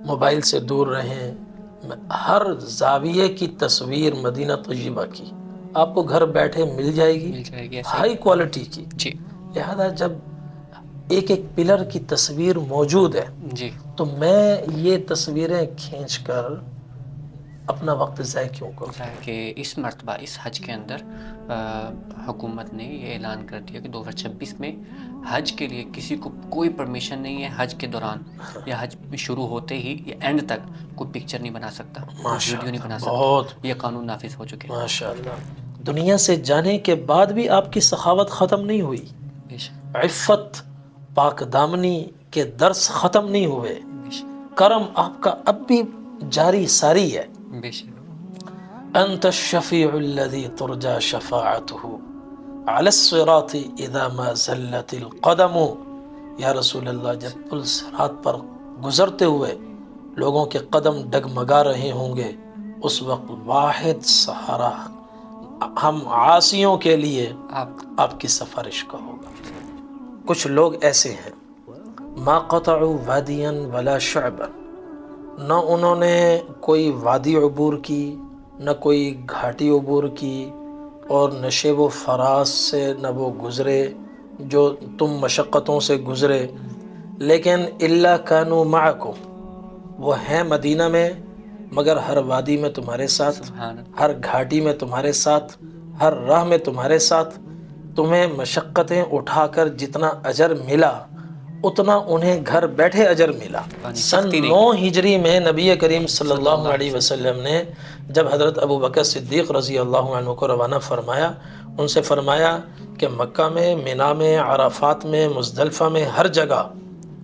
Mobile سے دور رہیں. ہر زاویے کی تصویر مدینہ طیبہ کی آپ کو گھر بیٹھے مل جائے گی، ایسا ہی. ہائی کوالٹی کی. جی لہذا جب ایک ایک پلر کی تصویر موجود ہے جی تو میں یہ تصویریں کھینچ کر اپنا وقت ضائع کیوں کروں؟ کہ اس مرتبہ اس حج کے اندر حکومت نے یہ اعلان کر دیا کہ 2026 میں حج کے لیے کسی کو کوئی پرمیشن نہیں ہے حج کے دوران یا حج شروع ہوتے ہی یا اینڈ تک کوئی پکچر نہیں بنا سکتا، کوئی ماشاء ویڈیو نہیں اللہ، بنا بہت سکتا. یہ قانون نافذ ہو چکے. ماشاء اللہ. دنیا سے جانے کے بعد بھی آپ کی سخاوت ختم نہیں ہوئی، بے شک عفت پاک دامنی کے درس ختم نہیں ہوئے، بے شک کرم آپ کا اب بھی جاری ساری ہے. بے شک. انت الشفیع الذی ترجى شفاعته على الصراط اذا ما زلت القدم. یا رسول اللہ، جب پل صراط پر گزرتے ہوئے لوگوں کے قدم ڈگمگا رہے ہوں گے اس وقت واحد سہارا ہم عاصیوں کے لیے آپ کی سفارش کا ہوگا. کچھ لوگ ایسے ہیں ما قطعوا وادیا ولا شعبا، نہ انہوں نے کوئی وادی عبور کی نہ کوئی گھاٹی عبور کی، اور نشیب و فراز سے نہ وہ گزرے جو تم مشقتوں سے گزرے، لیکن الا کانوا معکم، وہ ہیں مدینہ میں مگر ہر وادی میں تمہارے ساتھ، سبحان اللہ. ہر گھاٹی میں تمہارے ساتھ، ہر راہ میں تمہارے ساتھ. تمہیں مشقتیں اٹھا کر جتنا اجر ملا اتنا انہیں گھر بیٹھے اجر ملا. سن سختی 9 نہیں. ہجری میں نبی کریم صلی اللہ علیہ وسلم نے جب حضرت ابو بکر صدیق رضی اللہ عنہ کو روانہ فرمایا، ان سے فرمایا کہ مکہ میں، مینا میں، عرفات میں، مزدلفہ میں، ہر جگہ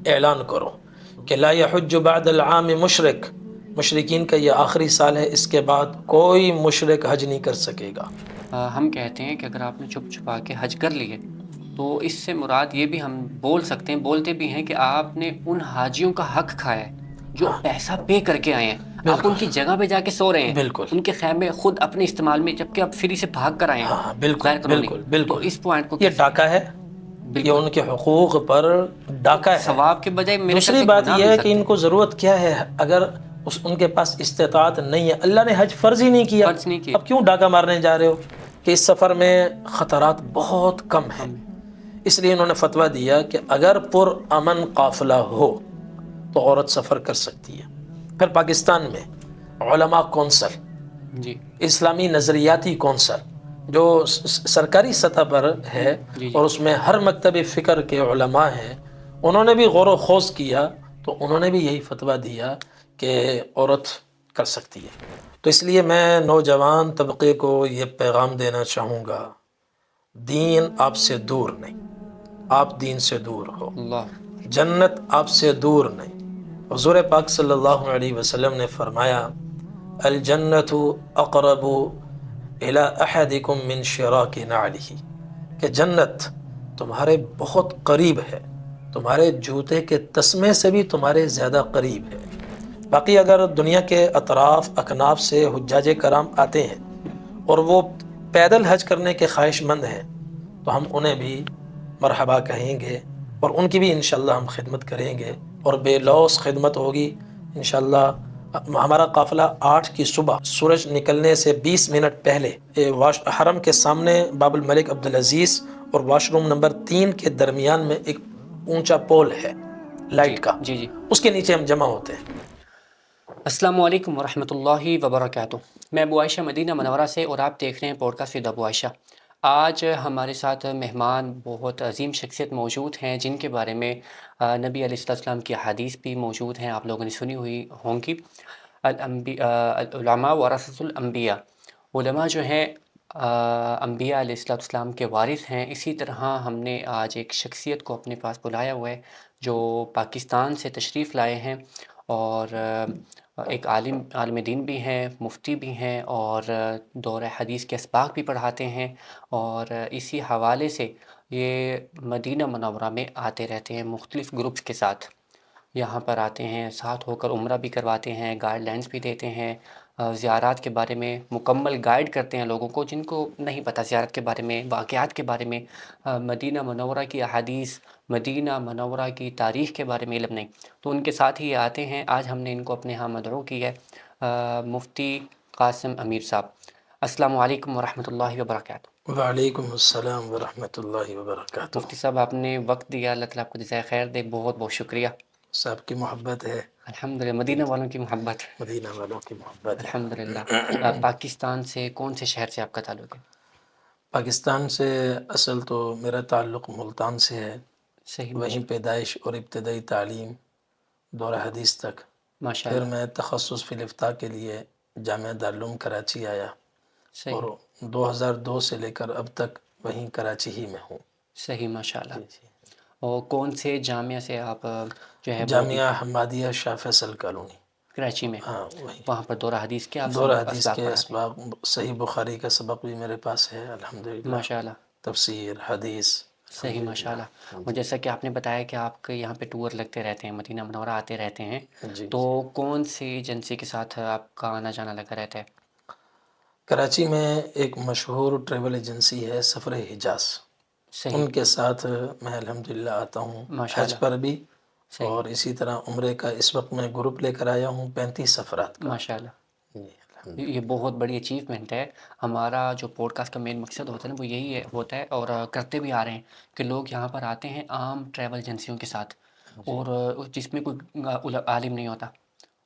اعلان کرو کہ لا یحج بعد العام مشرک، مشرکین کا یہ آخری سال ہے، اس کے بعد کوئی مشرک حج نہیں کر سکے گا. ہم کہتے ہیں کہ اگر آپ نے چھپ چھپا کے حج کر لیے تو اس سے مراد یہ بھی ہم بول سکتے ہیں، بولتے بھی ہیں کہ آپ نے ان حاجیوں کا حق کھایا ہے جو پیسہ پے کر کے آئے ہیں. آپ ان کی جگہ پہ جا کے سو رہے ہیں، بالکل ان کے خیمے خود اپنے استعمال میں، جبکہ آپ فری سے بھاگ کر آئے ہیں. ہاں بالکل غیر قانونی. بالکل تو بالکل. اس پوائنٹ کو یہ کیسے ڈاکہ ہے، یہ بالکل ان کے حقوق پر ڈاکہ ہے. ثواب کے بجائے میرے خیال دوسری سے بات گناہ یہ مل ہے کہ سکتے ان ہیں. کو ضرورت کیا ہے؟ اگر ان کے پاس استطاعت نہیں ہے، اللہ نے حج فرض ہی نہیں کیا، فرض نہیں کیے. اب کیوں ڈاکہ مارنے جا رہے ہو؟ کہ اس سفر میں خطرات بہت کم ہیں، اس لیے انہوں نے فتویٰ دیا کہ اگر پر امن قافلہ ہو تو عورت سفر کر سکتی ہے. پھر پاکستان میں علماء کونسل، جی اسلامی نظریاتی کونسل جو سرکاری سطح پر ہے جی جی اور اس میں ہر مکتب فکر کے علماء ہیں، انہوں نے بھی غور و خوض کیا تو انہوں نے بھی یہی فتویٰ دیا کہ عورت کر سکتی ہے. تو اس لیے میں نوجوان طبقے کو یہ پیغام دینا چاہوں گا، دین آپ سے دور نہیں، آپ دین سے دور ہو، اللہ. جنت آپ سے دور نہیں. حضور پاک صلی اللہ علیہ وسلم نے فرمایا الجنت اقرب الی احدکم من شراک نعلہ، کہ جنت تمہارے بہت قریب ہے، تمہارے جوتے کے تسمے سے بھی تمہارے زیادہ قریب ہے. باقی اگر دنیا کے اطراف اکناف سے حجاج کرام آتے ہیں اور وہ پیدل حج کرنے کے خواہش مند ہیں تو ہم انہیں بھی مرحبا کہیں گے اور ان کی بھی انشاءاللہ ہم خدمت کریں گے اور بے لوث خدمت ہوگی انشاءاللہ. ہمارا قافلہ 8 کی صبح سورج نکلنے سے 20 منٹ پہلے حرم کے سامنے باب الملک عبدالعزیز اور واش روم نمبر 3 کے درمیان میں ایک اونچا پول ہے جی لائٹ کا، جی جی. اس کے نیچے ہم جمع ہوتے ہیں. السلام علیکم ورحمۃ اللہ وبرکاتہ. میں ابو عائشہ مدینہ منورہ سے اور آپ دیکھ رہے ہیں پوڈ کاسٹ ود ابو عائشہ. آج ہمارے ساتھ مہمان بہت عظیم شخصیت موجود ہیں جن کے بارے میں نبی علیہ السلام کی احادیث بھی موجود ہیں، آپ لوگوں نے سنی ہوئی ہوں گی. العلماء ورثۃ الانبیاء، علماء جو ہیں انبیاء علیہ السلام کے وارث ہیں. اسی طرح ہم نے آج ایک شخصیت کو اپنے پاس بلایا ہوا ہے جو پاکستان سے تشریف لائے ہیں اور ایک عالم دین بھی ہیں، مفتی بھی ہیں اور دور حدیث کے اسباق بھی پڑھاتے ہیں، اور اسی حوالے سے یہ مدینہ منورہ میں آتے رہتے ہیں مختلف گروپس کے ساتھ. یہاں پر آتے ہیں، ساتھ ہو کر عمرہ بھی کرواتے ہیں، گائیڈ لائنس بھی دیتے ہیں، زیارات کے بارے میں مکمل گائیڈ کرتے ہیں لوگوں کو جن کو نہیں پتہ زیارت کے بارے میں، واقعات کے بارے میں، مدینہ منورہ کی احادیث، مدینہ منورہ کی تاریخ کے بارے میں علم نہیں، تو ان کے ساتھ ہی آتے ہیں۔ آج ہم نے ان کو اپنے ہاں مدعو کی ہے، مفتی قاسم امیر صاحب۔ السلام علیکم ورحمۃ اللہ وبرکاتہ۔ وعلیکم السلام ورحمۃ اللہ وبرکاتہ۔ مفتی صاحب آپ نے وقت دیا، اللہ تعالیٰ آپ کو جزائے خیر دے، بہت بہت شکریہ۔ صاحب کی محبت ہے، الحمدللہ، مدینہ والوں کی محبت، مدینہ والوں کی محبت ہے۔ الحمدللہ۔ پاکستان سے کون سے شہر سے آپ کا تعلق ہے؟ پاکستان سے اصل تو میرا تعلق ملتان سے ہے، صحیح، وہیں پیدائش اور ابتدائی تعلیم دورہ حدیث تک۔ ماشاء پھر اللہ، میں تخصص فی الافتاء کے لیے جامعہ دارالعلوم کراچی آیا اور صحیح 2002 سے لے کر اب تک وہیں کراچی ہی میں ہوں۔ صحیح، ماشاء اللہ۔ جی جی۔ اور کون سے جامعہ سے آپ جو ہے وہ جامعہ حمادیہ شاہ فیصل کالونی، کراچی میں ہاں وہیں۔ وہاں پر دورہ حدیث کے آپ دورہ حدیث اسباق کے پڑھاتے ہیں؟ اسباق، صحیح بخاری کا سبق بھی میرے پاس ہے الحمدللہ، ماشاء اللہ، تفسیر، حدیث، صحیح، ماشاء الحمدللہ۔ اللہ۔ اور جیسا کہ آپ نے بتایا کہ آپ کے یہاں پہ ٹور لگتے رہتے ہیں، مدینہ منورہ آتے رہتے ہیں، جی تو جی۔ کون سی ایجنسی کے ساتھ آپ کا آنا جانا لگا رہتا ہے؟ کراچی میں ایک مشہور ٹریول ایجنسی ہے سفر حجاز، صحیح، ان کے ساتھ میں الحمدللہ آتا ہوں ماشاء حج اللہ، پر بھی، صحیح، اور اسی طرح عمرے کا اس وقت میں گروپ لے کر آیا ہوں 35 افراد کا۔ ماشاء اللہ۔ جی الحمدللہ۔ یہ بہت بڑی اچیومنٹ ہے۔ ہمارا جو پوڈ کاسٹ کا مین مقصد ہوتا ہے نا وہ یہی ہوتا ہے، اور کرتے بھی آ رہے ہیں کہ لوگ یہاں پر آتے ہیں عام ٹریول ایجنسیوں کے ساتھ، جی اور جس میں کوئی عالم نہیں ہوتا،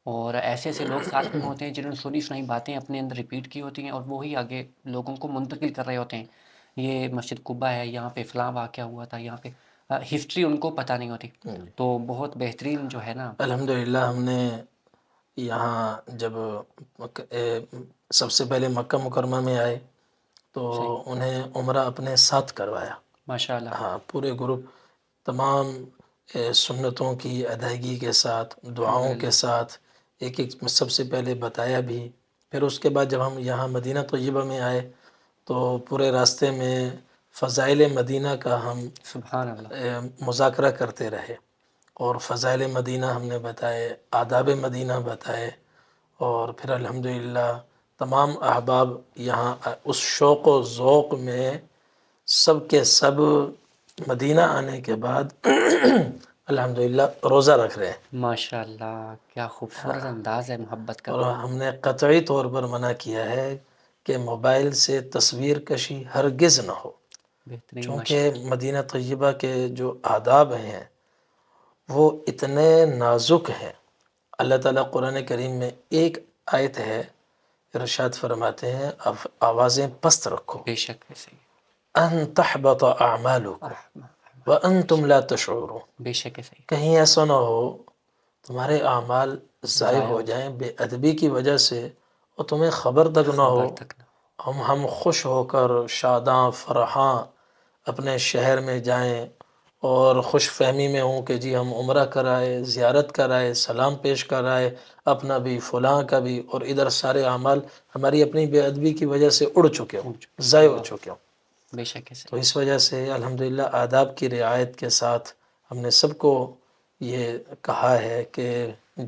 اور ایسے ایسے لوگ ساتھ میں ہوتے ہیں جنہوں نے سنی سنائی باتیں اپنے اندر ریپیٹ کی ہوتی ہیں، اور وہی آگے لوگوں کو منتقل کر رہے ہوتے ہیں۔ یہ مسجد قباء ہے، یہاں پہ فلاں واقعہ ہوا تھا، یہاں پہ ہسٹری ان کو پتہ نہیں ہوتی، جی۔ تو بہت بہترین جو ہے نا۔ الحمدللہ ہم نے یہاں جب سب سے پہلے مکہ مکرمہ میں آئے تو صحیح، انہیں عمرہ اپنے ساتھ کروایا، ماشاء اللہ، ہاں پورے گروپ، تمام سنتوں کی ادائیگی کے ساتھ، دعاؤں کے الحمدللہ، ساتھ، ایک ایک سب سے پہلے بتایا بھی۔ پھر اس کے بعد جب ہم یہاں مدینہ طیبہ میں آئے تو پورے راستے میں فضائل مدینہ کا ہم سبحان اللہ، مذاکرہ کرتے رہے، اور فضائل مدینہ ہم نے بتائے، آداب مدینہ بتائے، اور پھر الحمدللہ تمام احباب یہاں اس شوق و ذوق میں سب کے سب مدینہ آنے کے بعد الحمدللہ روزہ رکھ رہے ہیں، ماشاء اللہ، کیا خوبصورت انداز ہے محبت کا۔ اور ہم نے قطعی طور پر منع کیا ہے کہ موبائل سے تصویر کشی ہرگز نہ ہو، بہترین، ماشاء چونکہ مدینہ طیبہ کے جو آداب ہیں وہ اتنے نازک ہیں۔ اللہ تعالیٰ قرآن کریم میں ایک آیت ہے، ارشاد فرماتے ہیں آوازیں پست رکھو، بے شک ہے، صحیح، ان تحبط اعمالکم وانتم لا تشعرون، بے شک ہے، صحیح، کہیں ایسا نہ ہو تمہارے اعمال ضائع ہو ہو جائیں بے ادبی کی وجہ سے اور تمہیں خبر تک نہ ہو، خبر تک نہ، ہم خوش ہو کر شاداں فرحاں اپنے شہر میں جائیں اور خوش فہمی میں ہوں کہ جی ہم عمرہ کرائے، زیارت کرائے، سلام پیش کرائے، اپنا بھی فلاں کا بھی، اور ادھر سارے اعمال ہماری اپنی بے ادبی کی وجہ سے اڑ چکے ہوں، ضائع ہو چکے ہوں۔ بے شک ہے، تو صحیح، اس وجہ سے الحمدللہ آداب کی رعایت کے ساتھ ہم نے سب کو یہ کہا ہے کہ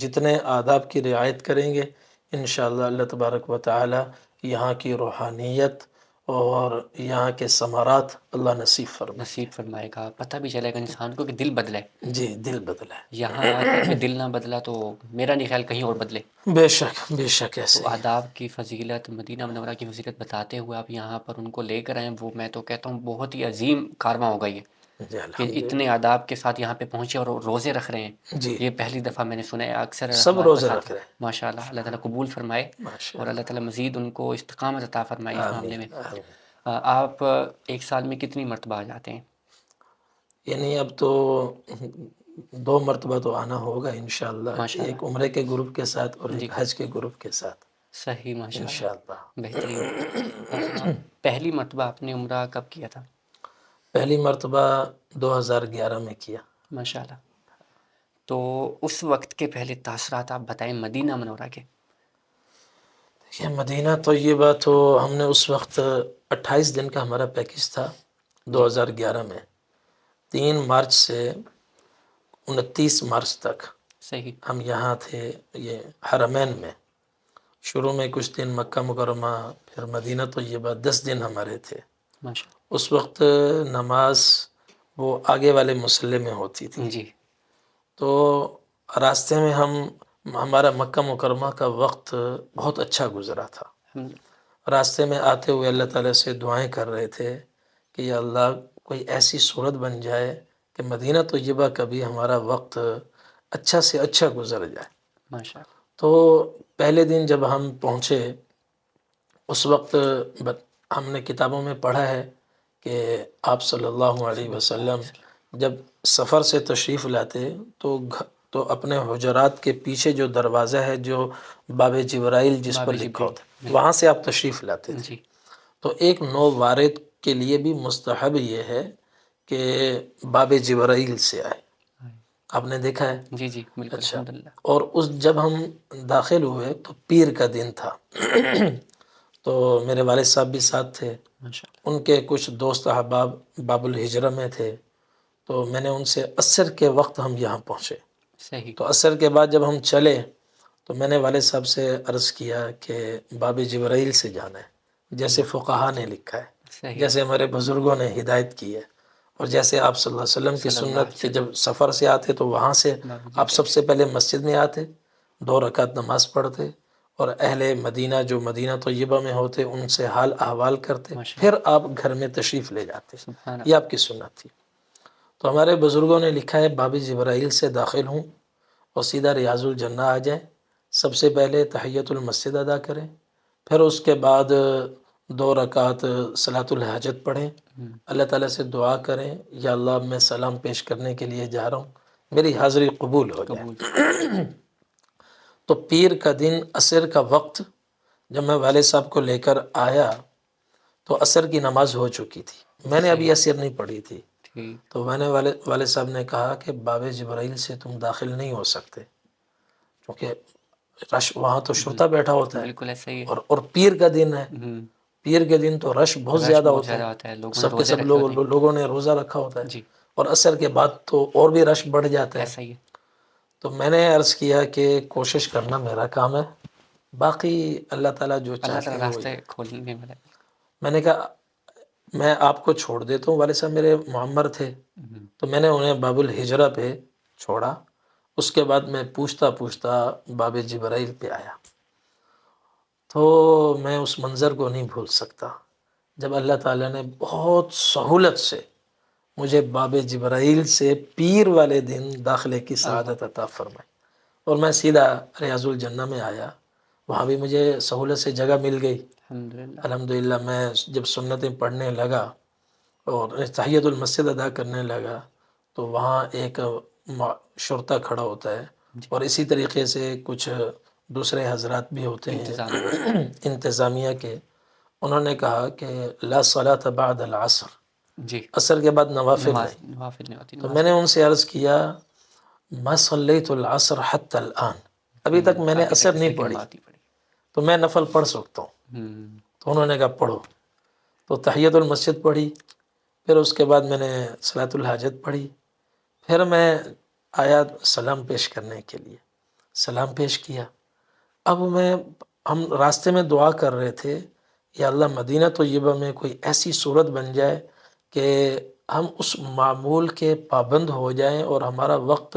جتنے آداب کی رعایت کریں گے انشاءاللہ اللہ تبارک و تعالی یہاں کی روحانیت اور یہاں کے ثمرات اللہ نصیب فرمائیں نصیب فرمائے گا، پتہ بھی چلے گا انسان کو کہ دل بدلے، گے۔ جی دل بدلا یہاں آ کر کے دل نہ بدلا تو میرا نہیں خیال کہیں اور بدلے۔ ہے، بے شک ایسے تو آداب کی فضیلت، مدینہ منورہ کی فضیلت بتاتے ہوئے آپ یہاں پر ان کو لے کر آئیں، وہ میں تو کہتا ہوں بہت ہی عظیم کارواں ہوگا یہ، جی کہ اتنے الحمدللہ۔ آداب کے ساتھ یہاں پہ پہنچے اور روزے رکھ رہے ہیں۔ جی یہ پہلی دفعہ میں نے سنا ہے، اکثر سب ہمارے روزے پاس رکھ آتے رہے ہیں۔ ہیں، ماشاء اللہ، اللہ تعالیٰ قبول فرمائے، ماشاء اور اللہ تعالیٰ مزید ان کو استقامت عطا فرمائے اس اللہ، معاملے میں۔ آمین آمین۔ آپ ایک سال میں کتنی مرتبہ آ جاتے ہیں؟ یعنی اب تو 2 مرتبہ تو آنا ہوگا انشاءاللہ، ماشاء ایک اللہ، عمرے کے گروپ کے ساتھ اور جی، ایک حج کے گروپ کے ساتھ صحیح، ماشاء انشاءاللہ۔ اللہ، بہترین۔ پہلی مرتبہ آپ نے عمرہ کب کیا تھا؟ پہلی مرتبہ 2011 میں کیا۔ ماشاء اللہ۔ تو اس وقت کے پہلے تاثرات آپ بتائیں مدینہ منورہ کے۔ دیکھیے مدینہ طیبہ تو ہم نے اس وقت 28 دن کا ہمارا پیکج تھا جی، 2011 میں، 3 مارچ سے 29 مارچ تک صحیح. ہم یہاں تھے یہ حرمین میں، شروع میں کچھ دن مکہ مکرمہ، پھر مدینہ طیبہ، 10 دن ہمارے تھے. ماشاء اس وقت نماز وہ آگے والے مصلی میں ہوتی تھی. اللہ. جی. تو راستے میں ہمارا مکہ مکرمہ کا وقت بہت اچھا گزرا تھا. الحمد للہ. راستے میں آتے ہوئے اللہ تعالیٰ سے دعائیں کر رہے تھے کہ یا اللہ کوئی ایسی صورت بن جائے کہ مدینہ طیبہ کا بھی ہمارا وقت اچھا سے اچھا گزر جائے. ماشاء اللہ. تو پہلے دن جب ہم پہنچے اس وقت ہم نے کتابوں میں پڑھا ہے کہ آپ صلی اللہ علیہ وسلم جب سفر سے تشریف لاتے تو اپنے حجرات کے پیچھے جو دروازہ ہے جو باب جبرائیل جس پر باب لکھا جبریل. ہوتا ہے وہاں سے آپ تشریف لاتے تھے. جی. تو ایک نو وارد کے لیے بھی مستحب یہ ہے کہ باب جبرائیل سے آئے. آپ نے دیکھا ہے؟ جی جی بالکل. اچھا. الحمد للہ. اور جب ہم داخل ہوئے تو پیر کا دن تھا. تو میرے والد صاحب بھی ساتھ تھے، ماشاء اللہ. ان کے کچھ دوست احباب باب الحجرہ میں تھے. تو میں نے ان سے عصر کے وقت ہم یہاں پہنچے. صحیح. تو عصر کے بعد جب ہم چلے تو میں نے والد صاحب سے عرض کیا کہ باب جبرائیل سے جانا ہے، جیسے فقہا نے لکھا ہے، صحیح. جیسے ہمارے بزرگوں نے ہدایت کی ہے، اور جیسے آپ صلی اللہ علیہ وسلم کی صلی اللہ سنت علیہ کہ جب سفر سے آتے تو وہاں سے باب آپ سب جبریل. سے پہلے مسجد میں آتے، 2 رکعت نماز پڑھتے، اور اہل مدینہ جو مدینہ طیبہ میں ہوتے ان سے حال احوال کرتے، ماشاء پھر آپ گھر میں تشریف لے جاتے. سبحان یہ اللہ. آپ کی سنت تھی. تو ہمارے بزرگوں نے لکھا ہے باب جبرائیل سے داخل ہوں اور سیدھا ریاض الجنہ آ جائیں، سب سے پہلے تحیۃ المسجد ادا کریں، پھر اس کے بعد 2 رکعت صلاۃ الحاجت پڑھیں، اللہ تعالیٰ سے دعا کریں یا اللہ میں سلام پیش کرنے کے لیے جا رہا ہوں، میری حاضری قبول ہو قبول. جائے. تو پیر کا دن عصر کا وقت جب میں والد صاحب کو لے کر آیا تو عصر کی نماز ہو چکی تھی. میں نے ابھی عصر نہیں پڑھی تھی. ٹھیک. تو میں نے والد صاحب نے کہا کہ باب جبرائیل سے تم داخل نہیں ہو سکتے، کیونکہ رش وہاں تو شرطہ بیٹھا ہوتا ہے، بالکل ایسا ہی ہے. اور پیر کا دن ہے. پیر کے دن تو رش بہت رش زیادہ بہت ہوتا زیادہ ہے، ہوتا ہے. لوگوں نے سب کے روزے سب رکھے ہوتے ہیں. لوگوں نے روزہ رکھا ہوتا ہے، جی. اور عصر کے بعد تو اور بھی رش بڑھ جاتا ہے. ایسا ہی ہے. تو میں نے عرض کیا کہ کوشش کرنا میرا کام ہے، باقی اللہ تعالیٰ جو اللہ چاہتے تعالیٰ ہیں وہی. راستے کھولنے والا ہے. میں نے کہا میں آپ کو چھوڑ دیتا ہوں، والد صاحب میرے معمر تھے تو میں نے انہیں باب الحجرہ پہ چھوڑا. اس کے بعد میں پوچھتا باب جبرائیل پہ آیا. تو میں اس منظر کو نہیں بھول سکتا جب اللہ تعالیٰ نے بہت سہولت سے مجھے باب جبرائیل سے پیر والے دن داخلے کی سعادت عطا فرمائی، اور میں سیدھا ریاض الجنہ میں آیا. وہاں بھی مجھے سہولت سے جگہ مل گئی. الحمدللہ. الحمدللہ میں جب سنتیں پڑھنے لگا اور تحیۃ المسجد ادا کرنے لگا تو وہاں ایک شرطہ کھڑا ہوتا ہے، اور اسی طریقے سے کچھ دوسرے حضرات بھی ہوتے ہیں انتظامیہ کے. انہوں نے کہا کہ لا صلاۃ بعد العصر، جی. عصر کے بعد نوافل نماز نہیں. نوافل نہیں ہوتی. تو میں نے ان سے عرض کیا ما صلیت العصر حتی الآن، ابھی تک میں نے ابھی تک عصر عصر نہیں کی پڑھی، نماز نہیں پڑھی. تو میں نفل پڑھ سکتا ہوں. تو انہوں نے کہا پڑھو. تو تحیۃ المسجد پڑھی، پھر اس کے بعد میں نے صلاۃ الحاجت پڑھی، پھر میں آیا سلام پیش کرنے کے لیے، سلام پیش کیا. اب ہم راستے میں دعا کر رہے تھے یا اللہ مدینہ طیبہ میں کوئی ایسی صورت بن جائے کہ ہم اس معمول کے پابند ہو جائیں اور ہمارا وقت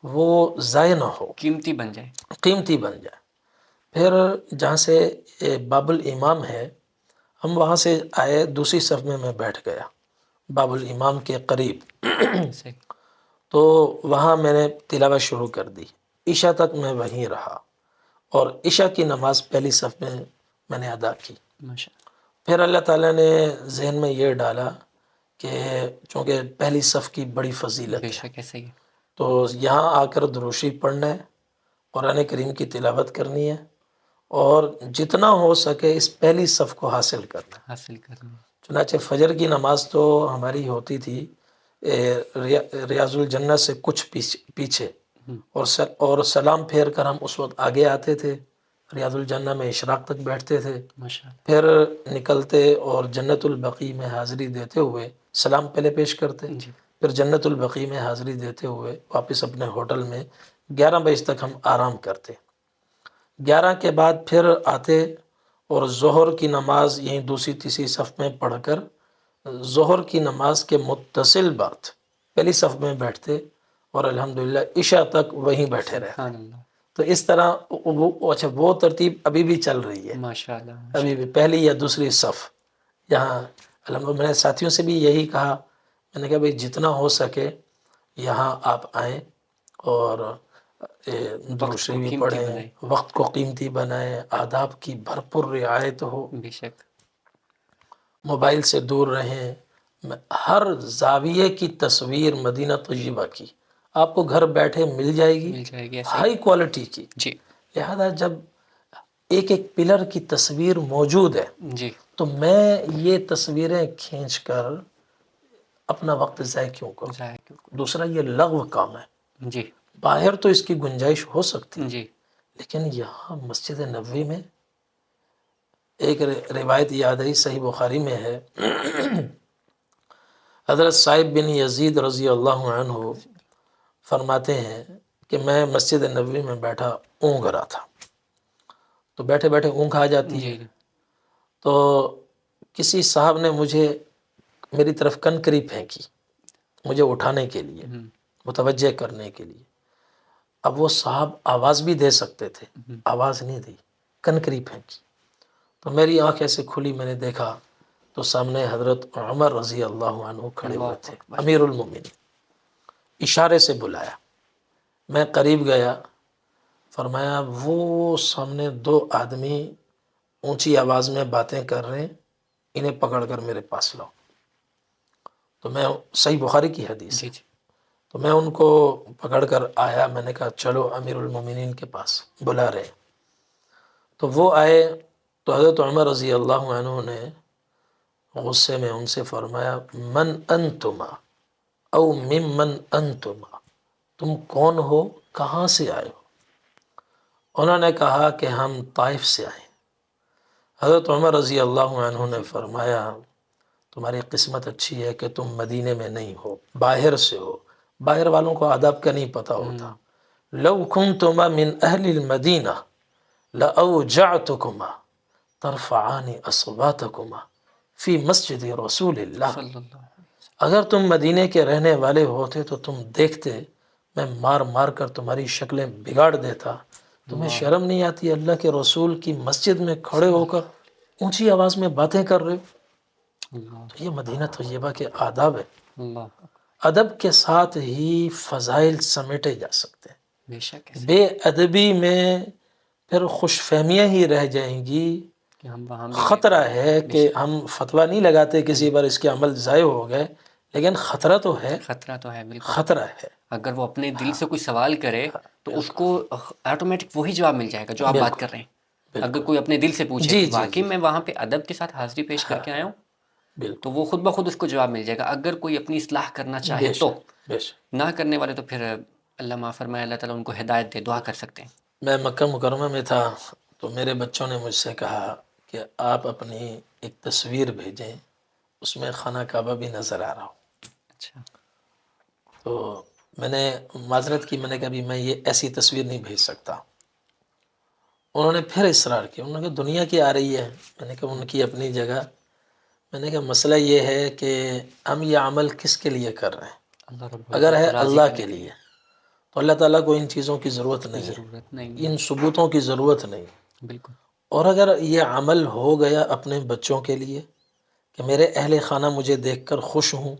وہ ضائع نہ ہو، قیمتی بن جائے. قیمتی بن جائے. پھر جہاں سے باب الامام ہے ہم وہاں سے آئے، دوسری صف میں بیٹھ گیا باب الامام کے قریب. صحیح. تو وہاں میں نے تلاوت شروع کر دی، عشاء تک میں وہیں رہا، اور عشاء کی نماز پہلی صف میں نے ادا کی. ماشاء پھر اللہ تعالیٰ نے ذہن میں یہ ڈالا کہ چونکہ پہلی صف کی بڑی اللہ. فضیلت بے ہے شک ایسا ہی ہے. تو یہاں آ کر دروشی پڑھنا ہے، قرآن کریم کی تلاوت کرنی ہے، اور جتنا ہو سکے اس پہلی صف کو حاصل کرنا ہے. حاصل کرنا. چنانچہ فجر کی نماز تو ہماری ہوتی تھی ریاض الجنہ سے کچھ پیچھے، اور سلام پھیر کر ہم اس وقت آگے آتے تھے، ریاض الجنہ میں اشراق تک بیٹھتے تھے، ماشاء اللہ. پھر نکلتے اور جنت البقیع میں حاضری دیتے ہوئے سلام پہلے پیش کرتے، جی. پھر جنت البقیع میں حاضری دیتے ہوئے واپس اپنے ہوٹل میں 11 بجے تک ہم آرام کرتے، 11 کے بعد پھر آتے اور ظہر کی نماز یہیں دوسری تیسری صف میں پڑھ کر ظہر کی نماز کے متصل بعد پہلی صف میں بیٹھتے اور الحمدللہ عشاء تک وہیں بیٹھے رہتے۔ سبحان اللہ، تو اس طرح اچھا وہ ترتیب ابھی بھی چل رہی ہے، ماشاء اللہ، ابھی بھی پہلی یا دوسری صف یہاں الحمدللہ۔ میں نے ساتھیوں سے بھی یہی کہا، میں نے کہا بھئی جتنا ہو سکے یہاں آپ آئیں اور درود شریف بھی پڑھیں، وقت کو قیمتی بنائیں، آداب کی بھرپور رعایت ہو، بے شک، موبائل سے دور رہیں۔ ہر زاویے کی تصویر مدینہ طیبہ کی آپ کو گھر بیٹھے مل جائے گی، مل جائے گی ایسے ہی، ہائی کوالٹی کی۔ جی لہذا جب ایک ایک پلر کی تصویر موجود ہے جی، تو میں یہ تصویریں کھینچ کر اپنا وقت ضائع کیوں کروں؟ ضائع کیوں کریں؟ دوسرا یہ لغو کام ہے، جی باہر تو اس کی گنجائش ہو سکتی ہے، جی، لیکن یہاں مسجد نبوی میں ایک روایت یاد آئی، صحیح بخاری میں ہے، حضرت صائب بن یزید رضی اللہ عنہ فرماتے ہیں کہ میں مسجد نبوی میں بیٹھا اونگھ رہا تھا، تو بیٹھے بیٹھے اونگھ آ جاتی ہے، جی تو کسی صاحب نے مجھے میری طرف کنکری پھینکی مجھے اٹھانے کے لیے، متوجہ کرنے کے لیے۔ اب وہ صاحب آواز بھی دے سکتے تھے، آواز نہیں دی، کنکری پھینکی، تو میری آنکھ ایسے کھلی، میں نے دیکھا تو سامنے حضرت عمر رضی اللہ عنہ کھڑے ہوئے اللہ تھے، اکبر، امیر المومنین۔ اشارے سے بلایا، میں قریب گیا، فرمایا وہ سامنے 2 آدمی اونچی آواز میں باتیں کر رہے ہیں، انہیں پکڑ کر میرے پاس لاؤ۔ تو میں صحیح بخاری کی حدیث ہے، جی جی، تو میں ان کو پکڑ کر آیا، میں نے کہا چلو امیر المومنین کے پاس بلا رہے ہیں۔ تو وہ آئے تو حضرت عمر رضی اللہ عنہ نے غصے میں ان سے فرمایا من انتما او ممن انتما، تم کون ہو، کہاں سے آئے ہو؟ انہوں نے کہا کہ ہم طائف سے آئے۔ حضرت عمر رضی اللہ عنہ نے فرمایا تمہاری قسمت اچھی ہے کہ تم مدینے میں نہیں ہو، باہر سے ہو، باہر والوں کو آداب کا نہیں پتہ ہوتا۔ لو کنتما من اہل المدینہ لأوجعتکما ترفعان اصواتکما فی مسجد رسول اللہ، صلی اللہ علیہ اگر تم مدینے کے رہنے والے ہوتے تو تم دیکھتے میں مار مار کر تمہاری شکلیں بگاڑ دیتا۔ تمہیں شرم نہیں آتی اللہ کے رسول کی مسجد میں کھڑے ہو کر اونچی آواز میں باتیں کر رہے ہو؟ اللہ، تو یہ مدینہ طیبہ کے آداب ہے، اللہ، ادب کے ساتھ ہی فضائل سمیٹے جا سکتے ہیں۔ بے شک ایسے بے ادبی میں پھر خوش فہمیاں ہی رہ جائیں گی، کہ ہم وہاں بھی خطرہ ہے کہ ہم فتویٰ نہیں لگاتے کسی پر اس کے عمل ضائع ہو گئے، لیکن خطرہ تو ہے، خطرہ تو ہے، بالکل، خطرہ ہے۔ اگر وہ اپنے دل سے کوئی سوال کرے تو اس کو آٹومیٹک وہی جواب مل جائے گا جو آپ بات کر رہے ہیں۔ اگر کوئی اپنے دل سے پوچھے جی کہ جی واقعی جی میں وہاں پہ ادب کے ساتھ حاضری پیش کر کے آیا ہوں، بالکل، تو وہ خود بخود اس کو جواب مل جائے گا۔ اگر کوئی اپنی اصلاح کرنا چاہے بے تو، شک بے شک۔ نہ کرنے والے تو پھر اللہ معاف فرمائے، اللہ تعالیٰ ان کو ہدایت دے، دعا کر سکتے ہیں۔ میں مکہ مکرمہ میں تھا تو میرے بچوں نے مجھ سے کہا کہ آپ اپنی ایک تصویر بھیجیں، اس میں خانہ کعبہ بھی نظر آ رہا ہو۔ اچھا، تو میں نے معذرت کی، میں نے کہا بھی میں یہ ایسی تصویر نہیں بھیج سکتا۔ انہوں نے پھر اصرار کیا، انہوں نے کہا دنیا کی آ رہی ہے، میں نے کہا ان کی اپنی جگہ، میں نے کہا مسئلہ یہ ہے کہ ہم یہ عمل کس کے لیے کر رہے ہیں؟ اللہ رب اگر العزت ہے کو راضی اللہ کرنے کے لیے تو اللہ تعالیٰ کو ان چیزوں کی ضرورت نہیں ہے، ضرورت نہیں ان ثبوتوں کی ضرورت نہیں۔ ہے، بالکل، اور اگر یہ عمل ہو گیا اپنے بچوں کے لیے کہ میرے اہل خانہ مجھے دیکھ کر خوش ہوں،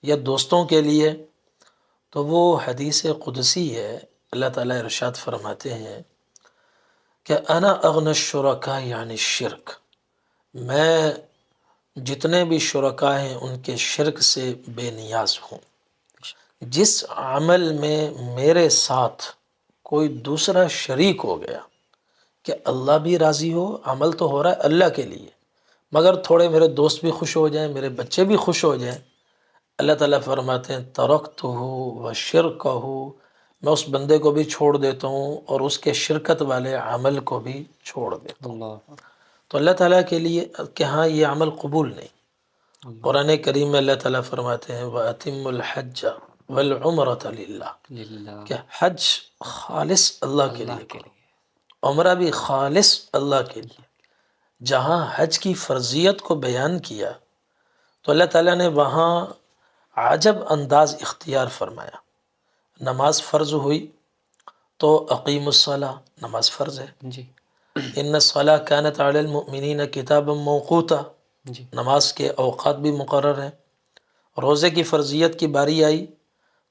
یا دوستوں کے لیے، تو وہ حدیث قدسی ہے، اللہ تعالیٰ ارشاد فرماتے ہیں کہ انا اغنی الشرکاء عن الشرک، میں جتنے بھی شرکاء ہیں ان کے شرک سے بے نیاز ہوں۔ جس عمل میں میرے ساتھ کوئی دوسرا شریک ہو گیا کہ اللہ بھی راضی ہو، عمل تو ہو رہا ہے اللہ کے لیے، مگر تھوڑے میرے دوست بھی خوش ہو جائیں، میرے بچے بھی خوش ہو جائیں، اللہ تعالیٰ فرماتے ہیں ترکتہ وشرکہ، میں اس بندے کو بھی چھوڑ دیتا ہوں اور اس کے شرکت والے عمل کو بھی چھوڑ دیتا ہوں۔ اللہ، تو اللہ تعالیٰ کے لیے کہ ہاں یہ عمل قبول نہیں۔ اللہ، قرآن کریم میں اللہ تعالیٰ فرماتے ہیں وَأَتِمُّ الْحَجَّ والعمرۃ للہ، للہ، کہ حج خالص اللہ کے اللہ لیے کے کرو، لیے، عمرہ بھی خالص اللہ کے لیے۔ جہاں حج کی فرضیت کو بیان کیا تو اللہ تعالیٰ نے وہاں عجب انداز اختیار فرمایا۔ نماز فرض ہوئی تو اقیم الصلاۃ، نماز فرض ہے، جی ان الصلاۃ کانت علی المؤمنین کتابا موقوتا، جی نماز کے اوقات بھی مقرر ہیں۔ روزے کی فرضیت کی باری آئی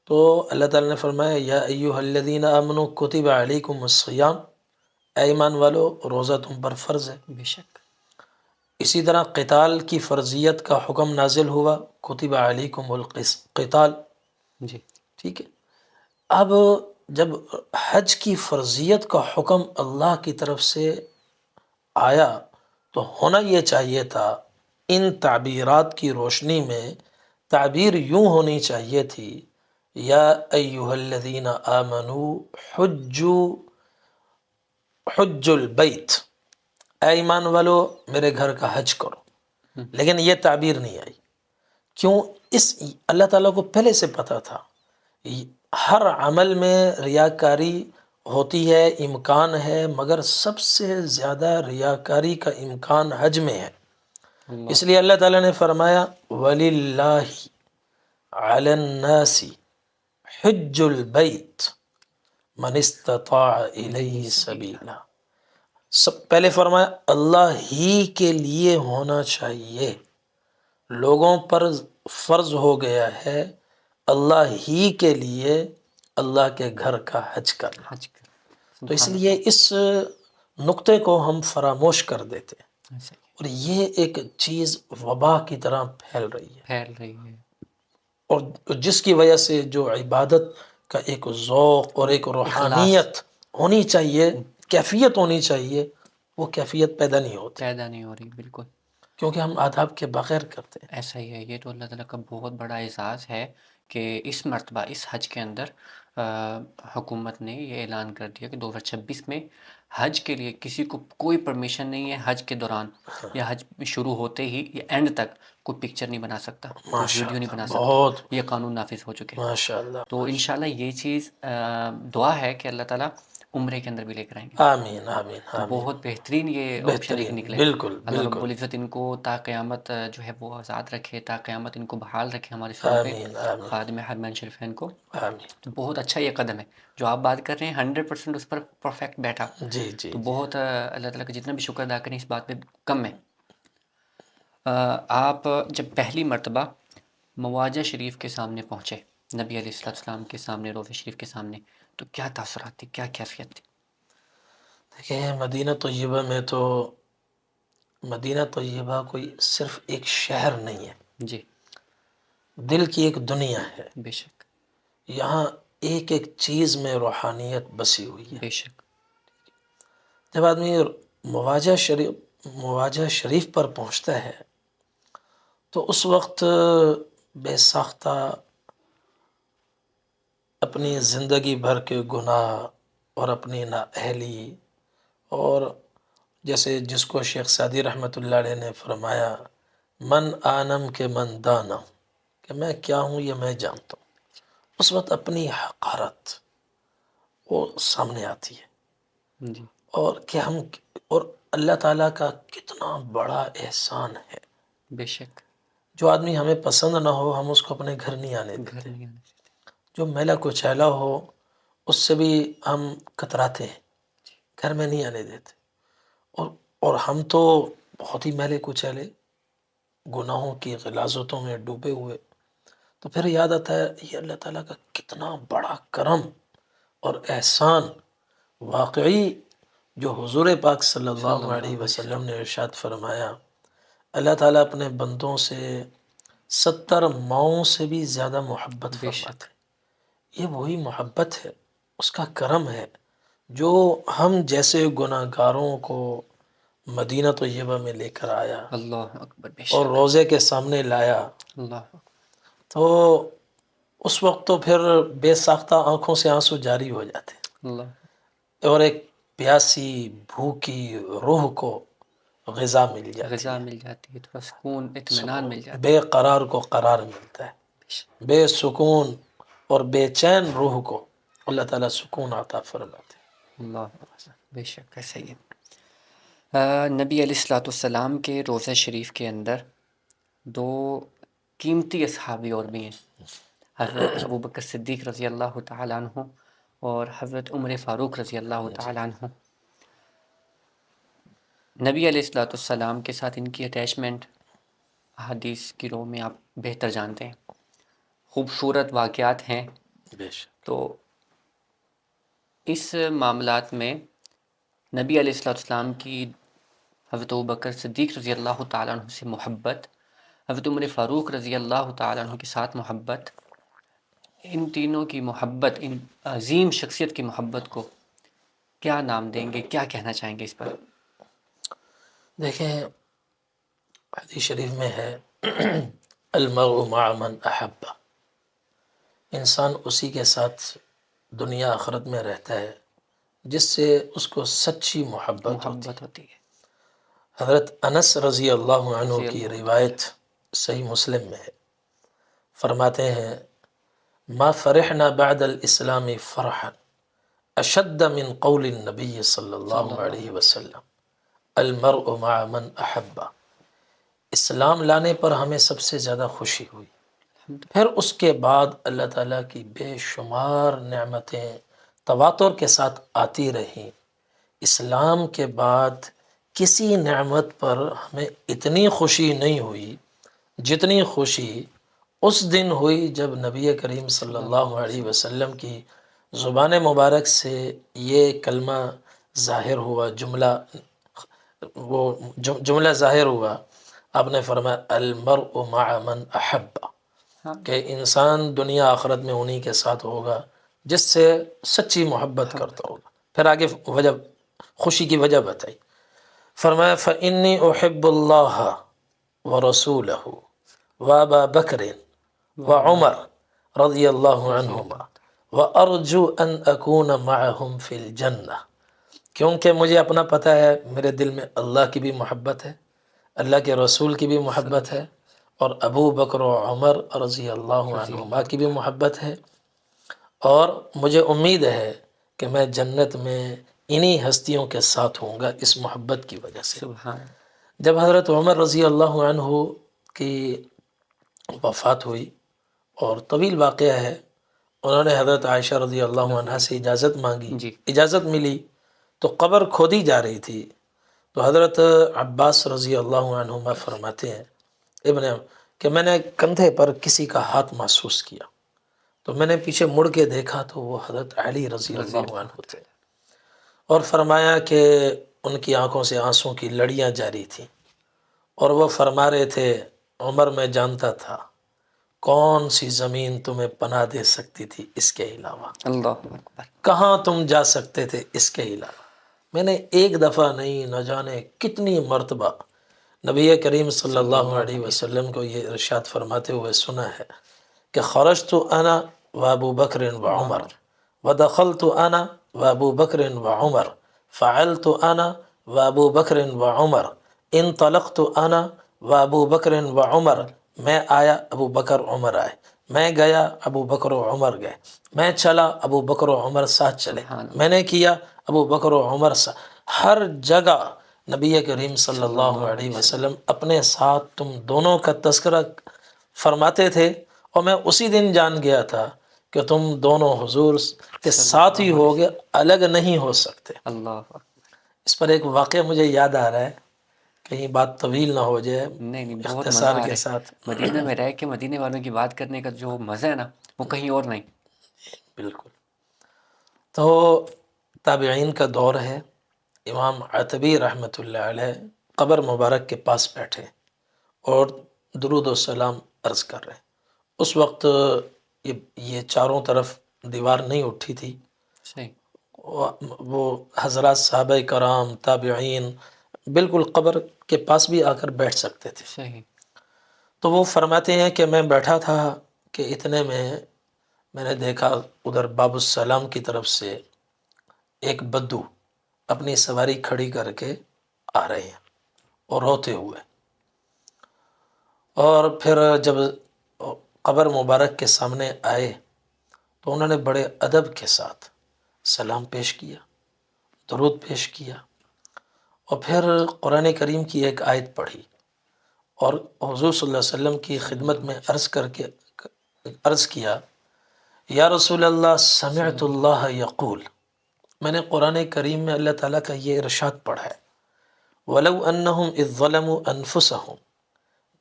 تو اللہ تعالیٰ نے فرمایا یا ایہا الذین آمنوا کتب علیکم الصیام، اے ایمان والو روزہ تم پر فرض ہے۔ بے شک، اسی طرح قتال کی فرضیت کا حکم نازل ہوا، کتب علیکم القتال، جی ٹھیک ہے۔ اب جب حج کی فرضیت کا حکم اللہ کی طرف سے آیا تو ہونا یہ چاہیے تھا، ان تعبیرات کی روشنی میں تعبیر یوں ہونی چاہیے تھی، یا ایہا الذین آمنوا حج البیت، اے ایمان والو میرے گھر کا حج کرو، لیکن یہ تعبیر نہیں آئی۔ کیوں؟ اس اللہ تعالیٰ کو پہلے سے پتہ تھا ہر عمل میں ریاکاری ہوتی ہے، امکان ہے، مگر سب سے زیادہ ریاکاری کا امکان حج میں ہے۔ اللہ، اس لیے اللہ تعالیٰ نے فرمایا وَلِلَّهِ عَلَى النَّاسِ حِجُّ الْبَيْتِ مَنِ اسْتَطَاعَ إِلَيْهِ سَبِيلًا، سب پہلے فرمایا اللہ ہی کے لیے ہونا چاہیے، لوگوں پر فرض ہو گیا ہے اللہ ہی کے لیے اللہ کے گھر کا حج کرنا۔ حج کر، تو اس سبحان لیے اللہ، اس نقطے کو ہم فراموش کر دیتے ہیں، ایسا ہی اور یہ ایک چیز وبا کی طرح پھیل رہی ہے، پھیل رہی ہے، اور جس کی وجہ سے جو عبادت کا ایک ذوق اور ایک اخلاص روحانیت ہونی چاہیے، کیفیت ہونی چاہیے، وہ کیفیت پیدا نہیں ہوتی، پیدا نہیں ہو رہی، بالکل کیونکہ ہم آداب کے بغیر کرتے ہیں۔ ایسا ہی ہے۔ یہ تو اللہ تعالیٰ کا بہت بڑا اعزاز ہے کہ اس مرتبہ اس حج کے اندر حکومت نے یہ اعلان کر دیا کہ 2026 میں حج کے لیے کسی کو کوئی پرمیشن نہیں ہے حج کے دوران یا حج شروع ہوتے ہی یا اینڈ تک کوئی پکچر نہیں بنا سکتا، کوئی ماشاء ویڈیو نہیں اللہ، بنا سکتا۔ بہت یہ قانون نافذ ہو چکے ہیں۔ ماشاء اللہ، تو انشاءاللہ یہ چیز دعا ہے کہ اللہ تعالیٰ عمرے کے اندر بھی لے کر آئیں گے۔ آمین آمین تو آمین، بہت بہترین یہ آپشن ایک بہترین، نکلے۔ بالکل اللہ رب بالکل، العزت ان کو تا قیامت جو ہے وہ آزاد رکھے، تا قیامت ان کو بحال رکھے ہمارے سروں پہ، آمین آمین خادم حرمین شریفین کو۔ آمین، تو بہت اچھا یہ قدم ہے جو آپ بات کر رہے ہیں، 100% اس پر پرفیکٹ بیٹھا۔ جی جی تو جی، بہت اللہ تعالیٰ کا جتنا بھی شکر ادا کریں اس بات پہ کم ہے۔ آپ جب پہلی مرتبہ مواجہ شریف کے سامنے پہنچے، نبی علیہ السلام کے سامنے، روضہ شریف کے سامنے، تو کیا تاثرات تھی، کیا کیفیت تھی؟ دیکھیں مدینہ طیبہ میں تو، مدینہ طیبہ کوئی صرف ایک شہر نہیں ہے، جی دل کی ایک دنیا ہے، بے شک، یہاں ایک ایک چیز میں روحانیت بسی ہوئی ہے۔ بے شک، جب آدمی مواجہ شریف پر پہنچتا ہے تو اس وقت بے ساختہ اپنی زندگی بھر کے گناہ اور اپنی نااہلی، اور جیسے جس کو شیخ سعدی رحمۃ اللہ علیہ نے فرمایا من آنم کے من دانم، کہ میں کیا ہوں یہ میں جانتا ہوں، اس وقت اپنی حقارت وہ سامنے آتی ہے، جی اور کہ ہم، اور اللہ تعالیٰ کا کتنا بڑا احسان ہے، بے شک، جو آدمی ہمیں پسند نہ ہو ہم اس کو اپنے گھر نہیں آنے گھر دیتے، نہیں آنے دیتے۔ جو میلا کچیلا ہو اس سے بھی ہم کتراتے ہیں، گھر میں نہیں آنے دیتے، اور ہم تو بہت ہی میلے کچیلے گناہوں کی غلاظتوں میں ڈوبے ہوئے، تو پھر یاد آتا ہے یہ اللہ تعالیٰ کا کتنا بڑا کرم اور احسان، واقعی جو حضور پاک صلی اللہ علیہ وسلم نے ارشاد فرمایا اللہ تعالیٰ اپنے بندوں سے 70 ماؤں سے بھی زیادہ محبت بے شک، فرماتے ہیں۔ یہ وہی محبت ہے، اس کا کرم ہے جو ہم جیسے گناہ گاروں کو مدینہ طیبہ میں لے کر آیا اللہ اکبر، بے اور شک، روزے کے سامنے لایا، اللہ اکبر، تو اس وقت تو پھر بے ساختہ آنکھوں سے آنسو جاری ہو جاتے اللہ ہیں، اور ایک پیاسی بھوکی روح کو غذا مل جاتی غذا ہے، مل جاتی ہے، تھوڑا سکون اطمینان سکون، مل جاتا بے قرار کو قرار ملتا ہے، ہے۔ بے شک، بے سکون اور بے چین روح کو اللہ تعالیٰ سکون عطا فرماتے ہیں۔ اللہ اکبر، بے شک ہے صحیح ہے۔ نبی علیہ الصلوۃ والسلام کے روضہ شریف کے اندر دو قیمتی اصحابی اور بھی ہیں، حضرت ابوبکر صدیق رضی اللہ تعالیٰ عنہ اور حضرت عمر فاروق رضی اللہ جی تعالیٰ عنہ۔ نبی علیہ الصلوۃ والسلام کے ساتھ ان کی اٹیچمنٹ حدیث کی رو میں آپ بہتر جانتے ہیں، خوبصورت واقعات ہیں۔ بے شک تو اس معاملات میں نبی علیہ الصلوۃ والسلام کی حضرت ابوبکر صدیق رضی اللہ تعالیٰ عنہ سے محبت، حضرت عمر فاروق رضی اللہ تعالیٰ عنہ کے ساتھ محبت، ان تینوں کی محبت، ان عظیم شخصیت کی محبت کو کیا نام دیں گے، کیا کہنا چاہیں گے اس پر؟ دیکھیں، حدیث شریف میں ہے المرء مع من احب، انسان اسی کے ساتھ دنیا آخرت میں رہتا ہے جس سے اس کو سچی محبت ہوتی ہے۔ محبت ہوتی ہے۔ حضرت انس رضی اللہ عنہ رضی کی اللہ روایت صحیح مسلم میں ہے، فرماتے ہیں ما فرحنا بعد الاسلام فرحا اشد من قول النبی صلی اللہ علیہ وسلم المرء مع من احب، اسلام لانے پر ہمیں سب سے زیادہ خوشی ہوئی، پھر اس کے بعد اللہ تعالیٰ کی بے شمار نعمتیں تواتر کے ساتھ آتی رہیں، اسلام کے بعد کسی نعمت پر ہمیں اتنی خوشی نہیں ہوئی جتنی خوشی اس دن ہوئی جب نبی کریم صلی اللہ علیہ وسلم کی زبان مبارک سے یہ کلمہ ظاہر ہوا، جملہ ظاہر ہوا، آپ نے فرمایا المرء مع من احب، ہاں، کہ انسان دنیا آخرت میں انہی کے ساتھ ہوگا جس سے سچی محبت کرتا ہوگا۔ پھر آگے وجہ، خوشی کی وجہ بتائی، فرمایا فإنی احب اللہ ورسولہ وابا بکر وعمر رضی اللہ رضی عنہما اللہ وارجو ان اکون معہم فی الجنہ، کیونکہ مجھے اپنا پتہ ہے میرے دل میں اللہ کی بھی محبت ہے، اللہ کے رسول کی بھی محبت ہے، اور ابو بکر و عمر رضی اللہ رضی عنہما اللہ کی بھی محبت ہے، اور مجھے امید ہے کہ میں جنت میں انہی ہستیوں کے ساتھ ہوں گا اس محبت کی وجہ سے۔ سبحان جب حضرت عمر رضی اللہ عنہ کی وفات ہوئی، اور طویل واقعہ ہے، انہوں نے حضرت عائشہ رضی اللہ عنہ سے اجازت مانگی، جی، اجازت ملی تو قبر کھودی جا رہی تھی، تو حضرت عباس رضی اللہ عنہما فرماتے ہیں ابن کہ میں نے کندھے پر کسی کا ہاتھ محسوس کیا، تو میں نے پیچھے مڑ کے دیکھا تو وہ حضرت علی رضی اللہ عنہ تھے، اور فرمایا کہ ان کی آنکھوں سے آنسوں کی لڑیاں جاری تھیں، اور وہ فرما رہے تھے عمر میں جانتا تھا کون سی زمین تمہیں پناہ دے سکتی تھی اس کے علاوہ، اللہ اکبر، کہاں تم جا سکتے تھے اس کے علاوہ۔ میں نے ایک دفعہ نہیں، نہ جانے کتنی مرتبہ نبی کریم صلی اللہ علیہ وسلم کو یہ ارشاد فرماتے ہوئے سنا ہے کہ خرجت انا و ابو بکر و عمر ودخلت انا و ابو بکر و عمر فعلت انا و ابو بکر و عمر انطلقت انا و ابو بکر و عمر، میں آیا ابو بکر عمر آئے، میں گیا ابو بکر و عمر گئے، میں چلا ابو بکر و عمر ساتھ چلے، سبحان اللہ، میں نے کیا ابو بکر و عمر ساتھ، ہر جگہ نبی کریم صلی اللہ علیہ وسلم اپنے ساتھ تم دونوں کا تذکرہ فرماتے تھے، اور میں اسی دن جان گیا تھا کہ تم دونوں حضور کے ساتھ ہی ہوگے، الگ نہیں ہو سکتے۔ اللہ اکبر، اس پر ایک واقعہ مجھے یاد آ رہا ہے، کہیں بات طویل نہ ہو جائے، نہیں بہت مزہ اختصار آ کے رہا ساتھ۔ ہے مدینہ میں رہ کے، مدینے والوں کی بات کرنے کا جو مزہ ہے نا وہ کہیں اور نہیں۔ بالکل۔ تو تابعین کا دور ہے، امام عتبی رحمۃ اللہ علیہ قبر مبارک کے پاس بیٹھے اور درود و سلام عرض کر رہے ہیں۔ اس وقت یہ چاروں طرف دیوار نہیں اٹھی تھی، صحیح، وہ حضرات صحابہ کرام تابعین بالکل قبر کے پاس بھی آ کر بیٹھ سکتے تھے۔ صحیح، تو وہ فرماتے ہیں کہ میں بیٹھا تھا کہ اتنے میں نے دیکھا ادھر باب السلام کی طرف سے ایک بدو اپنی سواری کھڑی کر کے آ رہے ہیں اور روتے ہوئے، اور پھر جب قبر مبارک کے سامنے آئے تو انہوں نے بڑے ادب کے ساتھ سلام پیش کیا، درود پیش کیا، اور پھر قرآن کریم کی ایک آیت پڑھی اور حضور صلی اللہ علیہ وسلم کی خدمت میں عرض کیا، یا رسول اللہ سمعت اللہ یقول، میں نے قرآن کریم میں اللہ تعالیٰ کا یہ ارشاد پڑھا ہے، وَلَوْ أَنَّهُمْ إِذ ظَّلَمُوا أَنفُسَهُمْ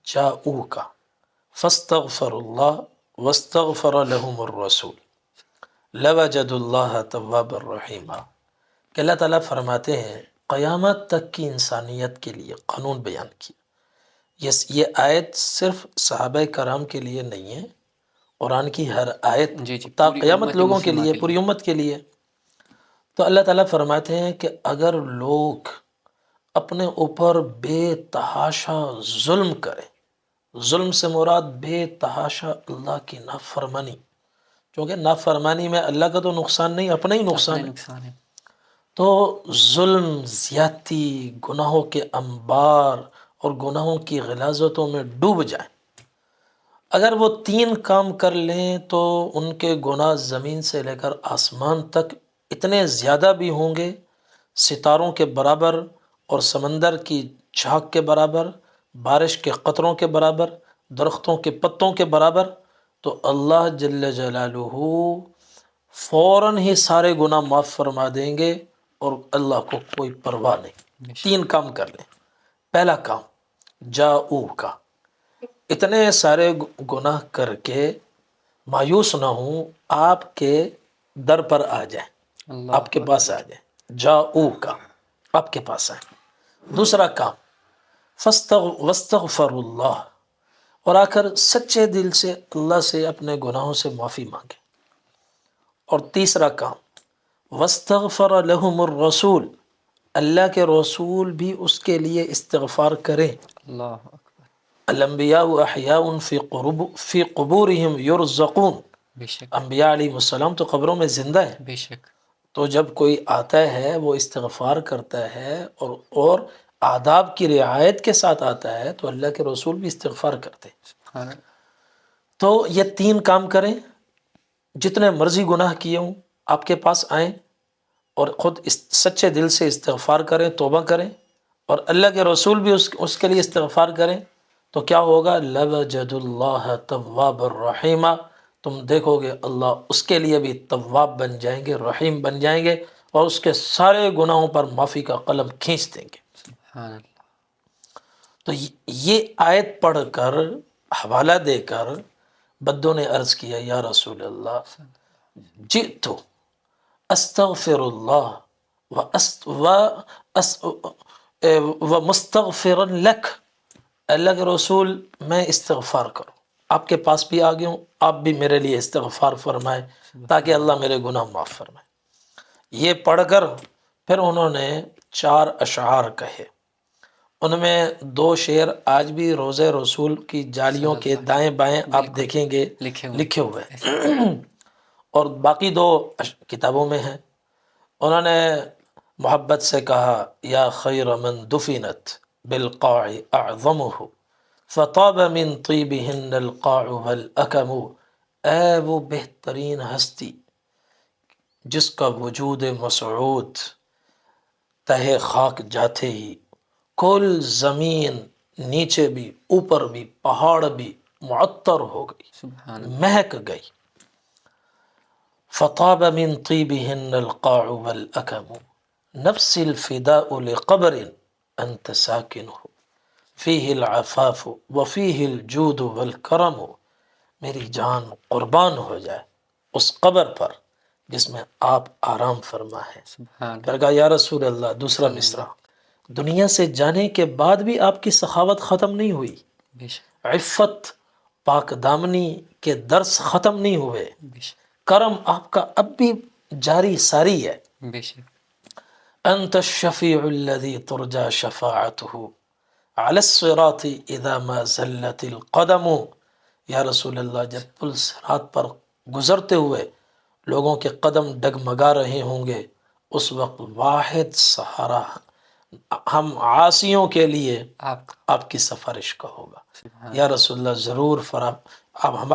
جَاءُوكَ فَاسْتَغْفَرُوا اللَّهَ وَاسْتَغْفَرَ لَهُمُ الرَّسُولُ لَوَجَدُوا اللَّهَ تَوَّابًا رَحِيمًا، کہ اللہ تعالیٰ فرماتے ہیں قیامت تک کی انسانیت کے لیے قانون بیان کیا۔ یہ آیت صرف صحابہ کرام کے لیے نہیں ہے، قرآن کی ہر آیت جی جی، تا پوری قیامت امت لوگوں کے مسلمہ لیے، کے پوری لیے۔ امت کے لیے۔ تو اللہ تعالیٰ فرماتے ہیں کہ اگر لوگ اپنے اوپر بے تحاشا ظلم کریں، ظلم سے مراد بے تحاشا اللہ کی نافرمانی، کیونکہ نافرمانی میں اللہ کا تو نقصان نہیں، اپنا ہی اپنے نقصان ہے۔ نقصان ہے۔ تو ظلم، زیادتی، گناہوں کے انبار اور گناہوں کی غلاظتوں میں ڈوب جائیں، اگر وہ 3 کام کر لیں تو ان کے گناہ زمین سے لے کر آسمان تک اتنے زیادہ بھی ہوں گے، ستاروں کے برابر اور سمندر کی جھاگ کے برابر، بارش کے قطروں کے برابر، درختوں کے پتوں کے برابر، تو اللہ جل جلالہ فوراً ہی سارے گناہ معاف فرما دیں گے اور اللہ کو کوئی پرواہ نہیں۔ 3 کام کر لیں۔ پہلا کام جاؤ کا، اتنے سارے گناہ کر کے مایوس نہ ہوں، آپ کے در پر آ جائیں، آپ اللہ کے پاس آ جائیں، جاؤ کا، آپ کے پاس آئیں۔ دوسرا کام وستغفر اللہ، اور آ کر سچے دل سے اللہ سے اپنے گناہوں سے معافی مانگیں۔ اور تیسرا کام واستغفر لہم الرسول، اللہ کے رسول بھی اس کے لیے استغفار کریں۔ اللہ اکبر، الانبیاء احیاء فی قبورہم یرزقون، بے شک انبیاء علیہ السلام تو قبروں میں زندہ ہیں، بے شک، تو جب کوئی آتا ہے وہ استغفار کرتا ہے اور آداب کی رعایت کے ساتھ آتا ہے تو اللہ کے رسول بھی استغفار کرتے ہیں۔ سبحان اللہ، تو یہ 3 کام کریں، جتنے مرضی گناہ کیے ہوں آپ کے پاس آئیں اور خود سچے دل سے استغفار کریں، توبہ کریں، اور اللہ کے رسول بھی اس کے لیے استغفار کریں، تو کیا ہوگا؟ لَوَجَدُ اللَّهَ تَوَّابًا رَحِيمًا، تم دیکھو گے اللہ اس کے لیے بھی تواب بن جائیں گے، رحیم بن جائیں گے، اور اس کے سارے گناہوں پر معافی کا قلم کھینچ دیں گے۔ سبحان اللہ، تو یہ آیت پڑھ کر، حوالہ دے کر بدو نے عرض کیا، یا رسول اللہ جئتو استغفر اللہ ومستغفرا لک، اللہ کے رسول میں استغفار کروں، آپ کے پاس بھی آ گیا ہوں، آپ بھی میرے لیے استغفار فرمائیں تاکہ اللہ میرے گناہ معاف فرمائے۔ یہ پڑھ کر پھر انہوں نے 4 اشعار کہے، ان میں 2 شعر آج بھی روضہ رسول کی جالیوں کے دائیں بائیں آپ دیکھیں گے لکھے ہوئے ہیں، اور باقی 2 کتابوں میں ہیں۔ انہوں نے محبت سے کہا، یا خیر من دفنت بالقاع اعظمہ فطاب من طیبہن القاع والاکم، اے وہ بہترین ہستی جس کا وجود مسعود تہ خاک جاتے ہی کل زمین نیچے بھی اوپر بھی پہاڑ بھی معطر ہو گئی، سبحان اللہ، مہک گئی۔ فطاب من طیبہن القاع والاکم نفس الفداء لقبر انت ساکنہ فیہ العفاف وفیہ الجود والکرم، میری جان قربان ہو جائے اس قبر پر جس میں آپ آرام فرما ہے۔ سبحان پھر اللہ، کہا، یا رسول اللہ، دوسرا مصرع، دنیا سے جانے کے بعد بھی آپ کی سخاوت ختم نہیں ہوئی، بے شک عفت، پاک دامنی کے درس ختم نہیں ہوئے، بے شک کرم آپ کا اب بھی جاری ساری ہے۔ بے شک، انت الشفیع الذی ترجى شفاعته علی الصراط اذا ما زلت القدم، یا رسول اللہ جب پل صراط پر گزرتے ہوئے لوگوں کے قدم ڈگمگا رہے ہوں گے، اس وقت واحد سہارا ہم عاصیوں کے لیے آپ کی سفارش کا ہوگا۔ سبحان یا رسول اللہ ضرور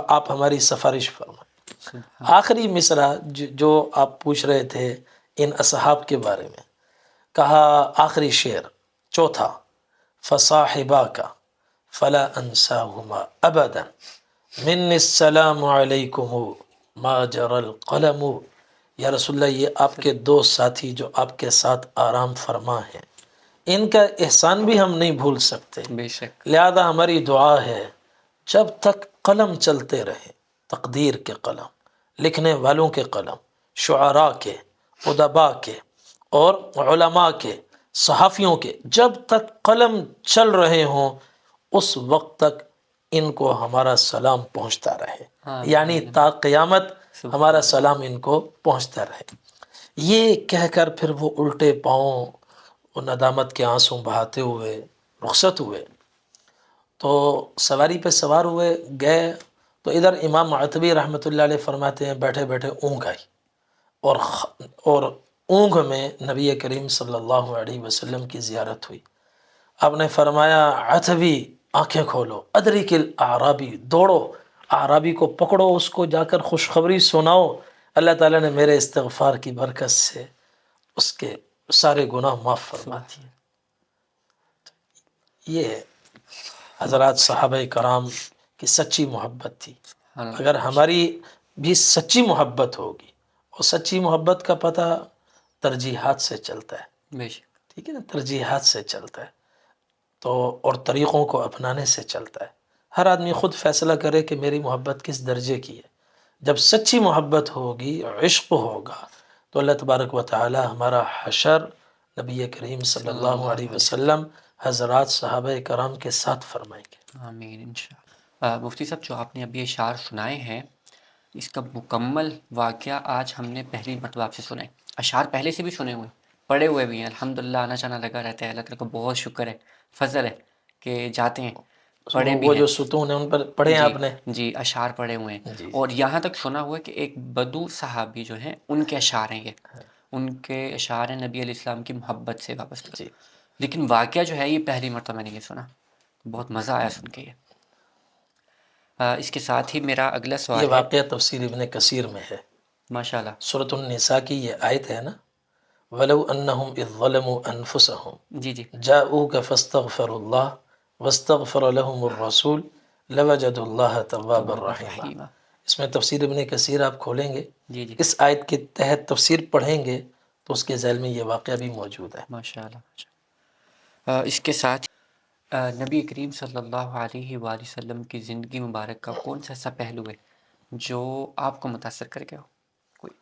آپ ہماری سفارش فرمائیں۔ سبحان آخری مصرع جو آپ پوچھ رہے تھے ان اصحاب کے بارے میں، کہا آخری شعر چوتھا، فصاحباک فلا انساہما ابدا من السلام علیکم ما جر القلم۔ یا رسول اللہ، یہ آپ کے دو ساتھی جو آپ کے ساتھ آرام فرما ہیں، ان کا احسان بھی ہم نہیں بھول سکتے، بے شک، لہذا ہماری دعا ہے جب تک قلم چلتے رہے، تقدیر کے قلم، لکھنے والوں کے قلم، شعراء کے، ادباء کے اور علماء کے، صحافیوں کے، جب تک قلم چل رہے ہوں اس وقت تک ان کو ہمارا سلام پہنچتا رہے، یعنی آمین، تا قیامت ہمارا سبحان سلام ان کو پہنچتا رہے۔ یہ کہہ کر پھر وہ الٹے پاؤں وہ ندامت کے آنسو بہاتے ہوئے رخصت ہوئے، تو سواری پہ سوار ہوئے گئے، تو ادھر امام معتبی رحمۃ اللہ علیہ فرماتے ہیں بیٹھے بیٹھے اونگ آئی، اور اونگ میں نبی کریم صلی اللہ علیہ وسلم کی زیارت ہوئی۔ آپ نے فرمایا عتبی آنکھیں کھولو، ادرک الاعرابی، دوڑو اعرابی کو پکڑو، اس کو جا کر خوشخبری سناؤ، اللہ تعالیٰ نے میرے استغفار کی برکت سے اس کے سارے گناہ معاف فرما دیے۔ سبحان یہ حضرات صحابہ کرام کی سچی محبت تھی۔ اگر اللہ، ہماری بھی سچی محبت ہوگی، اور سچی محبت کا پتہ ترجیحات سے چلتا ہے، بے شک، ٹھیک ہے نا، ترجیحات سے چلتا ہے تو، اور طریقوں کو اپنانے سے چلتا ہے۔ ہر آدمی خود فیصلہ کرے کہ میری محبت کس درجے کی ہے۔ جب سچی محبت ہوگی، عشق ہوگا، تو اللہ تبارک و تعالی ہمارا حشر نبی کریم صلی اللہ علیہ وسلم حضرات صحابہ کرام کے ساتھ فرمائیں گے۔ آمین انشاءاللہ۔ مفتی صاحب، جو آپ نے ابھی اشعار سنائے ہیں، اس کا مکمل واقعہ آج ہم نے پہلی مرتبہ آپ سے سنا ہے۔ اشعار پہلے سے بھی سنے ہوئے ہیں، پڑھے ہوئے بھی ہیں، الحمدللہ آنا جانا لگا رہتا ہے، اللہ تعالیٰ کا بہت شکر ہے، فضل ہے کہ جاتے ہیں، پڑھے بھی وہ ہیں۔ جو ستون ہیں ان پر پڑھے ہیں جی آپ نے؟ جی، اشعار پڑھے ہوئے ہیں، جی اور یہاں تک سنا ہوا ہے کہ ایک بدو صحابی جو ہیں ان کے اشعار ہیں، یہ ان کے اشعار ہیں نبی علیہ السلام کی محبت سے وابستہ، جی، لیکن واقعہ جو ہے یہ پہلی مرتبہ میں نے یہ سنا، بہت مزہ آیا سن کے یہ۔ اس کے ساتھ ہی میرا اگلا یہ سوال ہے۔ واقعہ تفسیر ابن کثیر میں ہے، ماشاء اللہ، سورۃ النساء کی یہ آیت ہے نا، وَلَوْ أَنَّهُمْ إِذ ظَلَمُوا أَنفُسَهُمْ جی جی، جَاءُوكَ فَاسْتَغْفَرُوا اللَّهَ وَاسْتَغْفَرَ لَهُمُ الرَّسُولُ لَوَجَدُوا اللَّهَ تَوَّابًا تواب رَحِيمًا۔ الرحیم، اس میں تفسیر ابن کثیر آپ کھولیں گے، جی جی، اس آیت کے تحت تفسیر پڑھیں گے تو اس کے ذیل میں یہ واقعہ بھی موجود ہے۔ ماشاء اللہ، ماشاء اللہ۔ اس کے ساتھ نبی کریم صلی اللہ علیہ وآلہ وسلم کی زندگی مبارک کا کون سا ایسا پہلو ہے جو آپ کو متاثر کر گیا ہو؟ کوئی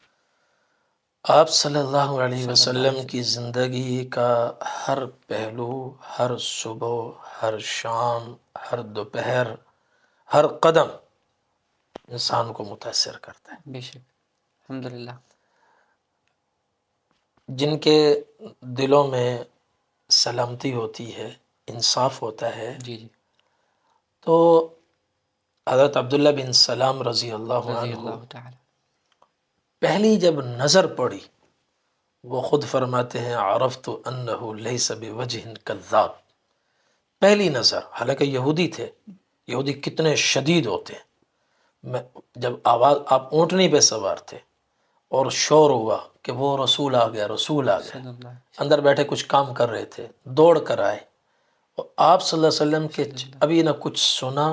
آپ صلی اللہ علیہ صلی اللہ علیہ وسلم کی وسلم، زندگی کا ہر پہلو، ہر صبح، ہر شام، ہر دوپہر، ہر قدم انسان کو متاثر کرتا ہے۔ بے شک، الحمدللہ، جن کے دلوں میں سلامتی ہوتی ہے، انصاف ہوتا ہے، جی جی، تو حضرت عبداللہ بن سلام رضی اللہ رضی عنہ اللہ تعالی، پہلی جب نظر پڑی، وہ خود فرماتے ہیں عرفت انہ لیس بوجہ کذاب، پہلی نظر، حالانکہ یہودی تھے، یہودی کتنے شدید ہوتے ہیں، جب آواز، آپ اونٹنی پہ سوار تھے اور شور ہوا کہ وہ رسول آ گیا، رسول آ گیا، صلی اللہ علیہ اندر بیٹھے کچھ کام کر رہے تھے، دوڑ کر آئے، اور آپ صلی اللہ علیہ وسلم کے وسلم، ابھی نہ کچھ سنا،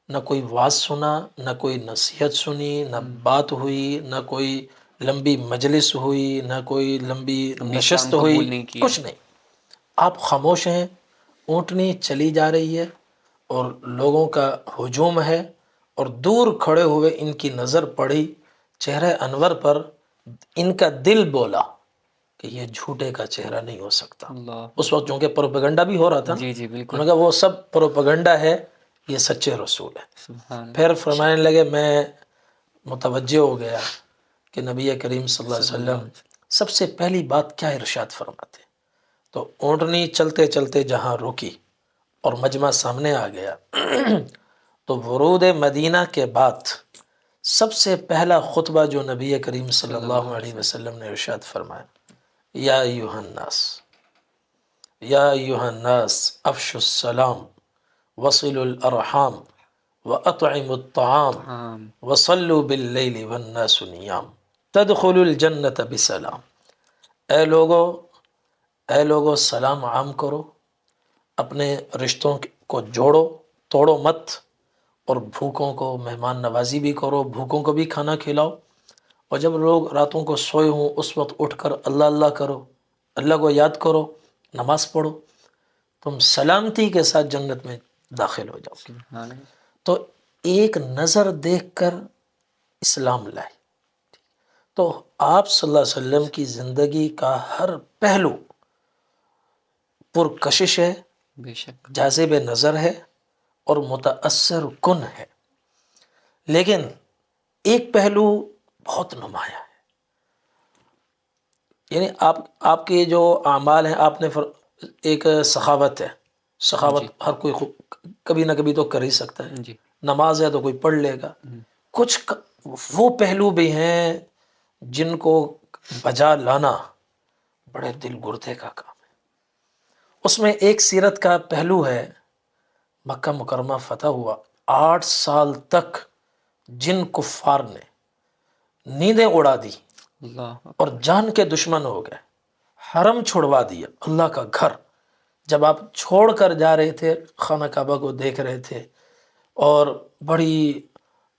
نہ کوئی واز سنا، نہ کوئی نصیحت سنی، نہ بات ہوئی، نہ کوئی لمبی مجلس ہوئی، نہ کوئی لمبی اپنے اسلام نشست ہوئی، قبول نہیں کیا، کچھ نہیں، آپ خاموش ہیں، اونٹنی چلی جا رہی ہے اور لوگوں کا ہجوم ہے، اور دور کھڑے ہوئے ان کی نظر پڑی چہرہ انور پر، ان کا دل بولا کہ یہ جھوٹے کا چہرہ نہیں ہو سکتا۔ اللہ اس وقت اکبر، چونکہ پروپیگنڈا بھی ہو رہا تھا نا، جی جی انہوں بالکل، نے کہا وہ سب پروپیگنڈا ہے، یہ سچے رسول ہے۔ سبحان پھر اللہ، فرمانے لگے، میں متوجہ ہو گیا کہ نبی کریم صلی اللہ علیہ صلی اللہ وسلم علیہ سب سے پہلی بات کیا ارشاد فرماتے، تو اونٹنی چلتے چلتے جہاں رکی اور مجمع سامنے آ گیا، تو ورود مدینہ کے بعد سب سے پہلا خطبہ جو نبی کریم صلی اللہ علیہ وسلم نے ارشاد فرمایا، یا ایھا الناس، یا ایھا الناس افشوا السلام وصلوا الارحام وَأَطْعِمُوا الطَّعَامَ عام وَصَلُّوا بِاللَّيْلِ وَالنَّاسُ نِيَامٌ تَدْخُلُوا الْجَنَّةَ بِسَلَام۔ اے لوگو سلام عام کرو، اپنے رشتوں کو جوڑو، توڑو مت، اور بھوکوں کو مہمان نوازی بھی کرو، بھوکوں کو بھی کھانا کھلاؤ، اور جب لوگ راتوں کو سوئے ہوں اس وقت اٹھ کر اللہ اللہ کرو، اللہ کو یاد کرو، نماز پڑھو، تم سلامتی کے ساتھ جنت میں داخل ہو جاؤ گے۔ سبحان اللہ۔ تو ایک نظر دیکھ کر اسلام لائے۔ تو آپ صلی اللہ علیہ وسلم کی زندگی کا ہر پہلو پرکشش ہے، بے شک جاذب نظر ہے، اور متاثر کن ہے، لیکن ایک پہلو بہت نمایاں ہے۔ یعنی آپ کے جو اعمال ہیں، آپ نے ایک سخاوت ہے، جی سخاوت ہر کوئی کبھی نہ کبھی تو کر ہی سکتا ہے، جی نماز ہے تو کوئی پڑھ لے گا۔ کچھ وہ پہلو بھی ہیں جن کو بجا لانا بڑے دل گردے کا کام ہے۔ اس میں ایک سیرت کا پہلو ہے، مکہ مکرمہ فتح ہوا، 8 سال تک جن کفار نے نیندیں اڑا دی اللہ اور جان کے دشمن ہو گئے، حرم چھڑوا دیا، اللہ کا گھر جب آپ چھوڑ کر جا رہے تھے، خانہ کعبہ کو دیکھ رہے تھے، اور بڑی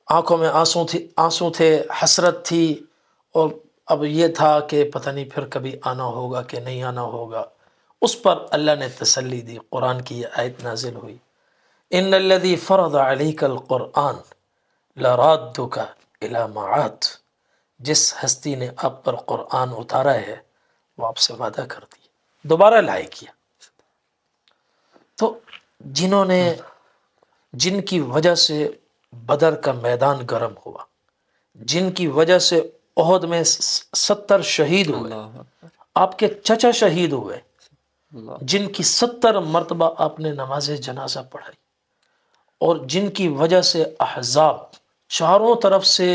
آنکھوں میں آنسو تھے، حسرت تھی، اور اب یہ تھا کہ پتہ نہیں پھر کبھی آنا ہوگا کہ نہیں آنا ہوگا، اس پر اللہ نے تسلی دی، قرآن کی یہ آیت نازل ہوئی، ان الذی فرض علیک القرآن لرادک الی معاد، جس ہستی نے آپ پر قرآن اتارا ہے وہ آپ سے وعدہ کرتی ہے دوبارہ لائے کیا۔ تو جن کی وجہ سے بدر کا میدان گرم ہوا، جن کی وجہ سے احد میں 70 شہید ہوئے، اللہ اکبر آپ کے چچا شہید ہوئے، اللہ جن کی 70 مرتبہ آپ نے نماز جنازہ پڑھائی، اور جن کی وجہ سے احزاب چاروں طرف سے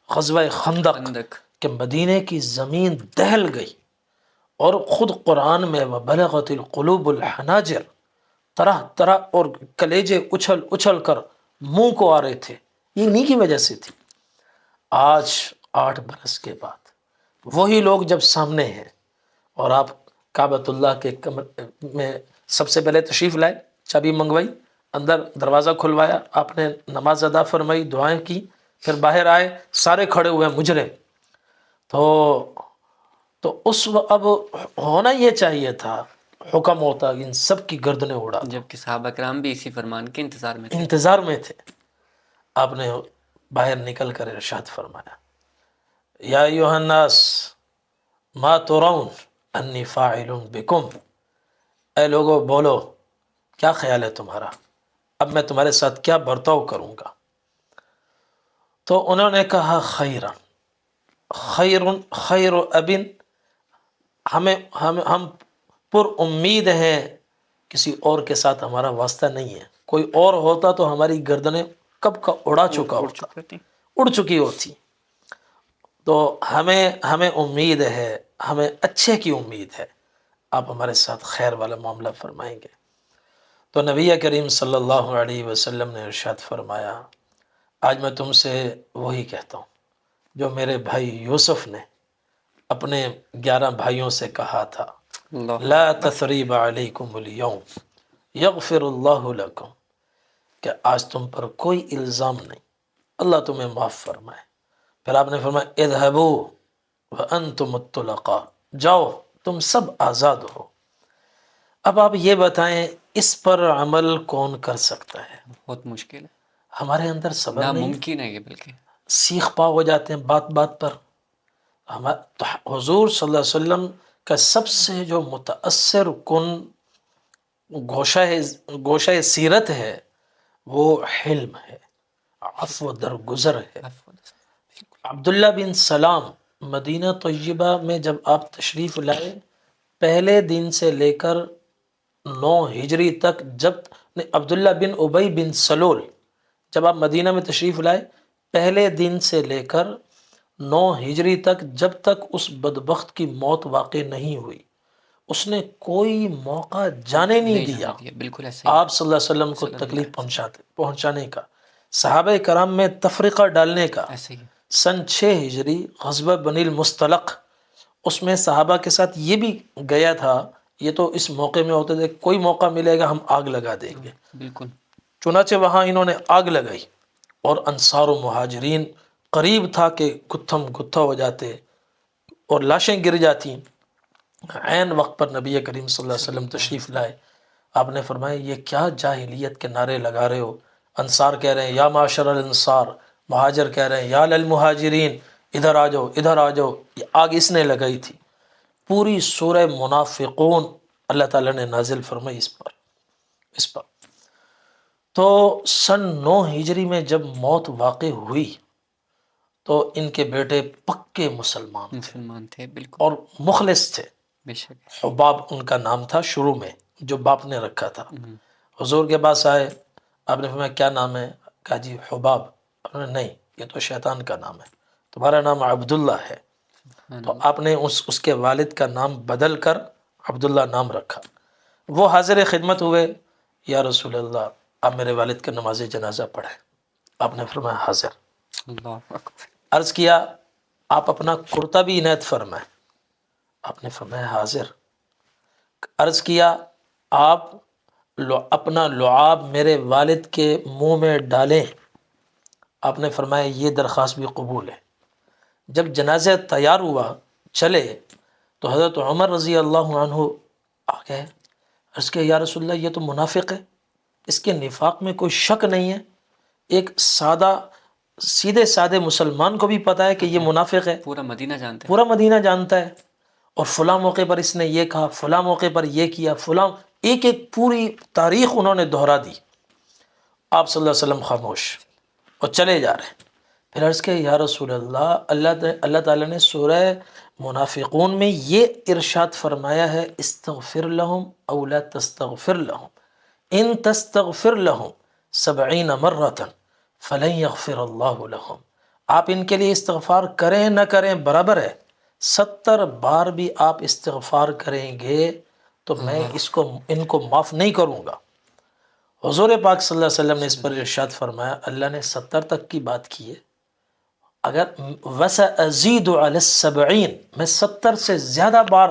غزوہ خندق خندق کہ مدینے کی زمین دہل گئی، اور خود قرآن میں وَبَلَغَتِ الْقُلُوبُ الْحَنَاجِرَ، طرح طرح اور کلیجے اچھل اچھل کر منہ کو آ رہے تھے، یہ انہی کی وجہ سے تھی۔ آج 8 برس کے بعد وہی لوگ جب سامنے ہیں، اور آپ کعبۃ اللہ کے میں سب سے پہلے تشریف لائے، چابی منگوائی، اندر دروازہ کھلوایا، آپ نے نماز ادا فرمائی، دعائیں کی، پھر باہر آئے، سارے کھڑے ہوئے مجرم۔ تو اس اب ہونا یہ چاہیے تھا، حکم ہوتا ان سب کی گردنیں اڑا دو، جبکہ صحابہ کرام بھی اسی فرمان کے انتظار میں تھے۔ انتظار میں تھے۔ آپ نے باہر نکل کر ارشاد فرمایا، یا ایھا الناس ما ترون انی فاعل بکم، اے لوگو بولو کیا خیال ہے تمہارا، اب میں تمہارے ساتھ کیا برتاؤ کروں گا؟ تو انہوں نے کہا خیرا، خیر ابن، ہم پر امید ہیں، کسی اور کے ساتھ ہمارا واسطہ نہیں ہے، کوئی اور ہوتا تو ہماری گردنیں کب کا اڑا چکا اڑ ہوتا، چکے تھے۔ اڑ چکی ہوتی۔ تو ہمیں امید ہے، ہمیں اچھے کی امید ہے، آپ ہمارے ساتھ خیر والا معاملہ فرمائیں گے۔ تو نبی کریم صلی اللہ علیہ وسلم نے ارشاد فرمایا، آج میں تم سے وہی کہتا ہوں جو میرے بھائی یوسف نے اپنے 11 بھائیوں سے کہا تھا، اللہ لا اکبر۔ تثریب علیکم اليوم یغفر اللہ لکم، کہ آج تم پر کوئی الزام نہیں، اللہ تمہیں معاف فرمائے۔ پھر آپ نے فرمایا اذهبوا وانتم الطلقاء، جاؤ تم سب آزاد ہو۔ اب آپ یہ بتائیں اس پر عمل کون کر سکتا ہے؟ بہت مشکل ہے، ہمارے اندر صبر نہیں، ناممکن ہے یہ بلکہ۔ سیخ پا ہو جاتے ہیں بات بات پر۔ تو حضور صلی اللہ علیہ وسلم کا سب سے جو متاثر کن گوشہ سیرت ہے وہ حلم ہے، عفو درگزر ہے۔ عبداللہ بن سلام مدینہ طیبہ میں جب آپ تشریف لائے، پہلے دن سے لے کر 9 ہجری تک، عبداللہ بن ابی بن سلول جب آپ مدینہ میں تشریف لائے، پہلے دن سے لے کر 9 ہجری تک، جب تک اس بدبخت کی موت واقع نہیں ہوئی، اس نے کوئی موقع جانے نہیں دیا بالکل ایسا ہی آپ صلی اللہ علیہ وسلم کو صلی اللہ تکلیف علیہ وسلم۔ پہنچانے کا، صحابہ کرام میں تفریقہ ڈالنے کا ایسے ہی سن 6 ہجری غزوہ بنی المصطلق، اس میں صحابہ کے ساتھ یہ بھی گیا تھا، یہ تو اس موقع میں ہوتے تھے کوئی موقع ملے گا ہم آگ لگا دیں گے، بالکل چنانچہ وہاں انہوں نے آگ لگائی اور انصار و مہاجرین قریب تھا کہ گتھم گتھا ہو جاتے اور لاشیں گر جاتی۔ عین وقت پر نبی کریم صلی اللہ علیہ وسلم تشریف لائے، آپ نے فرمایا یہ کیا جاہلیت کے نعرے لگا رہے ہو؟ انصار کہہ رہے ہیں یا معاشر الانصار، مہاجر کہہ رہے ہیں یا للمہاجرین، ادھر آ جاؤ ادھر آ جاؤ۔ یہ آگ اس نے لگائی تھی۔ پوری سورہ منافقون اللہ تعالیٰ نے نازل فرمائی اس پر۔ تو سن 9 ہجری میں جب موت واقع ہوئی تو ان کے بیٹے پکے مسلمان تھے مسلمان تھے، بالکل اور مخلص تھے۔ بے شک۔ حباب ان کا نام تھا شروع میں، جو باپ نے رکھا تھا۔ حضور کے پاس آئے، آپ نے فرمایا کیا نام ہے؟ کہا جی حباب۔ انہوں نے نہیں، یہ تو شیطان کا نام ہے، تمہارا نام عبداللہ ہے۔ تو آپ نے اس کے والد کا نام بدل کر عبداللہ نام رکھا۔ وہ حاضر خدمت ہوئے، یا رسول اللہ آپ میرے والد کا نماز جنازہ پڑھیں۔ آپ نے فرمایا حاضر۔ اللہ اکبر۔ عرض کیا آپ اپنا کرتا بھی عنایت فرمائیں۔ آپ نے فرمایا حاضر۔ عرض کیا آپ اپنا لعاب میرے والد کے منہ میں ڈالیں۔ آپ نے فرمایا یہ درخواست بھی قبول ہے۔ جب جنازہ تیار ہوا چلے تو حضرت عمر رضی اللہ عنہ آ گئے۔ عرض کیا یا رسول اللہ یہ تو منافق ہے، اس کے نفاق میں کوئی شک نہیں ہے، ایک سیدھے سادے مسلمان کو بھی پتہ ہے کہ یہ منافق ہے، پورا مدینہ جانتے ہیں۔ پورا مدینہ جانتا ہے، اور فلاں موقع پر اس نے یہ کہا، فلاں موقع پر یہ کیا، فلاں ایک ایک پوری تاریخ انہوں نے دہرا دی۔ آپ صلی اللہ علیہ وسلم خاموش اور چلے جا رہے ہیں۔ پھر عرض کہ یا رسول اللہ تعالیٰ نے سورہ منافقون میں یہ ارشاد فرمایا ہے استغفر لہم او لا تستغفر لہم ان تستغفر لہم 70 مرۃ فلن یغفر اللہ لہم۔ آپ ان کے لیے استغفار کریں نہ کریں برابر ہے، 70 بار بھی آپ استغفار کریں گے تو میں ان کو معاف نہیں کروں گا۔ حضور پاک صلی اللہ علیہ وسلم نے اس پر ارشاد فرمایا اللہ نے 70 تک کی بات کی ہے، اگر وَسَأَزِيدُ عَلَى السَّبْعِينَ میں 70 سے زیادہ بار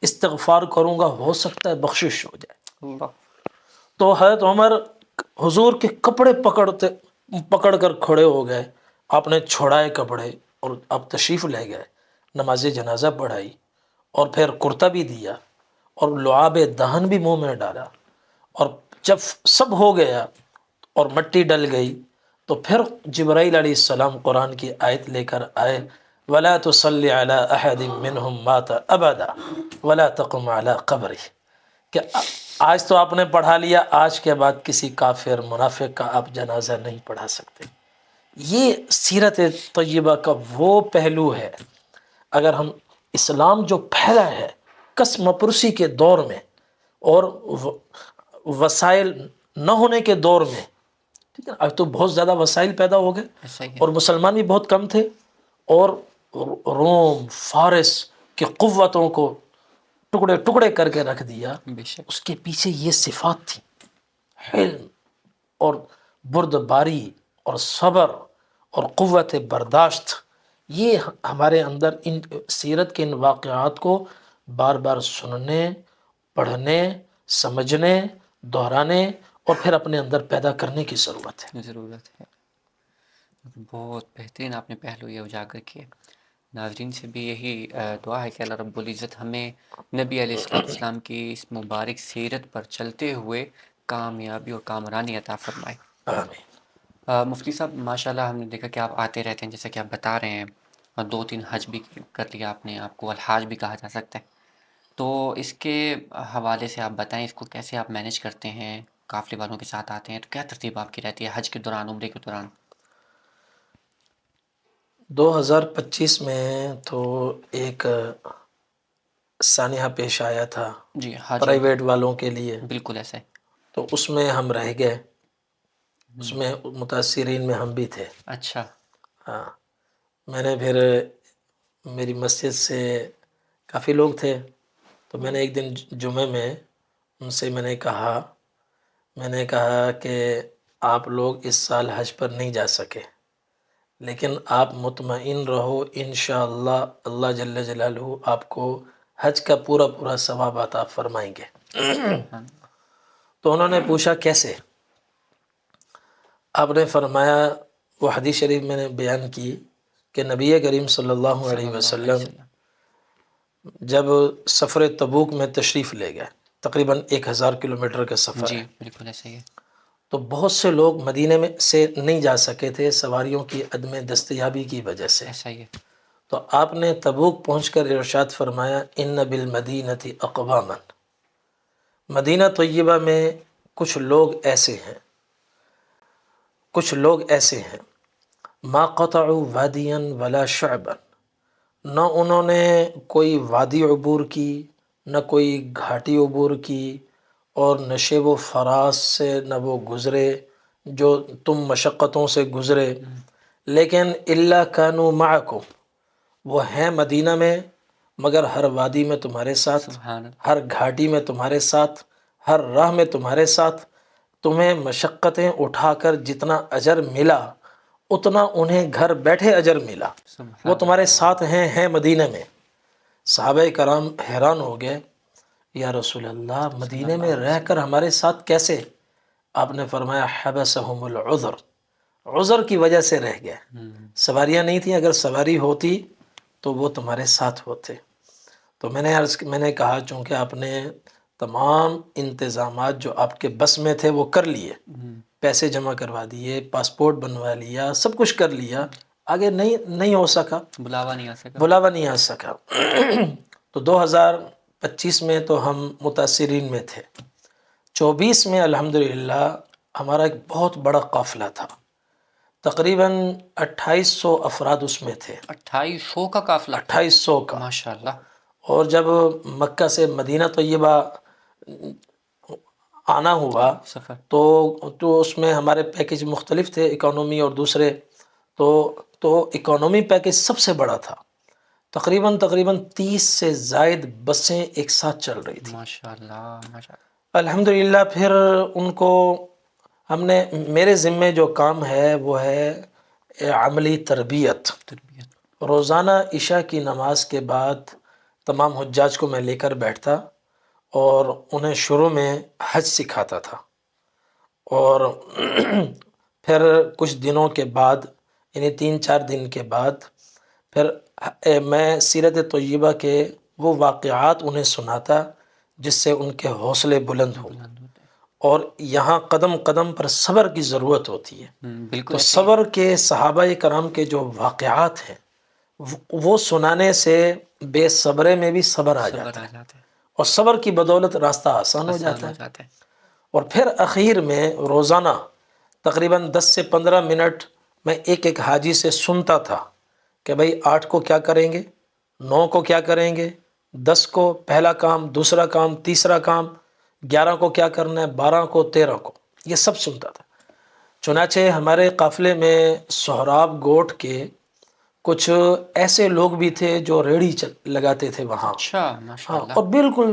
استغفار کروں گا، ہو سکتا ہے بخشش ہو جائے۔ اللہ۔ تو حضرت عمر حضور کے کپڑے پکڑ کر کھڑے ہو گئے، آپ نے چھوڑائے کپڑے اور آپ تشریف لے گئے، نماز جنازہ پڑھائی اور پھر کرتا بھی دیا اور لعاب دہن بھی منہ میں ڈالا، اور جب سب ہو گیا اور مٹی ڈل گئی تو پھر جبرائیل علیہ السلام قرآن کی آیت لے کر آئے وَلَا تُصَلِّ عَلَىٰ أَحَدٍ مِّنْهُمْ مَاتَ أَبَدًا وَلَا تَقُمْ عَلَىٰ قَبْرِهِ، کہ آج تو آپ نے پڑھا لیا، آج کے بعد کسی کافر منافق کا آپ جنازہ نہیں پڑھا سکتے۔ یہ سیرت طیبہ کا وہ پہلو ہے۔ اگر ہم اسلام جو پھیلا ہے قسم پرسی کے دور میں اور وسائل نہ ہونے کے دور میں، ٹھیک ہے، اب تو بہت زیادہ وسائل پیدا ہو گئے ایسا ہی ہے۔ اور مسلمان بھی بہت کم تھے، اور روم فارس کی قوتوں کو ٹکڑے ٹکڑے کر کے رکھ دیا۔ بے شک۔ اس کے پیچھے یہ صفات تھی، حلم اور بردباری اور صبر اور قوت برداشت۔ یہ ہمارے اندر ان سیرت کے ان واقعات کو بار بار سننے، پڑھنے، سمجھنے، دہرانے اور پھر اپنے اندر پیدا کرنے کی ضرورت ہے۔ ضرورت ہے۔ بہت بہترین آپ نے پہلو یہ اجاگر کیے۔ ناظرین سے بھی یہی دعا ہے کہ اللہ رب العزت ہمیں نبی علیہ السلام کی اس مبارک سیرت پر چلتے ہوئے کامیابی اور کامرانی عطا فرمائے۔ آمین۔ مفتی صاحب ماشاءاللہ ہم نے دیکھا کہ آپ آتے رہتے ہیں، جیسا کہ آپ بتا رہے ہیں، اور 2-3 حج بھی کر لیا آپ نے، آپ کو الحاج بھی کہا جا سکتا ہے۔ تو اس کے حوالے سے آپ بتائیں اس کو کیسے آپ مینیج کرتے ہیں؟ قافلے والوں کے ساتھ آتے ہیں تو کیا ترتیب آپ کی رہتی ہے حج کے دوران، عمرے کے دوران؟ 2025 میں تو ایک سانحہ پیش آیا تھا جی حاجی، پرائیویٹ والوں کے لیے، بالکل ایسا ہے۔ تو اس میں ہم رہ گئے، اس میں متاثرین میں ہم بھی تھے۔ اچھا۔ ہاں، میں نے پھر میری مسجد سے کافی لوگ تھے تو میں نے ایک دن جمعے میں ان سے میں نے کہا کہ آپ لوگ اس سال حج پر نہیں جا سکے، لیکن آپ مطمئن رہو، انشاءاللہ اللہ جل جلالہ آپ کو حج کا پورا پورا ثواب عطا فرمائیں گے۔ سبحان اللہ۔ تو انہوں نے پوچھا کیسے؟ آپ نے فرمایا، وہ حدیث شریف میں نے بیان کی کہ نبی کریم صلی اللہ صلی علیہ اللہ علیہ وسلم وسلم۔ جب سفر تبوک میں تشریف لے گئے، تقریباً 1000 کلومیٹر کا سفر جی ہے، بالکل ایسا ہی ہے۔ تو بہت سے لوگ مدینے میں سے نہیں جا سکے تھے سواریوں کی عدم دستیابی کی وجہ سے۔ ایسا ہی ہے۔ تو آپ نے تبوک پہنچ کر ارشاد فرمایا، ان بالمدینۃ اقواما، مدینہ طیبہ میں کچھ لوگ ایسے ہیں ما قطعوا وادیا ولا شعبا، نہ انہوں نے کوئی وادی عبور کی، نہ کوئی گھاٹی عبور کی، اور نہ شیب و فراز سے نہ وہ گزرے جو تم مشقتوں سے گزرے، لیکن الا کانوا معکم، وہ ہیں مدینہ میں مگر ہر وادی میں تمہارے ساتھ، سبحان اللہ۔ ہر گھاٹی میں تمہارے ساتھ، ہر راہ میں تمہارے ساتھ، تمہیں مشقتیں اٹھا کر جتنا اجر ملا اتنا انہیں گھر بیٹھے اجر ملا، وہ سبحان تمہارے اللہ۔ ساتھ ہیں مدینہ میں۔ صحابہ کرام حیران ہو گئے، یا رسول اللہ صلی مدینہ اللہ میں علیہ رہ کر وسلم۔ ہمارے ساتھ کیسے؟ آپ نے فرمایا حبسہم العذر، عذر کی وجہ سے رہ گئے، سواریاں نہیں تھیں، اگر سواری ہوتی تو وہ تمہارے ساتھ ہوتے۔ تو میں نے کہا چونکہ آپ نے تمام انتظامات جو آپ کے بس میں تھے وہ کر لیے، پیسے جمع کروا دیے، پاسپورٹ بنوا لیا، سب کچھ کر لیا، آگے نہیں ہو سکا، بلاوا نہیں آ سکا۔ بلاوا نہیں آ سکا۔ تو 2025 میں تو ہم متاثرین میں تھے، 24 میں الحمدللہ ہمارا ایک بہت بڑا قافلہ تھا، تقریباً 2800 افراد اس میں تھے، 2800 کا قافلہ؟ 2800 کا۔ ماشاء اللہ۔ اور جب مکہ سے مدینہ طیبہ آنا ہوا سفر۔ تو اس میں ہمارے پیکج مختلف تھے، اکانومی اور دوسرے، تو اکانومی پیکج سب سے بڑا تھا، تقریباً 30 سے زائد بسیں ایک ساتھ چل رہی تھیں۔ ماشاء اللہ ماشاء اللہ۔ الحمدللہ پھر ان کو ہم نے، میرے ذمے جو کام ہے وہ ہے عملی تربیت۔ تربیت۔ روزانہ عشاء کی نماز کے بعد تمام حجاج کو میں لے کر بیٹھتا اور انہیں شروع میں حج سکھاتا تھا، اور پھر کچھ دنوں کے بعد، یعنی 3-4 دن کے بعد، پھر میں سیرت طیبہ کے وہ واقعات انہیں سناتا جس سے ان کے حوصلے بلند ہوں، بلند ہوتے ہیں۔ اور یہاں قدم قدم پر صبر کی ضرورت ہوتی ہے۔ بالکل تو ایسا ہی ہے۔ صبر کے، صحابہ کرام کے جو واقعات ہیں وہ سنانے سے بے صبرے میں بھی صبر آ صبر جاتا آ ہے، جاتا ہے، اور صبر کی بدولت راستہ آسان ہو آسان جاتا ہو ہے۔ جاتا ہے۔ اور پھر اخیر میں روزانہ تقریباً 10 سے 15 منٹ میں ایک حاجی سے سنتا تھا کہ بھئی 8 کو کیا کریں گے، 9 کو کیا کریں گے، 10 کو پہلا کام، دوسرا کام، تیسرا کام، 11 کو کیا کرنا ہے، 12 کو، 13 کو، یہ سب سنتا تھا۔ چنانچہ ہمارے قافلے میں سہراب گوٹھ کے کچھ ایسے لوگ بھی تھے جو ریڑھی لگاتے تھے وہاں، اچھا ماشاء ہاں، اللہ۔ اور بالکل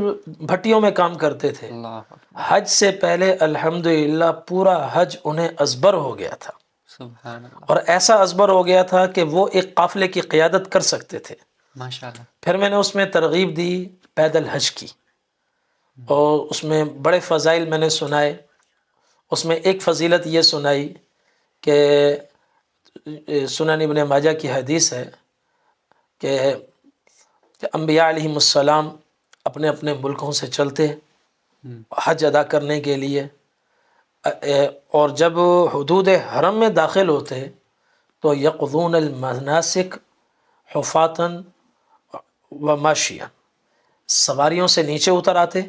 بھٹیوں میں کام کرتے تھے۔ اللہ اکبر۔ حج سے پہلے الحمدللہ پورا حج انہیں ازبر ہو گیا تھا، سبحان اللہ۔ اور ایسا ازبر ہو گیا تھا کہ وہ ایک قافلے کی قیادت کر سکتے تھے۔ ماشاء اللہ۔ پھر میں نے اس میں ترغیب دی پیدل حج کی، اور اس میں بڑے فضائل میں نے سنائے۔ اس میں ایک فضیلت یہ سنائی کہ سنن ابن ماجہ کی حدیث ہے کہ انبیاء علیہم السلام اپنے اپنے ملکوں سے چلتے حج ادا کرنے کے لیے، اور جب حدود حرم میں داخل ہوتے تو یقضون المناسک حفاتاً و ماشیا، سواریوں سے نیچے اتر آتے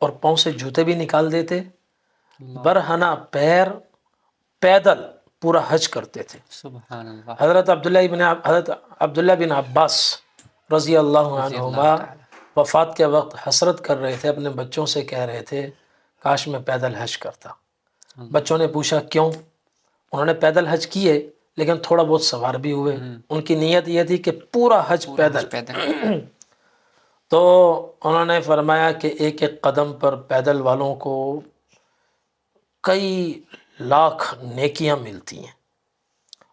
اور پاؤں سے جوتے بھی نکال دیتے، برہنہ پیر پیدل پورا حج کرتے تھے۔ سبحان اللہ۔ حضرت عبداللہ بن عباس رضی اللہ رضی اللہ عنہما تعالی۔ وفات کے وقت حسرت کر رہے تھے، اپنے بچوں سے کہہ رہے تھے کاش میں پیدل حج کرتا۔ بچوں نے پوچھا کیوں؟ انہوں نے پیدل حج کیے لیکن تھوڑا بہت سوار بھی ہوئے، ان کی نیت یہ تھی کہ پورا حج پیدل۔ تو انہوں نے فرمایا کہ ایک ایک قدم پر پیدل والوں کو کئی لاکھ نیکیاں ملتی ہیں۔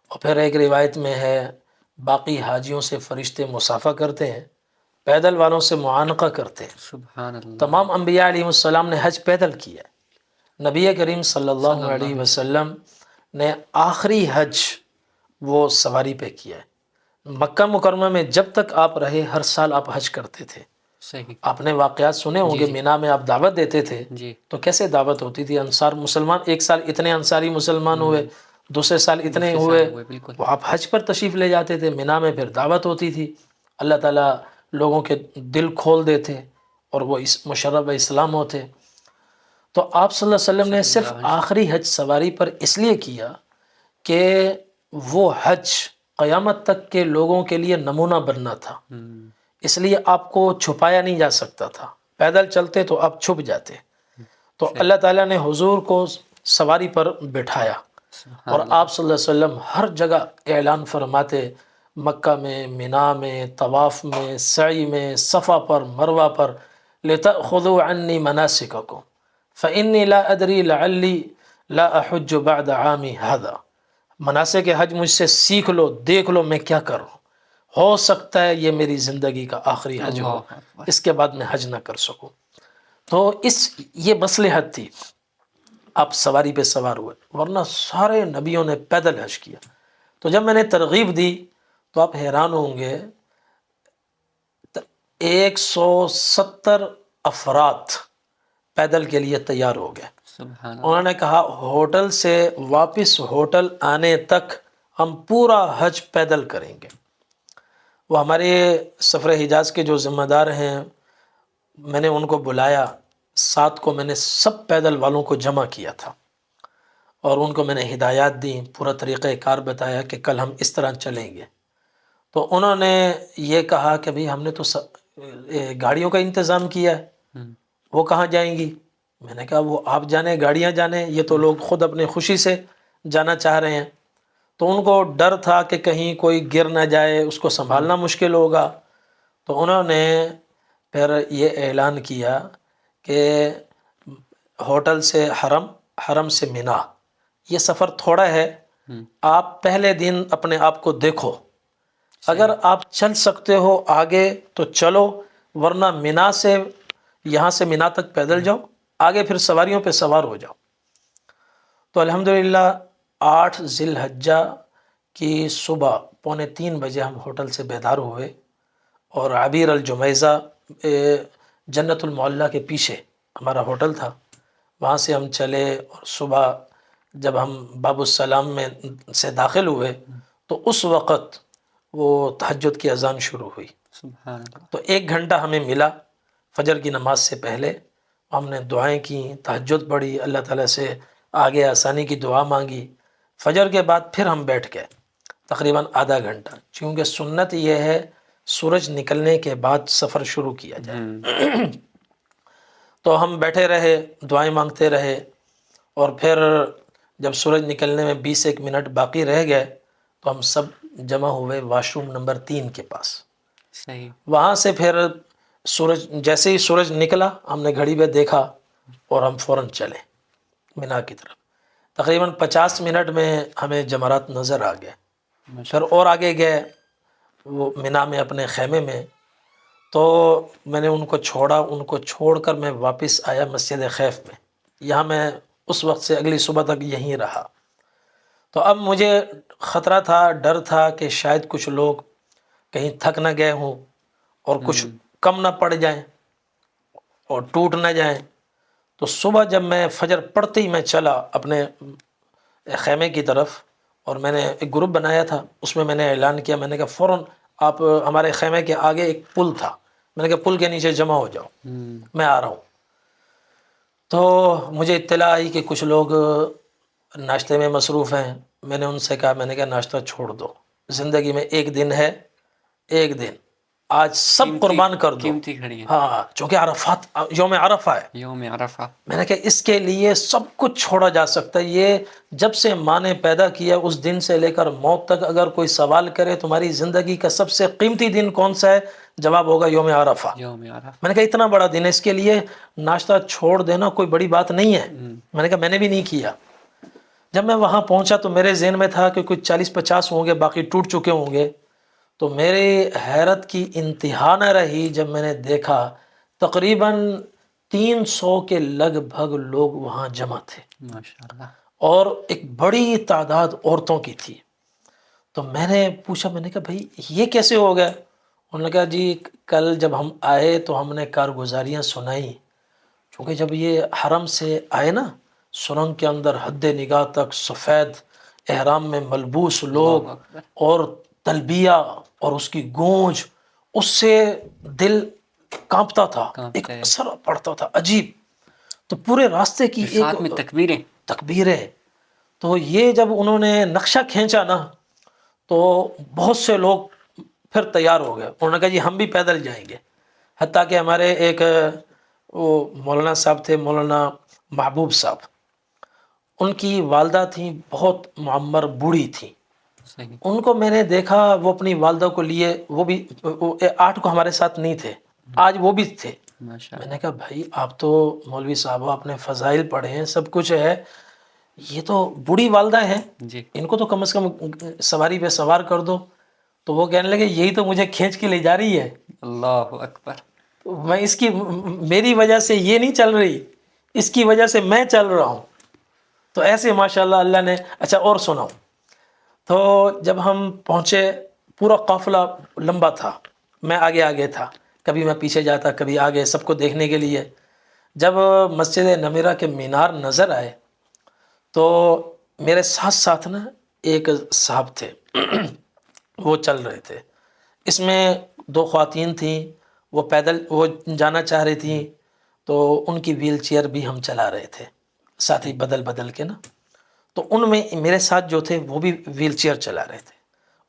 اور پھر ایک روایت میں ہے باقی حاجیوں سے فرشتے مصافحہ کرتے ہیں، پیدل والوں سے معانقہ کرتے ہیں۔ سبحان اللہ۔ تمام انبیاء علیہ السلام نے حج پیدل کیا ہے۔ نبی کریم صلی اللہ علیہ وسلم نے آخری حج وہ سواری پہ کیا ہے۔ مکہ مکرمہ میں جب تک آپ رہے ہر سال آپ حج کرتے تھے۔ صحیح۔ آپ نے واقعات سنے ہوں گے، مینا میں آپ دعوت دیتے تھے جی تو کیسے دعوت ہوتی تھی؟ انصار مسلمان، ایک سال اتنے انصاری مسلمان ہوئے، دوسرے سال اتنے ہوئے، بالکل۔ وہ آپ حج پر تشریف لے جاتے تھے، مینا میں پھر دعوت ہوتی تھی، اللہ تعالیٰ لوگوں کے دل کھول دیتے اور وہ اس مشرب اسلام ہوتے۔ تو آپ صلی اللہ علیہ وسلم نے صرف آخری حج سواری پر اس لیے کیا کہ وہ حج قیامت تک کے لوگوں کے لیے نمونہ بننا تھا، اس لیے آپ کو چھپایا نہیں جا سکتا تھا، پیدل چلتے تو آپ چھپ جاتے، تو اللہ تعالیٰ نے حضور کو سواری پر بٹھایا اور آپ صلی اللہ علیہ وسلم ہر جگہ اعلان فرماتے، مکہ میں، مینا میں، طواف میں، سعی میں، صفا پر، مروہ پر، لِتَأْخُذُوا عَنِّي مَنَاسِكَكُمْ فَإِنِّي لَا أَدْرِي لَعَلِّي لَا أَحُجُّ بَعْدَ عَامِي هَذَا۔ مناسک حج مجھ سے سیکھ لو، دیکھ لو میں کیا کر رہا ہوں، ہو سکتا ہے یہ میری زندگی کا آخری حج ہو، اس کے بعد میں حج نہ کر سکوں۔ تو یہ مصلحت تھی، آپ سواری پہ سوار ہوئے، ورنہ سارے نبیوں نے پیدل حج کیا۔ تو جب میں نے ترغیب دی تو آپ حیران ہوں گے، 170 افراد پیدل کے لیے تیار ہو گئے۔ سبحان اللہ۔ انہوں نے کہا ہوٹل سے واپس ہوٹل آنے تک ہم پورا حج پیدل کریں گے۔ وہ ہمارے سفر حجاز کے جو ذمہ دار ہیں، میں نے ان کو بلایا، 7 کو میں نے سب پیدل والوں کو جمع کیا تھا اور ان کو میں نے ہدایات دی، پورا طریقہ کار بتایا کہ کل ہم اس طرح چلیں گے۔ تو انہوں نے یہ کہا کہ بھئی ہم نے تو گاڑیوں کا انتظام کیا ہے، وہ کہاں جائیں گی؟ میں نے کہا وہ آپ جانے، گاڑیاں جانے، یہ تو لوگ خود اپنی خوشی سے جانا چاہ رہے ہیں۔ تو ان کو ڈر تھا کہ کہیں کوئی گر نہ جائے، اس کو سنبھالنا مشکل ہوگا۔ تو انہوں نے پھر یہ اعلان کیا کہ ہوٹل سے حرم، حرم سے مینا، یہ سفر تھوڑا ہے، آپ پہلے دن اپنے آپ کو دیکھو، اگر آپ چل سکتے ہو آگے تو چلو، ورنہ مینا سے، یہاں سے مینا تک پیدل جاؤ، آگے پھر سواریوں پہ سوار ہو جاؤ۔ تو الحمدللہ 8 ذی الحجہ کی صبح 2:45 بجے ہم ہوٹل سے بیدار ہوئے اور عبیر الجمیزہ جنت المعلیٰ کے پیچھے ہمارا ہوٹل تھا، وہاں سے ہم چلے اور صبح جب ہم باب السلام میں سے داخل ہوئے تو اس وقت وہ تہجد کی اذان شروع ہوئی۔ سبحان اللہ۔ تو 1 گھنٹہ ہمیں ملا فجر کی نماز سے پہلے، ہم نے دعائیں کی، تہجد پڑھی، اللہ تعالیٰ سے آگے آسانی کی دعا مانگی۔ فجر کے بعد پھر ہم بیٹھ گئے تقریباً آدھا گھنٹہ، چونکہ سنت یہ ہے سورج نکلنے کے بعد سفر شروع کیا جائے۔ تو ہم بیٹھے رہے، دعائیں مانگتے رہے، اور پھر جب سورج نکلنے میں 20 منٹ باقی رہ گئے تو ہم سب جمع ہوئے واش روم نمبر 3 کے پاس۔ صحیح۔ وہاں سے پھر سورج، جیسے ہی سورج نکلا ہم نے گھڑی پہ دیکھا اور ہم فوراً چلے مینا کی طرف۔ تقریباً 50 منٹ میں ہمیں جمرات نظر آ گئے۔ پھر اور آگے گئے وہ مینا میں اپنے خیمے میں، تو میں نے ان کو چھوڑا، ان کو چھوڑ کر میں واپس آیا مسجد خیف میں، یہاں میں اس وقت سے اگلی صبح تک یہیں رہا۔ تو اب مجھے خطرہ تھا، ڈر تھا کہ شاید کچھ لوگ کہیں تھک نہ گئے ہوں اور کچھ کم نہ پڑ جائیں اور ٹوٹ نہ جائیں۔ تو صبح جب میں فجر پڑتے ہی میں چلا اپنے خیمے کی طرف، اور میں نے ایک گروپ بنایا تھا، اس میں نے اعلان کیا، میں نے کہا فوراً آپ ہمارے خیمے کے آگے ایک پل تھا، میں نے کہا پل کے نیچے جمع ہو جاؤ، میں آ رہا ہوں۔ تو مجھے اطلاع آئی کہ کچھ لوگ ناشتے میں مصروف ہیں۔ میں نے ان سے کہا، میں نے کہا ناشتہ چھوڑ دو، زندگی میں ایک دن ہے، ایک دن آج سب قربان کر دو، قیمتی گھڑی ہے۔ ہاں، چونکہ عرفات، یوم عرفہ ہے، یوم عرفہ۔ میں نے کہا اس کے لیے سب کچھ چھوڑا جا سکتا ہے۔ یہ جب سے ماں نے پیدا کیا اس دن سے لے کر موت تک اگر کوئی سوال کرے تمہاری زندگی کا سب سے قیمتی دن کون سا ہے، جواب ہوگا یوم عرفہ۔ یوم عرفہ۔ میں نے کہا اتنا بڑا دن ہے، اس کے لیے ناشتہ چھوڑ دینا کوئی بڑی بات نہیں ہے۔ میں نے کہا میں نے بھی نہیں کیا۔ جب میں وہاں پہنچا تو میرے ذہن میں تھا کہ کچھ 40-50 ہوں گے، باقی ٹوٹ چکے ہوں گے. تو میری حیرت کی انتہا نہ رہی جب میں نے دیکھا تقریباً 300 کے لگ بھگ لوگ وہاں جمع تھے، ماشاء اللہ. اور ایک بڑی تعداد عورتوں کی تھی. تو میں نے پوچھا، میں نے کہا بھائی یہ کیسے ہو گیا؟ انہوں نے کہا جی کل جب ہم آئے تو ہم نے کارگزاریاں سنائیں، چونکہ جب یہ حرم سے آئے نا، سرنگ کے اندر حد نگاہ تک سفید احرام میں ملبوس لوگ، اللہ اکبر. اور تلبیہ اور اس کی گونج، اس سے دل کانپتا تھا، ایک کانپتا ہے. اثر پڑتا تھا عجیب. تو پورے راستے کی پھر ایک ساتھ میں تکبیریں. تکبیریں. تو یہ جب انہوں نے نقشہ کھینچا نا تو بہت سے لوگ پھر تیار ہو گئے. انہوں نے کہا جی ہم بھی پیدل جائیں گے. حتیٰ کہ ہمارے ایک وہ مولانا صاحب تھے، مولانا محبوب صاحب، ان کی والدہ تھیں، بہت معمر بوڑھی تھیں. صحیح. ان کو میں نے دیکھا، وہ اپنی والدہ کو لیے، وہ بھی 8 کو ہمارے ساتھ نہیں تھے، آج وہ بھی تھے. ماشاء میں اللہ. نے کہا بھائی آپ تو مولوی صاحب آپ نے فضائل پڑھے ہیں، سب کچھ ہے، یہ تو بوڑھی والدہ ہیں، جی. ان کو تو کم از کم سواری پہ سوار کر دو. تو وہ کہنے لگے یہی تو مجھے کھینچ کے لے جا رہی ہے، اللہ اکبر. تو میں اس کی، میری وجہ سے یہ نہیں چل رہی، اس کی وجہ سے میں چل رہا ہوں. تو ایسے ماشاءاللہ اللہ نے. اچھا اور سناؤ. تو جب ہم پہنچے، پورا قافلہ لمبا تھا، میں آگے آگے تھا، کبھی میں پیچھے جاتا کبھی آگے، سب کو دیکھنے کے لیے. جب مسجد نمیرہ کے مینار نظر آئے تو میرے ساتھ ساتھ نا ایک صاحب تھے وہ چل رہے تھے. اس میں 2 خواتین تھیں، وہ پیدل وہ جانا چاہ رہی تھیں، تو ان کی ویل چیئر بھی ہم چلا رہے تھے ساتھ ہی بدل بدل کے نا. تو ان میں میرے ساتھ جو تھے وہ بھی ویل چیئر چلا رہے تھے،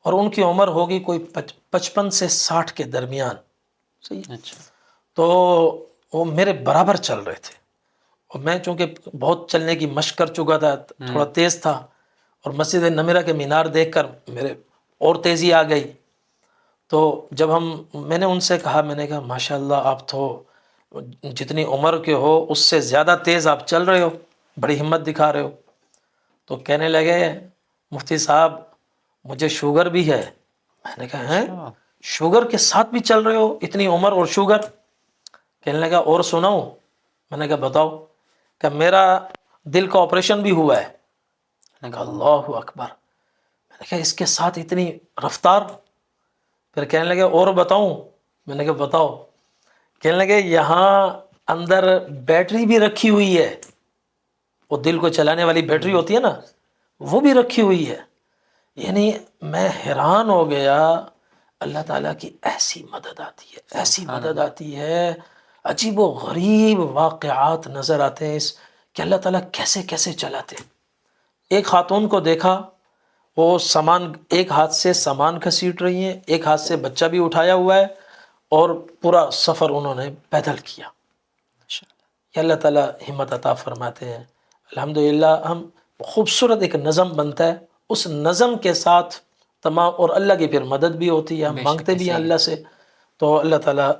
اور ان کی عمر ہوگی کوئی 55 سے 60 کے درمیان. صحیح. اچھا. تو وہ میرے برابر چل رہے تھے، اور میں چونکہ بہت چلنے کی مشق کر چکا تھا، تھوڑا تیز تھا، اور مسجد نمیرہ کے مینار دیکھ کر میرے اور تیزی آ گئی. تو جب میں نے ان سے کہا، میں نے کہا ماشاءاللہ آپ تو جتنی عمر کے ہو اس سے زیادہ تیز آپ چل رہے ہو، بڑی ہمت دکھا رہے ہو. تو کہنے لگے مفتی صاحب مجھے شوگر بھی ہے. میں نے کہا ہیں اچھا. شوگر کے ساتھ بھی چل رہے ہو، اتنی عمر اور شوگر؟ کہنے لگا اور سناؤ. میں نے کہا بتاؤ. کہ میرا دل کا آپریشن بھی ہوا ہے. میں نے کہا اللہ اکبر. میں نے کہا اس کے ساتھ اتنی رفتار؟ پھر کہنے لگے اور بتاؤں؟ میں نے کہا بتاؤ. کہنے لگے یہاں اندر بیٹری بھی رکھی ہوئی ہے، وہ دل کو چلانے والی بیٹری ہوتی ہے نا، وہ بھی رکھی ہوئی ہے. یعنی میں حیران ہو گیا، اللہ تعالیٰ کی ایسی مدد آتی ہے، ایسی سبحان مدد اللہ. آتی ہے. عجیب و غریب واقعات نظر آتے ہیں اس کہ اللہ تعالیٰ کیسے کیسے چلاتے. ایک خاتون کو دیکھا، وہ سامان ایک ہاتھ سے سامان گھسیٹ رہی ہیں، ایک ہاتھ سے بچہ بھی اٹھایا ہوا ہے، اور پورا سفر انہوں نے پیدل کیا. ماشاء اللہ. یہ اللہ تعالیٰ ہمت عطا فرماتے ہیں. الحمدللہ ہم خوبصورت ایک نظم بنتا ہے، اس نظم کے ساتھ تمام، اور اللہ کی پھر مدد بھی ہوتی ہے، ہم بے شک مانگتے بھی ہیں صحیح ہے. اللہ سے، تو اللہ تعالیٰ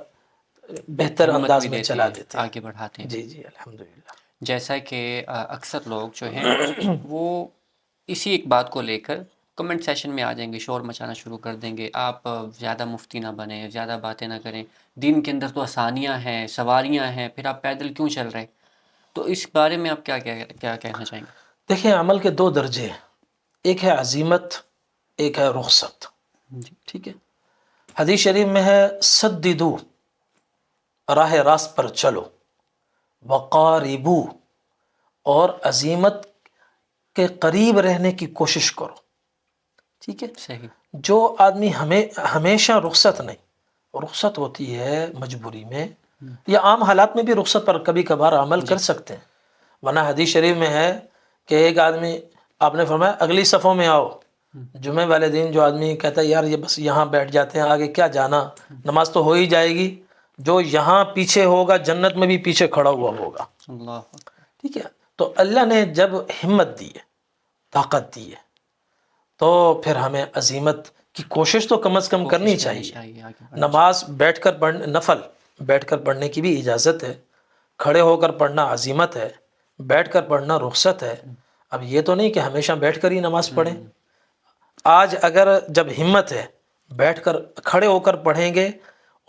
بہتر ہمت انداز بھی میں دیتے چلا ہیں، دیتے ہیں. آگے بڑھاتے ہیں. جی جی الحمدللہ. جیسا کہ اکثر لوگ جو ہیں وہ اسی ایک بات کو لے کر کمنٹ سیشن میں آ جائیں گے، شور مچانا شروع کر دیں گے، آپ زیادہ مفتی نہ بنیں، زیادہ باتیں نہ کریں، دین کے اندر تو آسانیاں ہیں، سواریاں ہیں، پھر آپ پیدل کیوں چل رہے؟ تو اس بارے میں آپ کیا کہنا چاہیں گے؟ دیکھیں عمل کے 2 درجے ہیں، ایک ہے عزیمت، ایک ہے رخصت. جی. ٹھیک ہے. حدیث شریف میں ہے سددو، راہ راست پر چلو، وقاربو، اور عزیمت کے قریب رہنے کی کوشش کرو. ٹھیک ہے. صحیح. جو آدمی ہمیشہ رخصت نہیں، رخصت ہوتی ہے مجبوری میں یا عام حالات میں بھی رخصت پر کبھی کبھار عمل جی. کر سکتے ہیں، ورنہ حدیث شریف میں ہے کہ ایک آدمی، آپ نے فرمایا اگلی صفوں میں آؤ. جمعے والے دن جو آدمی کہتا ہے یار یہ بس یہاں بیٹھ جاتے ہیں، آگے کیا جانا، نماز تو ہو ہی جائے گی، جو یہاں پیچھے ہوگا جنت میں بھی پیچھے کھڑا ہوا ہوگا. اللہ. ٹھیک ہے. تو اللہ نے جب ہمت دی ہے، طاقت دی ہے، تو پھر ہمیں عزیمت کی کوشش تو کم از کم کرنی چاہیے. آگے بڑھنا نماز بیٹھ کر پڑھنے، نفل بیٹھ کر پڑھنے کی بھی اجازت ہے، کھڑے ہو کر پڑھنا عزیمت ہے، بیٹھ کر پڑھنا رخصت ہے. اب یہ تو نہیں کہ ہمیشہ بیٹھ کر ہی نماز پڑھیں. آج اگر جب ہمت ہے بیٹھ کر کھڑے ہو کر پڑھیں گے،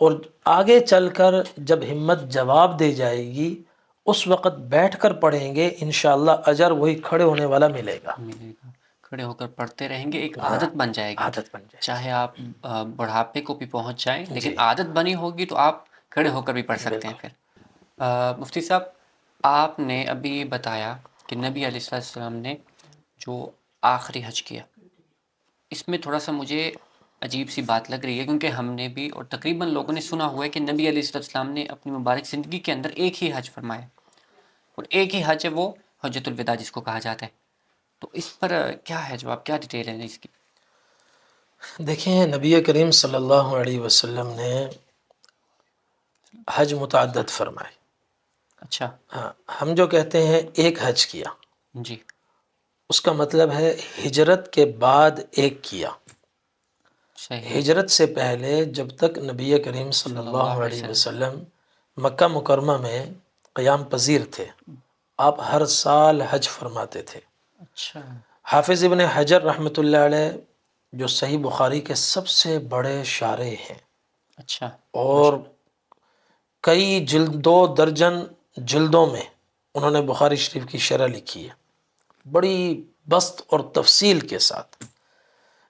اور آگے چل کر جب ہمت جواب دے جائے گی اس وقت بیٹھ کر پڑھیں گے، انشاءاللہ اجر وہی کھڑے ہونے والا ملے گا. ملے گا. کھڑے ہو کر پڑھتے رہیں گے، ایک عادت بن جائے گی. عادت بن جائے چاہے آپ بڑھاپے کو بھی پہنچ جائیں، لیکن جی عادت بنی ہوگی تو آپ کھڑے ہو کر بھی پڑھ سکتے ہیں. بالکل. پھر مفتی صاحب، آپ نے ابھی بتایا کہ نبی علیہ السلام نے جو آخری حج کیا، اس میں تھوڑا سا مجھے عجیب سی بات لگ رہی ہے، کیونکہ ہم نے بھی اور تقریباً لوگوں نے سنا ہوا ہے کہ نبی علیہ السلام نے اپنی مبارک زندگی کے اندر ایک ہی حج فرمایا، اور ایک ہی حج ہے وہ حجۃ الوداع جس کو کہا جاتا ہے. تو اس پر کیا ہے جواب، کیا ڈیٹیل ہے اس کی؟ دیکھیں، نبی کریم صلی اللہ علیہ وسلم نے حج متعدد فرمائے. اچھا. ہاں، ہم جو کہتے ہیں ایک حج کیا، جی. اس کا مطلب ہے ہجرت کے بعد ایک کیا. صحیح. ہجرت سے پہلے جب تک نبی کریم صلی اللہ علیہ وسلم مکہ مکرمہ میں قیام پذیر تھے، آپ ہر سال حج فرماتے تھے. اچھا. حافظ ابن حجر رحمۃ اللہ علیہ جو صحیح بخاری کے سب سے بڑے شارح ہیں، اچھا. اور کئی 2 درجن جلدوں میں انہوں نے بخاری شریف کی شرح لکھی ہے، بڑی بسط اور تفصیل کے ساتھ.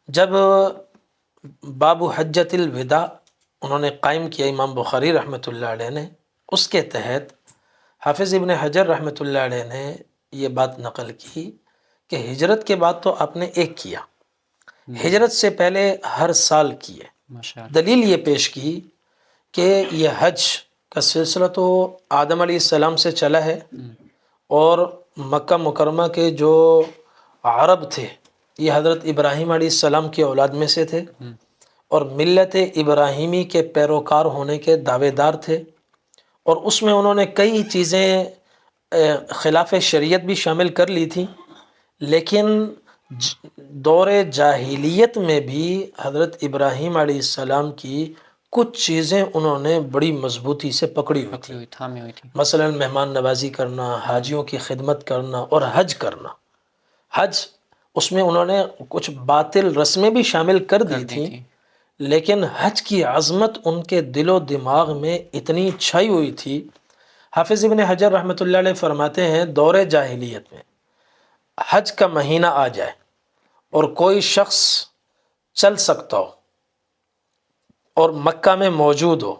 جب باب حجۃ الوداع انہوں نے قائم کیا امام بخاری رحمۃ اللہ علیہ نے، اس کے تحت حافظ ابن حجر رحمۃ اللہ علیہ نے یہ بات نقل کی کہ ہجرت کے بعد تو آپ نے ایک کیا، ہجرت سے پہلے ہر سال کیے. ماشاء اللہ. دلیل یہ پیش کی کہ یہ حج کا سلسلہ تو آدم علیہ السلام سے چلا ہے، اور مکہ مکرمہ کے جو عرب تھے یہ حضرت ابراہیم علیہ السلام کی اولاد میں سے تھے، اور ملت ابراہیمی کے پیروکار ہونے کے دعوے دار تھے، اور اس میں انہوں نے کئی چیزیں خلاف شریعت بھی شامل کر لی تھیں. لیکن دور جاہلیت میں بھی حضرت ابراہیم علیہ السلام کی کچھ چیزیں انہوں نے بڑی مضبوطی سے پکڑی ہوئی تھیں. تھامی ہوئی تھی. مثلا مہمان نوازی کرنا، حاجیوں کی خدمت کرنا، اور حج کرنا. حج اس میں انہوں نے کچھ باطل رسمیں بھی شامل کر دی تھیں، لیکن حج کی عظمت ان کے دل و دماغ میں اتنی چھائی ہوئی تھی. حافظ ابن حجر رحمۃ اللہ علیہ فرماتے ہیں دور جاہلیت میں حج کا مہینہ آ جائے اور کوئی شخص چل سکتا ہو اور مکہ میں موجود ہو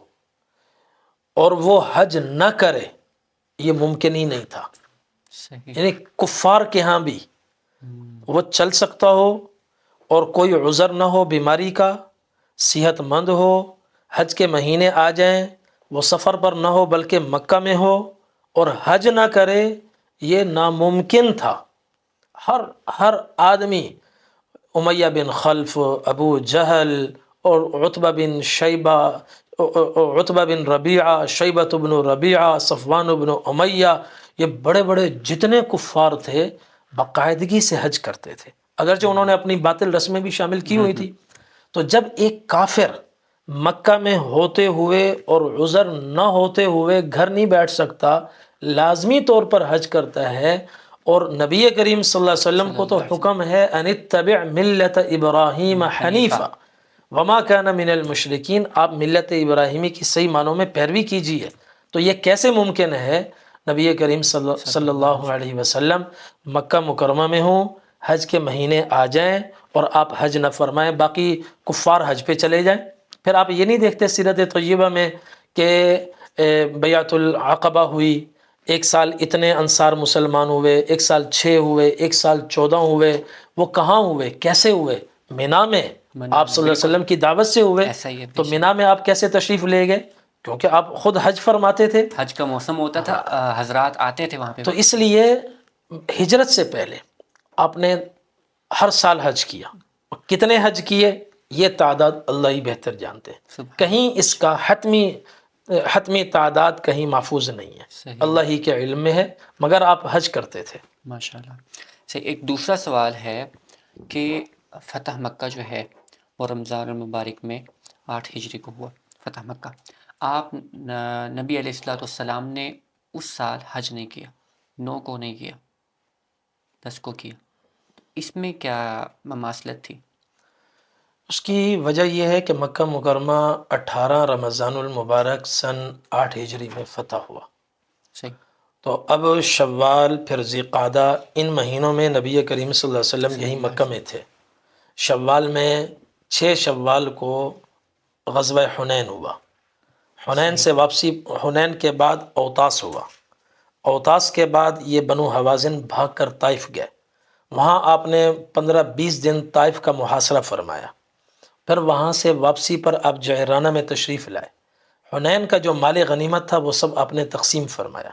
اور وہ حج نہ کرے، یہ ممکن ہی نہیں تھا. صحیح. یعنی کفار کے ہاں بھی وہ چل سکتا ہو اور کوئی عذر نہ ہو بیماری کا، صحت مند ہو، حج کے مہینے آ جائیں، وہ سفر پر نہ ہو بلکہ مکہ میں ہو اور حج نہ کرے، یہ ناممکن تھا. ہر آدمی، امیہ بن خلف، ابو جہل، اور عتبہ بن ربیعہ، شیبۃ بن ربیعہ، صفوان بن امیہ، یہ بڑے بڑے جتنے کفار تھے باقاعدگی سے حج کرتے تھے، اگرچہ انہوں نے اپنی باطل رسمیں بھی شامل کی ہوئی تھی. تو جب ایک کافر مکہ میں ہوتے ہوئے اور عذر نہ ہوتے ہوئے گھر نہیں بیٹھ سکتا، لازمی طور پر حج کرتا ہے. اور نبی کریم صلی اللہ علیہ وسلم کو تو حکم ہے ان اتبع ملت ابراہیم حنیفا وما کان من المشرکین، آپ ملت ابراہیمی کی صحیح معنوں میں پیروی کیجیے. تو یہ کیسے ممکن ہے؟ نبی کریم صلی اللہ علیہ وسلم مکہ مکرمہ میں ہوں، حج کے مہینے آ جائیں اور آپ حج نہ فرمائیں، باقی کفار حج پہ چلے جائیں. پھر آپ یہ نہیں دیکھتے سیرت طیبہ میں کہ بیعت العقبہ ہوئی، ایک سال اتنے انصار مسلمان ہوئے، ایک سال 6 ہوئے، ایک سال 14 ہوئے. وہ کہاں ہوئے، کیسے ہوئے؟ مینا میں آپ صلی اللہ علیہ وسلم کی دعوت سے ہوئے. تو مینا میں آپ کیسے تشریف لے گئے؟ کیونکہ آپ خود حج فرماتے تھے، حج کا موسم ہوتا تھا، حضرات آتے تھے وہاں پہ. تو اس لیے ہجرت سے پہلے آپ نے ہر سال حج کیا. کتنے حج کیے یہ تعداد اللہ ہی بہتر جانتے ہیں، کہیں اس کا حتمی تعداد کہیں محفوظ نہیں ہے، اللہ ہی کے علم میں ہے، مگر آپ حج کرتے تھے. ماشاءاللہ. ایک دوسرا سوال ہے کہ فتح مکہ جو ہے وہ رمضان المبارک میں 8 ہجری کو ہوا فتح مکہ. آپ نبی علیہ السلام نے اس سال حج نہیں کیا، 9 کو نہیں کیا، 10 کو کیا، اس میں کیا مماثلت تھی؟ اس کی وجہ یہ ہے کہ مکہ مکرمہ 18 رمضان المبارک سن 8 ہجری میں فتح ہوا. صحیح. تو اب شوال پھر ذی قعدہ ان مہینوں میں نبی کریم صلی اللہ علیہ وسلم یہی مکہ میں تھے. شوال میں 6 شوال کو غزوہ حنین ہوا. حنین سے واپسی، حنین کے بعد اوتاس ہوا. اوتاس کے بعد یہ بنو حوازن بھاگ کر طائف گئے. وہاں آپ نے 15-20 دن طائف کا محاصرہ فرمایا. پھر وہاں سے واپسی پر آپ جعرانہ میں تشریف لائے. حنین کا جو مال غنیمت تھا وہ سب آپ نے تقسیم فرمایا.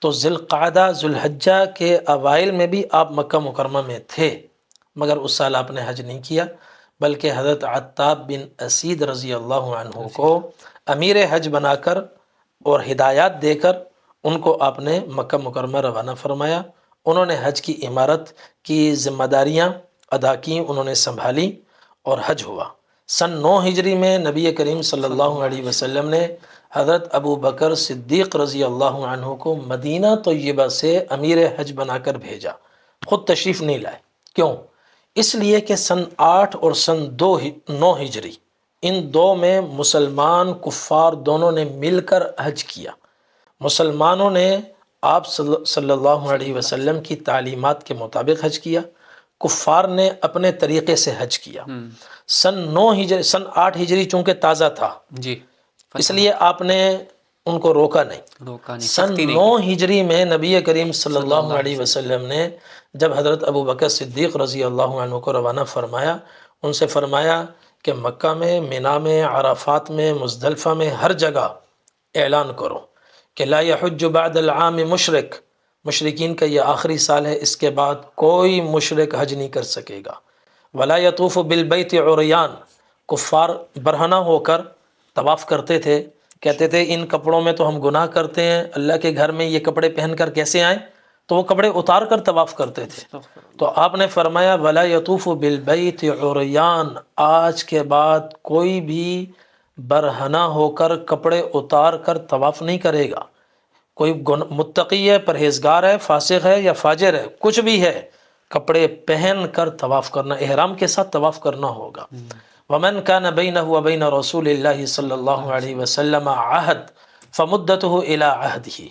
تو ذی القعدہ ذوالحجہ کے اوائل میں بھی آپ مکہ مکرمہ میں تھے، مگر اس سال آپ نے حج نہیں کیا، بلکہ حضرت عتاب بن اسید رضی اللہ عنہ کو امیر حج بنا کر اور ہدایات دے کر ان کو آپ نے مکہ مکرمہ روانہ فرمایا. انہوں نے حج کی امارت کی ذمہ داریاں ادا کیں، انہوں نے سنبھالی اور حج ہوا. سن 9 ہجری میں نبی کریم صلی اللہ علیہ وسلم نے حضرت ابو بکر صدیق رضی اللہ عنہ کو مدینہ طیبہ سے امیر حج بنا کر بھیجا. خود تشریف نہیں لائے. کیوں؟ اس لیے کہ سن 8 اور سن 9 ہجری ان دو میں مسلمان کفار دونوں نے مل کر حج کیا. مسلمانوں نے آپ صلی اللہ علیہ وسلم کی تعلیمات کے مطابق حج کیا، کفار نے اپنے طریقے سے حج کیا. سن 8 ہجری چونکہ تازہ تھا، جی، اس لیے آپ نے ان کو روکا نہیں. سن 9 ہجری میں نبی کریم صلی اللہ علیہ وسلم نے جب حضرت ابو بکر صدیق رضی اللہ عنہ کو روانہ فرمایا، ان سے فرمایا کہ مکہ میں، مینا میں، عرفات میں، مزدلفہ میں ہر جگہ اعلان کرو کہ لا یحج بعد العام مشرک، مشرکین کا یہ آخری سال ہے، اس کے بعد کوئی مشرک حج نہیں کر سکے گا. ولا یطوف بالبیت عریان، کفار برہنہ ہو کر طواف کرتے تھے، کہتے تھے ان کپڑوں میں تو ہم گناہ کرتے ہیں، اللہ کے گھر میں یہ کپڑے پہن کر کیسے آئیں؟ تو وہ کپڑے اتار کر طواف کرتے تھے. تو آپ نے فرمایا ولا یطوف بالبیت عریان، آج کے بعد کوئی بھی برہنہ ہو کر کپڑے اتار کر طواف نہیں کرے گا. کوئی متقی ہے، پرہیزگار ہے، فاسق ہے یا فاجر ہے، کچھ بھی ہے، کپڑے پہن کر طواف کرنا، احرام کے ساتھ طواف کرنا ہوگا. ومن كان بينه وبين رسول الله صلی اللہ علیہ وسلم عہد فمدته الى عہدہ.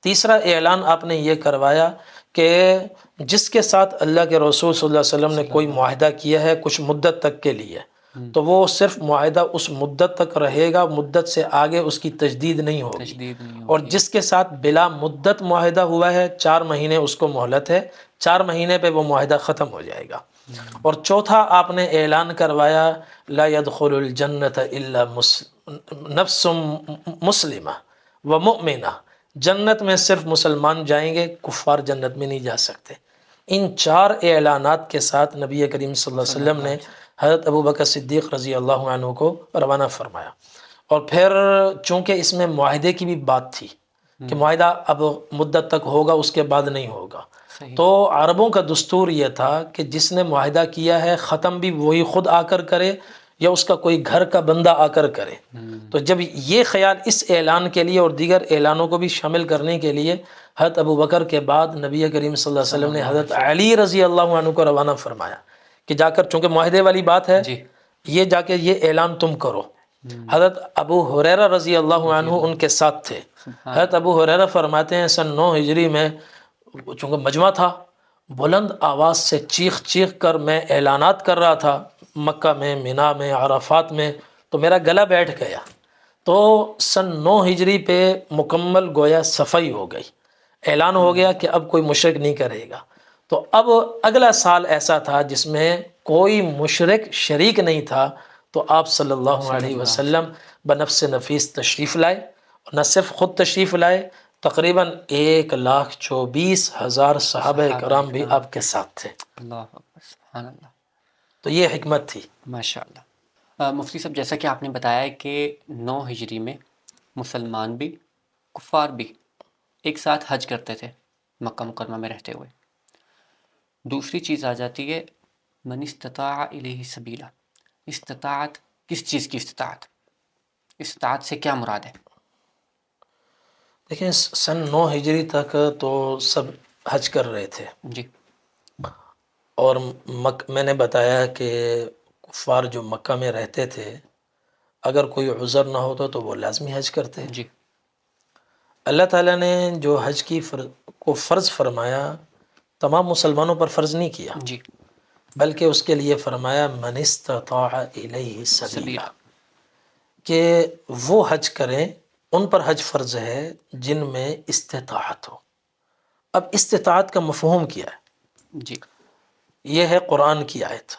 تیسرا اعلان آپ نے یہ کروایا کہ جس کے ساتھ اللہ کے رسول صلی اللہ علیہ وسلم نے کوئی معاہدہ کیا ہے کچھ مدت تک کے لیے، تو وہ صرف معاہدہ اس مدت تک رہے گا، مدت سے آگے اس کی تجدید نہیں ہوگی. اور جس کے ساتھ بلا مدت معاہدہ ہوا ہے 4 مہینے اس کو مہلت ہے، 4 مہینے پہ وہ معاہدہ ختم ہو جائے گا. اور چوتھا آپ نے اعلان کروایا لا يدخل الجنت الا نفس مسلمہ ومؤمنہ، جنت میں صرف مسلمان جائیں گے، کفار جنت میں نہیں جا سکتے. ان 4 اعلانات کے ساتھ نبی کریم صلی اللہ علیہ وسلم نے حضرت ابو بکر صدیق رضی اللہ عنہ کو روانہ فرمایا. اور پھر چونکہ اس میں معاہدے کی بھی بات تھی کہ معاہدہ اب مدت تک ہوگا، اس کے بعد نہیں ہوگا، تو عربوں کا دستور یہ تھا کہ جس نے معاہدہ کیا ہے ختم بھی وہی خود آ کر کرے یا اس کا کوئی گھر کا بندہ آ کر کرے. تو جب یہ خیال اس اعلان کے لیے اور دیگر اعلانوں کو بھی شامل کرنے کے لیے حضرت ابو بکر کے بعد نبی کریم صلی اللہ علیہ وسلم نے حضرت علی رضی اللہ عنہ کو روانہ فرمایا کہ جا کر، چونکہ معاہدے والی بات ہے، یہ جا کے یہ اعلان تم کرو. حضرت ابو ہریرہ رضی اللہ عنہ ان کے ساتھ تھے. حضرت ابو ہریرہ فرماتے ہیں سن 9 ہجری میں چونکہ مجمع تھا، بلند آواز سے چیخ چیخ کر میں اعلانات کر رہا تھا مکہ میں، مینا میں، عرفات میں، تو میرا گلا بیٹھ گیا. تو سن 9 ہجری پہ مکمل گویا صفائی ہو گئی، اعلان ہو گیا کہ اب کوئی مشرک نہیں کرے گا. تو اب اگلا سال ایسا تھا جس میں کوئی مشرک شریک نہیں تھا، تو آپ صلی اللہ علیہ وسلم بنفس نفیس تشریف لائے. نہ صرف خود تشریف لائے، تقریباً 1,24,000 صحابہ کرام بھی آپ کے ساتھ تھے. اللہ اکبر، سبحان اللہ. تو یہ حکمت تھی. ماشاء اللہ. مفتی صاحب، جیسا کہ آپ نے بتایا کہ 9 ہجری میں مسلمان بھی کفار بھی ایک ساتھ حج کرتے تھے مکہ مکرمہ میں رہتے ہوئے. دوسری چیز آ جاتی ہے من استطاع الیہ سبیلا. استطاعت کس چیز کی استطاعت؟ استطاعت سے کیا مراد ہے؟ دیکھیں سن 9 ہجری تک تو سب حج کر رہے تھے، جی. اور میں نے بتایا کہ کفار جو مکہ میں رہتے تھے اگر کوئی عذر نہ ہوتا تو وہ لازمی حج کرتے. جی اللہ تعالیٰ نے جو حج کو فرض فرمایا تمام مسلمانوں پر فرض نہیں کیا، جی بلکہ اس کے لیے فرمایا من استطاع الیہ سبیلا، سبیلا. کہ وہ حج کریں، ان پر حج فرض ہے جن میں استطاعت ہو. اب استطاعت کا مفہوم کیا ہے؟ جی یہ ہے قرآن کی آیت.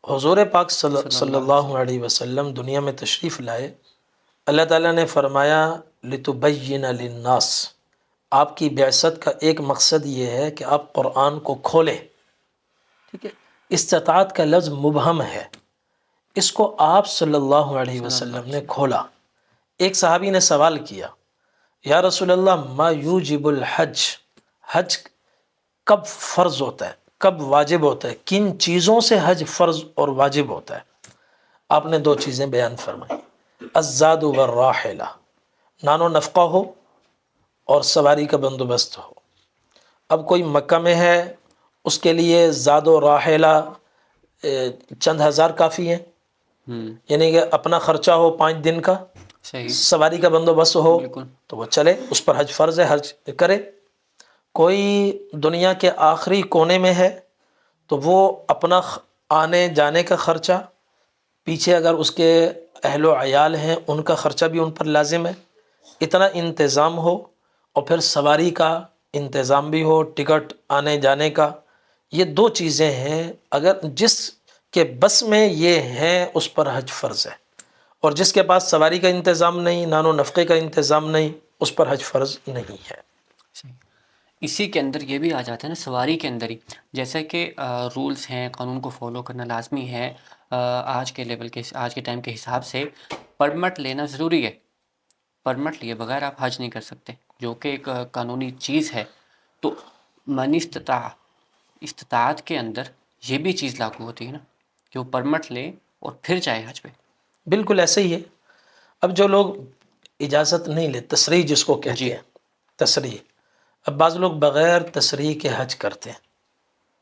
حضور پاک صلی اللہ وسلم. علیہ وسلم دنیا میں تشریف لائے، اللہ تعالیٰ نے فرمایا لِتُبَيِّنَ لِلنَّاسِ، آپ کی بعثت کا ایک مقصد یہ ہے کہ آپ قرآن کو کھولیں. ٹھیک ہے، استطاعت کا لفظ مبہم ہے، اس کو آپ صلی اللہ علیہ صلی اللہ وسلم علیہ نے وسلم. کھولا. ایک صحابی نے سوال کیا، یا رسول اللہ ما یوجب الحج، حج کب فرض ہوتا ہے، کب واجب ہوتا ہے، کن چیزوں سے حج فرض اور واجب ہوتا ہے؟ آپ نے دو چیزیں بیان فرمائی، الزاد والراحلہ، نان و نفقہ ہو اور سواری کا بندوبست ہو. اب کوئی مکہ میں ہے، اس کے لیے زاد و راحلہ چند ہزار کافی ہیں، یعنی کہ اپنا خرچہ ہو 5 دن کا، صحیح. سواری کا بندوبست ہو بالکل. تو وہ چلے، اس پر حج فرض ہے، حج کرے. کوئی دنیا کے آخری کونے میں ہے تو وہ اپنا آنے جانے کا خرچہ، پیچھے اگر اس کے اہل و عیال ہیں ان کا خرچہ بھی ان پر لازم ہے. اتنا انتظام ہو اور پھر سواری کا انتظام بھی ہو، ٹکٹ آنے جانے کا. یہ دو چیزیں ہیں، اگر جس کے بس میں یہ ہیں اس پر حج فرض ہے، اور جس کے پاس سواری کا انتظام نہیں، نان و نفقے کا انتظام نہیں، اس پر حج فرض نہیں ہے. صحیح. اسی کے اندر یہ بھی آ جاتا ہے نا، سواری کے اندر ہی جیسا کہ رولز ہیں، قانون کو فالو کرنا لازمی ہے. آج کے لیول کے، آج کے ٹائم کے حساب سے پرمٹ لینا ضروری ہے. پرمٹ لیے بغیر آپ حج نہیں کر سکتے، جو کہ ایک قانونی چیز ہے. تو من استطاعت کے اندر یہ بھی چیز لاگو ہوتی ہے نا، کہ وہ پرمٹ لے اور پھر جائے حج پہ. بالکل ایسے ہی ہے. اب جو لوگ اجازت نہیں لے، تصریح جس کو جی کہتے ہیں، تصریح، اب بعض لوگ بغیر تصریح کے حج کرتے ہیں.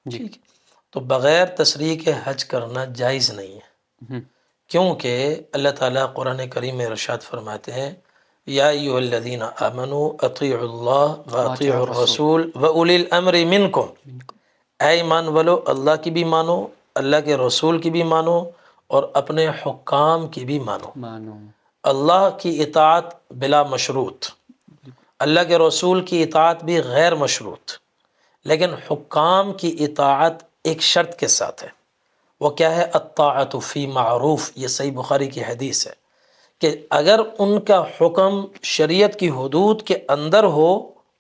جی. ٹھیک ہے، تو بغیر تصریح کے حج کرنا جائز نہیں ہے، کیونکہ اللہ تعالیٰ قرآن کریم میں ارشاد فرماتے ہیں یا ایھا الذین آمنوا اطیعوا اللہ واطیعوا الرسول واولی الامر منکم. اے ایمان والو، اللہ کی بھی مانو، اللہ کے رسول کی بھی مانو، اور اپنے حکام کی بھی مانو. مانو. اللہ کی اطاعت بلا مشروط، اللہ کے رسول کی اطاعت بھی غیر مشروط، لیکن حکام کی اطاعت ایک شرط کے ساتھ ہے. وہ کیا ہے؟ الطاعت فی معروف. یہ صحیح بخاری کی حدیث ہے کہ اگر ان کا حکم شریعت کی حدود کے اندر ہو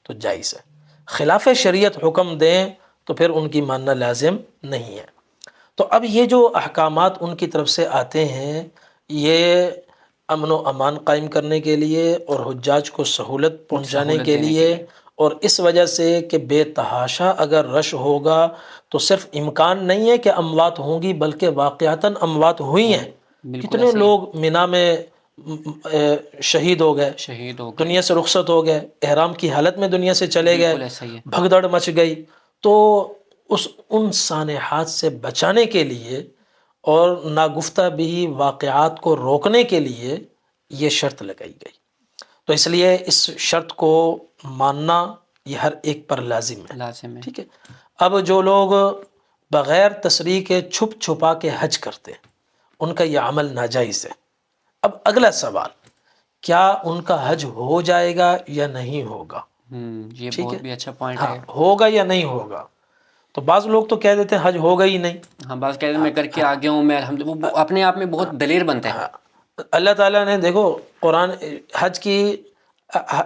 تو جائز ہے، خلاف شریعت حکم دیں تو پھر ان کی ماننا لازم نہیں ہے. تو اب یہ جو احکامات ان کی طرف سے آتے ہیں، یہ امن و امان قائم کرنے کے لیے اور حجاج کو سہولت پہنچانے سہولت کے دینے لیے، اور اس وجہ سے کہ بے تحاشا اگر رش ہوگا تو صرف امکان نہیں ہے کہ اموات ہوں گی، بلکہ واقعتاً اموات ہوئی ہیں. بالکل کتنے ایسے ہی لوگ مینا میں شہید ہو گئے، شہید ہو گئے. دنیا سے رخصت ہو گئے، احرام کی حالت میں دنیا سے چلے گئے، بالکل ایسا ہی ہے. بھگدڑ مچ گئی. تو ان سانحات سے بچانے کے لیے اور ناگفتہ بھی واقعات کو روکنے کے لیے یہ شرط لگائی گئی. تو اس لیے اس شرط کو ماننا یہ ہر ایک پر لازم ہے. لازم ہے. ٹھیک ہے. اب جو لوگ بغیر تصریح کے چھپ چھپا کے حج کرتے ہیں، ان کا یہ عمل ناجائز ہے. اب اگلا سوال، کیا ان کا حج ہو جائے گا یا نہیں ہوگا؟ یہ ٹھیک بہت ہے، بھی اچھا پوائنٹ ہاں، ہے. ہوگا یا نہیں ہوگا؟ تو بعض لوگ تو کہہ دیتے ہیں حج ہوگا ہی نہیں. ہاں، بعض کہتے ہیں میں کر کے آ گیا ہوں، میں الحمدللہ، وہ اپنے آپ میں بہت دلیر بنتے ہیں. ہاں، اللہ تعالیٰ نے دیکھو قرآن حج کی،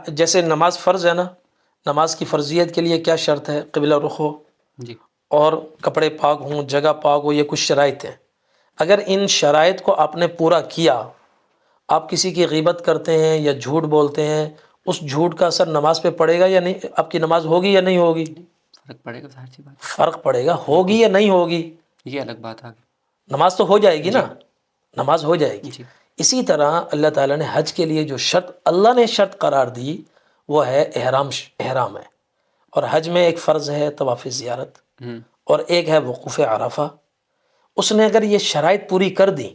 جیسے نماز فرض ہے نا، نماز کی فرضیت کے لیے کیا شرط ہے؟ قبلہ رخ ہو جی. اور کپڑے پاک ہوں، جگہ پاک ہو، یہ کچھ شرائط ہیں. اگر ان شرائط کو آپ نے پورا کیا، آپ کسی کی غیبت کرتے ہیں یا جھوٹ بولتے ہیں، اس جھوٹ کا اثر نماز پہ پڑے گا یا نہیں؟ آپ کی نماز ہوگی یا نہیں ہوگی؟ فرق پڑے گا، ظاہر سی بات ہے. فرق پڑے گا، ہوگی یا نہیں ہوگی؟ یہ الگ بات آ گئی. نماز تو ہو جائے گی جی. نا، نماز ہو جائے گی. جی. اسی طرح اللہ تعالیٰ نے حج کے لیے جو شرط اللہ نے شرط قرار دی وہ ہے احرام ہے. اور حج میں ایک فرض ہے طواف زیارت، اور ایک ہے وقوف عرفہ. اس نے اگر یہ شرائط پوری کر دی،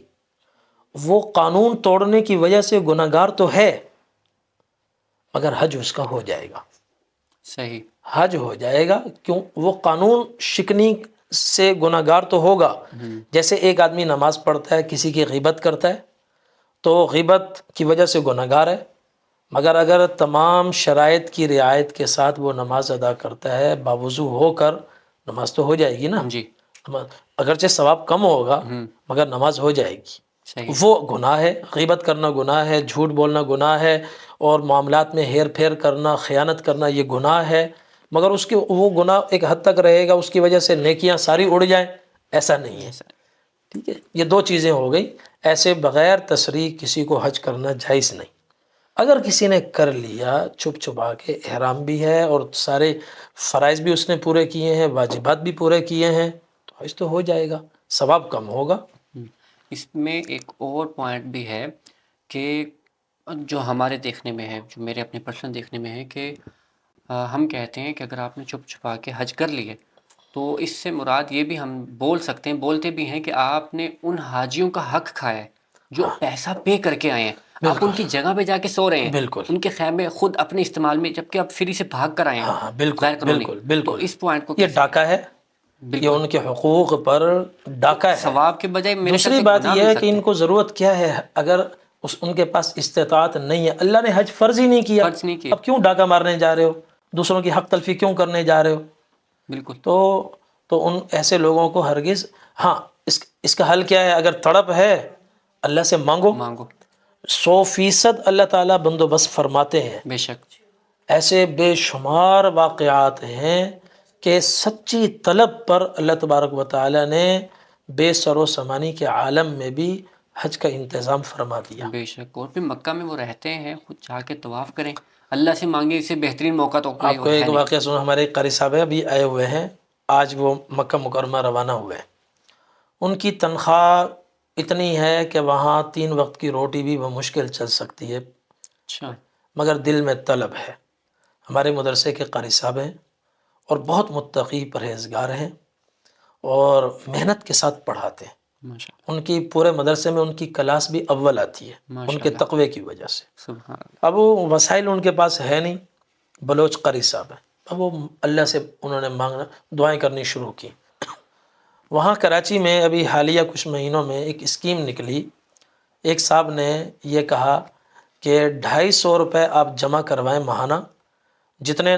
وہ قانون توڑنے کی وجہ سے گناہگار تو ہے، مگر حج اس کا ہو جائے گا. صحیح. حج ہو جائے گا، کیوں؟ وہ قانون شکنی سے گناہگار تو ہوگا. جیسے ایک آدمی نماز پڑھتا ہے، کسی کی غیبت کرتا ہے تو غیبت کی وجہ سے گناہگار ہے، مگر اگر تمام شرائط کی رعایت کے ساتھ وہ نماز ادا کرتا ہے باوضو ہو کر، نماز تو ہو جائے گی نا. جی. اگرچہ ثواب کم ہوگا مگر نماز ہو جائے گی. صحیح. وہ گناہ ہے، غیبت کرنا گناہ ہے، جھوٹ بولنا گناہ ہے، اور معاملات میں ہیر پھیر کرنا، خیانت کرنا یہ گناہ ہے، مگر اس کے وہ گناہ ایک حد تک رہے گا، اس کی وجہ سے نیکیاں ساری اڑ جائیں، ایسا نہیں ہے. ٹھیک ہے، یہ دو چیزیں ہو گئی. ایسے بغیر تصریح کسی کو حج کرنا جائز نہیں. اگر کسی نے کر لیا چھپ چھپا کے، احرام بھی ہے اور سارے فرائض بھی اس نے پورے کیے ہیں، واجبات بھی پورے کیے ہیں، تو حج تو ہو جائے گا، ثواب کم ہوگا. اس میں ایک اور پوائنٹ بھی ہے کہ جو ہمارے دیکھنے میں ہے، جو میرے اپنے پرسنل دیکھنے میں ہے، کہ ہم کہتے ہیں کہ اگر آپ نے چھپ چھپا کے حج کر لیے تو اس سے مراد یہ بھی ہم بول سکتے ہیں، بولتے بھی ہیں کہ آپ نے ان حاجیوں کا حق کھایا ہے جو پیسہ پے کر کے آئے ہیں. آپ ان کی جگہ پہ جا کے سو رہے ہیں، بالکل. ان کے خیمے خود اپنے استعمال میں، جبکہ آپ فری سے بھاگ کر آئے ہیں. ہاں بالکل غیر قانونی. بالکل تو بالکل. اس پوائنٹ کو یہ کیسے؟ ڈاکہ ہے، یہ بالکل. ان کے حقوق پر ڈاکہ ہے. ثواب کے بجائے میرے خیال دوسری سے بات گناہ یہ مل ہے کہ سکتے ان ہیں. کو ضرورت کیا ہے؟ اگر ان کے پاس استطاعت نہیں ہے، اللہ نے حج فرض ہی نہیں کیا، فرض نہیں کیے. اب کیوں ڈاکہ مارنے جا رہے ہو؟ دوسروں کی حق تلفی کیوں کرنے جا رہے ہو؟ بالکل. تو ان ایسے لوگوں کو ہرگز، ہاں اس کا حل کیا ہے؟ اگر تڑپ ہے اللہ سے مانگو. 100% اللہ تعالیٰ بندوبست فرماتے ہیں. بے شک. ایسے بے شمار واقعات ہیں کہ سچی طلب پر اللہ تبارک و تعالیٰ نے بے سر و سامانی کے عالم میں بھی حج کا انتظام فرما دیا. بے شک. اور پھر مکہ میں وہ رہتے ہیں، خود جا کے طواف کریں، اللہ سے مانگے، اسے بہترین موقع تو کوئی آپ کو اور ہے ایک نہیں. واقعہ سنا، ہمارے ایک قاری صاحب ابھی آئے ہوئے ہیں، آج وہ مکہ مکرمہ روانہ ہوئے. ان کی تنخواہ اتنی ہے کہ وہاں 3 وقت کی روٹی بھی بمشکل چل سکتی ہے، اچھا. مگر دل میں طلب ہے. ہمارے مدرسے کے قاری صاحب ہیں اور بہت متقی پرہیزگار ہیں اور محنت کے ساتھ پڑھاتے ہیں. ماشاء ان کی پورے مدرسے میں ان کی کلاس بھی اول آتی ہے ان کے اللہ. تقوی کی وجہ سے. سبحان اللہ. اب وہ وسائل ان کے پاس ہے نہیں، بلوچ قاری صاحب ہیں. اب وہ اللہ سے انہوں نے مانگنا، دعائیں کرنی شروع کی. وہاں کراچی میں ابھی حالیہ کچھ مہینوں میں ایک اسکیم نکلی. ایک صاحب نے یہ کہا کہ 250 روپے آپ جمع کروائیں ماہانہ، جتنے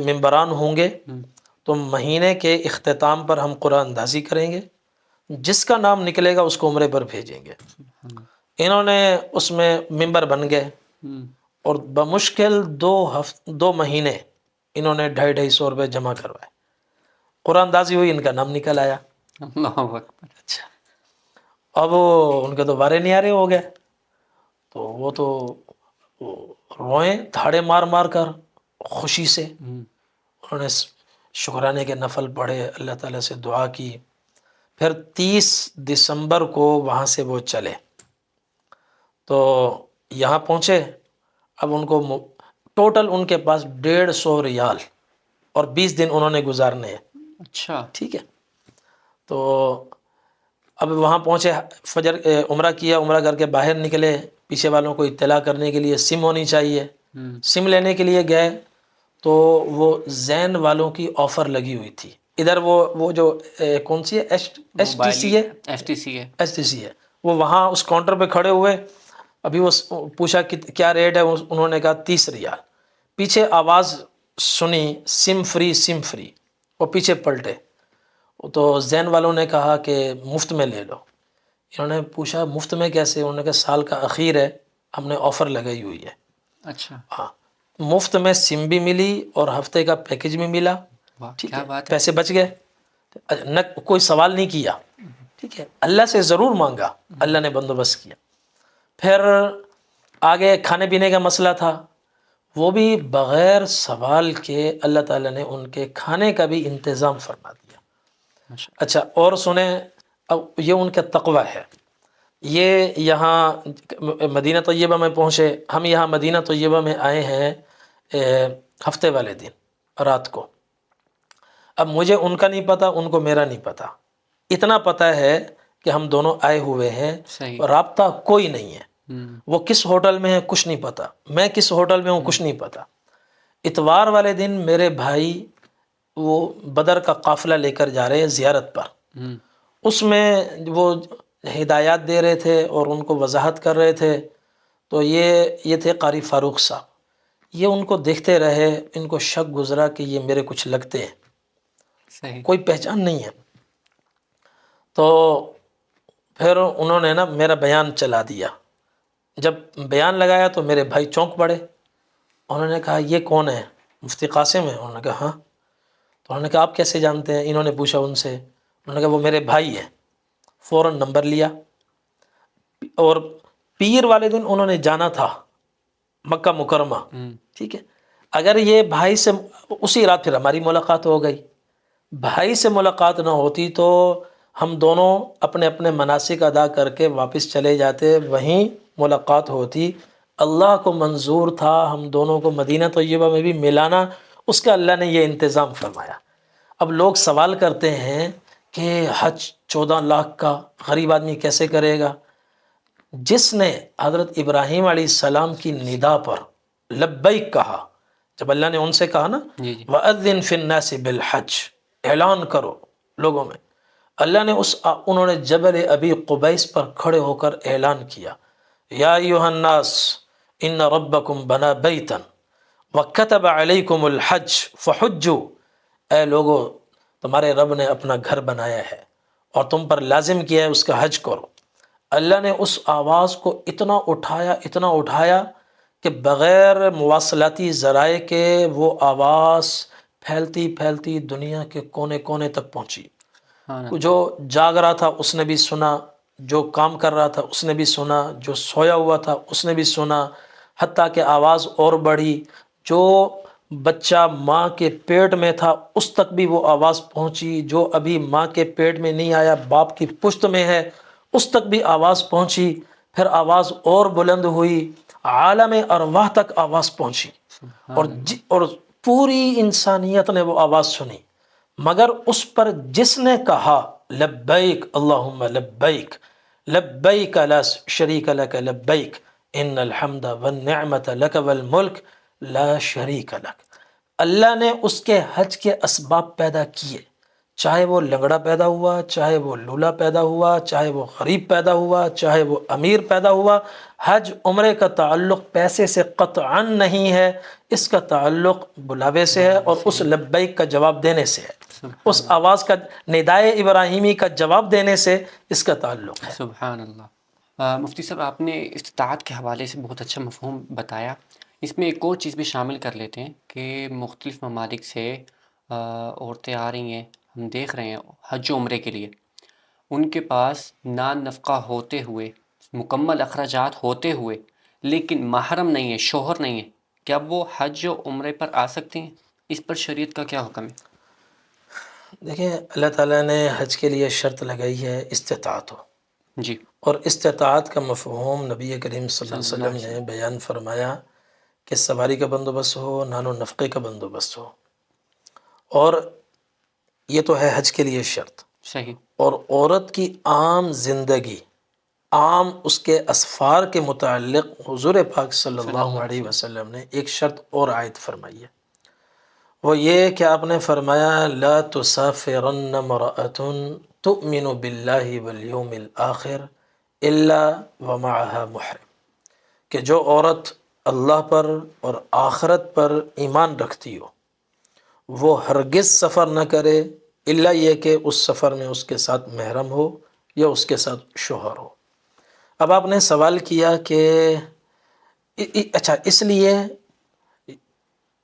ممبران ہوں گے تو مہینے کے اختتام پر ہم قرآن اندازی کریں گے، جس کا نام نکلے گا اس کو عمرے پر بھیجیں گے. انہوں نے اس میں ممبر بن گئے اور بمشکل 2 مہینے انہوں نے 250 روپے جمع کروائے. قرآن اندازی ہوئی، ان کا نام نکل آیا. اللہ اکبر. اچھا، اب ان کے تو بارے نیارے ہو گئے، تو وہ تو روئیں دھاڑے مار مار کر خوشی سے. انہوں نے شکرانے کے نفل پڑھے، اللہ تعالیٰ سے دعا کی. پھر 30 دسمبر کو وہاں سے وہ چلے تو یہاں پہنچے. اب ان کو ٹوٹل ان کے پاس 150 ریال اور 20 دن انہوں نے گزارنے ہیں. اچھا. ٹھیک ہے، تو اب وہاں پہنچے، فجر عمرہ کیا، عمرہ کر کے باہر نکلے. پیچھے والوں کو اطلاع کرنے کے لیے سم ہونی چاہیے. سم لینے کے لیے گئے تو وہ زین والوں کی آفر لگی ہوئی تھی. ادھر وہ جو کون سی ہے، ایس ٹی سی ہے، ایس ٹی سی ہے، وہ وہاں اس کاؤنٹر پہ کھڑے ہوئے. ابھی وہ پوچھا کہ کیا ریٹ ہے، انہوں نے کہا 30 ریال. پیچھے آواز سنی، سم فری سم فری. وہ پیچھے پلٹے تو زین والوں نے کہا کہ مفت میں لے لو. انہوں نے پوچھا مفت میں کیسے؟ انہوں نے کہا سال کا اخیر ہے، ہم نے آفر لگائی ہوئی ہے. اچھا. ہاں، مفت میں سم بھی ملی اور ہفتے کا پیکج بھی ملا. ٹھیک ہے، پیسے بچ گئے، نہ کوئی سوال نہیں کیا. ٹھیک ہے، اللہ سے ضرور مانگا، اللہ نے بندوبست کیا. پھر آگے کھانے پینے کا مسئلہ تھا، وہ بھی بغیر سوال کے اللہ تعالیٰ نے ان کے کھانے کا بھی انتظام فرما دیا. اچھا، اور سنیں، اب یہ ان کا تقوی ہے. یہ یہاں مدینہ طیبہ میں پہنچے. ہم یہاں مدینہ طیبہ میں آئے ہیں ہفتے والے دن رات کو. اب مجھے ان کا نہیں پتہ، ان کو میرا نہیں پتہ، اتنا پتہ ہے کہ ہم دونوں آئے ہوئے ہیں، صحیح. رابطہ کوئی نہیں ہے. ہم، وہ کس ہوٹل میں ہے کچھ نہیں پتہ، میں کس ہوٹل میں ہوں کچھ نہیں پتہ. اتوار والے دن میرے بھائی وہ بدر کا قافلہ لے کر جا رہے ہیں زیارت پر، ہم، اس میں وہ ہدایات دے رہے تھے اور ان کو وضاحت کر رہے تھے. تو یہ تھے قاری فاروق صاحب. یہ ان کو دیکھتے رہے، ان کو شک گزرا کہ یہ میرے کچھ لگتے ہیں، صحیح. کوئی پہچان نہیں ہے. تو پھر انہوں نے نا میرا بیان چلا دیا. جب بیان لگایا تو میرے بھائی چونک پڑے. انہوں نے کہا یہ کون ہے؟ مفتی قاسم ہے؟ انہوں نے کہا ہاں. تو انہوں نے کہا آپ کیسے جانتے ہیں؟ انہوں نے پوچھا ان سے. انہوں نے کہا وہ میرے بھائی ہیں. فوراً نمبر لیا، اور پیر والے دن انہوں نے جانا تھا مکہ مکرمہ. ہم، ٹھیک ہے، اگر یہ بھائی سے اسی رات پھر ہماری ملاقات ہو گئی. بھائی سے ملاقات نہ ہوتی تو ہم دونوں اپنے اپنے مناسک ادا کر کے واپس چلے جاتے، وہیں ملاقات ہوتی. اللہ کو منظور تھا ہم دونوں کو مدینہ طیبہ میں بھی ملانا، اس کا اللہ نے یہ انتظام فرمایا. اب لوگ سوال کرتے ہیں کہ حج 14 لاکھ کا غریب آدمی کیسے کرے گا؟ جس نے حضرت ابراہیم علیہ السلام کی ندا پر لبیک کہا، جب اللہ نے ان سے کہا نا جی جی. وَأَذِّن فِي النَّاسِ بِالْحَجِّ، اعلان کرو لوگوں میں، اللہ نے انہوں نے جبل ابی قبیس پر کھڑے ہو کر اعلان کیا، یا ایھا الناس ان ربکم بنا بیتا وکتب علیکم الحج فحجوا، اے لوگو تمہارے رب نے اپنا گھر بنایا ہے اور تم پر لازم کیا ہے اس کا حج کرو. اللہ نے اس آواز کو اتنا اٹھایا کہ بغیر مواصلاتی ذرائع کے وہ آواز پھیلتی پھیلتی دنیا کے کونے کونے تک پہنچی. سبحان اللہ. جو جاگ رہا تھا اس نے بھی سنا، جو کام کر رہا تھا اس نے بھی سنا، جو سویا ہوا تھا اس نے بھی سنا، حتیٰ کہ آواز اور بڑھی. جو بچہ ماں کے پیٹ میں تھا اس تک بھی وہ آواز پہنچی، جو ابھی ماں کے پیٹ میں نہیں آیا باپ کی پشت میں ہے اس تک بھی آواز پہنچی. پھر آواز اور بلند ہوئی، عالم ارواح تک آواز پہنچی، سبحان اللہ. اور پوری انسانیت نے وہ آواز سنی. مگر اس پر جس نے کہا لبیک اللہم لبیک لبیک لا شریک لک لبیک ان الحمد والنعمت لک والملک لا شریک لک، اللہ نے اس کے حج کے اسباب پیدا کیے. چاہے وہ لنگڑا پیدا ہوا، چاہے وہ لولا پیدا ہوا، چاہے وہ غریب پیدا ہوا، چاہے وہ امیر پیدا ہوا، حج عمرے کا تعلق پیسے سے قطعا نہیں ہے، اس کا تعلق بلاوے سے ہے اور اس لبیک کا جواب دینے سے ہے، اس سبحان آواز کا ندائے ابراہیمی کا جواب دینے سے اس کا تعلق ہے. سبحان اللہ. مفتی صاحب آپ نے استطاعت کے حوالے سے بہت اچھا مفہوم بتایا. اس میں ایک اور چیز بھی شامل کر لیتے ہیں کہ مختلف ممالک سے عورتیں آ رہی ہیں، ہم دیکھ رہے ہیں حج و عمرے کے لیے، ان کے پاس نان نفقہ ہوتے ہوئے، مکمل اخراجات ہوتے ہوئے، لیکن محرم نہیں ہے، شوہر نہیں ہے، کیا وہ حج و عمرے پر آ سکتے ہیں؟ اس پر شریعت کا کیا حکم ہے؟ دیکھیں اللہ تعالیٰ نے حج کے لیے شرط لگائی ہے استطاعت ہو، جی. اور استطاعت کا مفہوم نبی کریم صلی اللہ صلی علیہ اللہ وسلم علیہ نے بیان فرمایا کہ سواری کا بندوبست ہو، نان و نفقے کا بندوبست ہو، اور یہ تو ہے حج کے لیے شرط. صحیح. اور عورت کی عام زندگی، عام اس کے اسفار کے متعلق حضور پاک صلی اللہ علیہ وسلم نے ایک شرط اور عائد فرمائی ہے. وہ یہ کہ آپ نے فرمایا لا تسافرن امرأة تؤمن باللہ والیوم الآخر الا ومعها محرم، کہ جو عورت اللہ پر اور آخرت پر ایمان رکھتی ہو وہ ہرگز سفر نہ کرے الا یہ کہ اس سفر میں اس کے ساتھ محرم ہو یا اس کے ساتھ شوہر ہو. اب آپ نے سوال کیا کہ اچھا اس لیے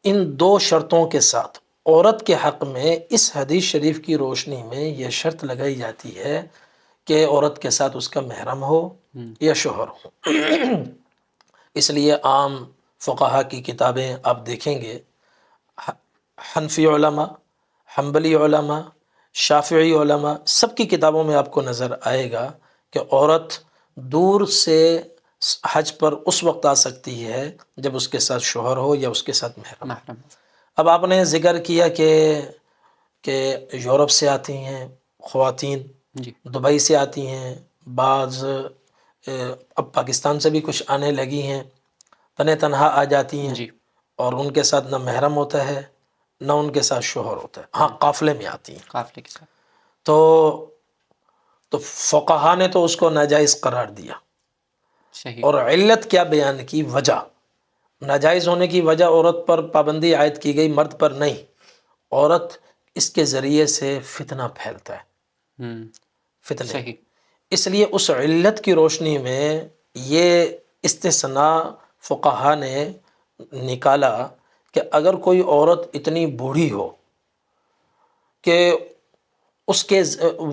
ان دو شرطوں کے ساتھ عورت کے حق میں اس حدیث شریف کی روشنی میں یہ شرط لگائی جاتی ہے کہ عورت کے ساتھ اس کا محرم ہو یا شوہر ہو. اس لیے عام فقہا کی کتابیں آپ دیکھیں گے، حنفی علماء، حنبلی علماء، شافعی علماء، سب کی کتابوں میں آپ کو نظر آئے گا کہ عورت دور سے حج پر اس وقت آ سکتی ہے جب اس کے ساتھ شوہر ہو یا اس کے ساتھ محرم ہو. محرم. اب آپ نے ذکر کیا کہ یورپ سے آتی ہیں خواتین، جی دبئی سے آتی ہیں، بعض اب پاکستان سے بھی کچھ آنے لگی ہیں، تنہا آ جاتی ہیں، جی اور ان کے ساتھ نہ محرم ہوتا ہے نہ ان کے ساتھ شوہر ہوتا ہے، ہاں قافلے میں آتی ہیں. قافلے کے ساتھ. تو فقہا نے تو اس کو ناجائز قرار دیا، صحیح. اور علت کیا بیان کی؟ وجہ ناجائز ہونے کی وجہ عورت پر پابندی عائد کی گئی، مرد پر نہیں. عورت اس کے ذریعے سے فتنہ پھیلتا ہے، فتنے. صحیح. اس لیے اس علت کی روشنی میں یہ استثناء فقہا نے نکالا کہ اگر کوئی عورت اتنی بوڑھی ہو کہ اس کے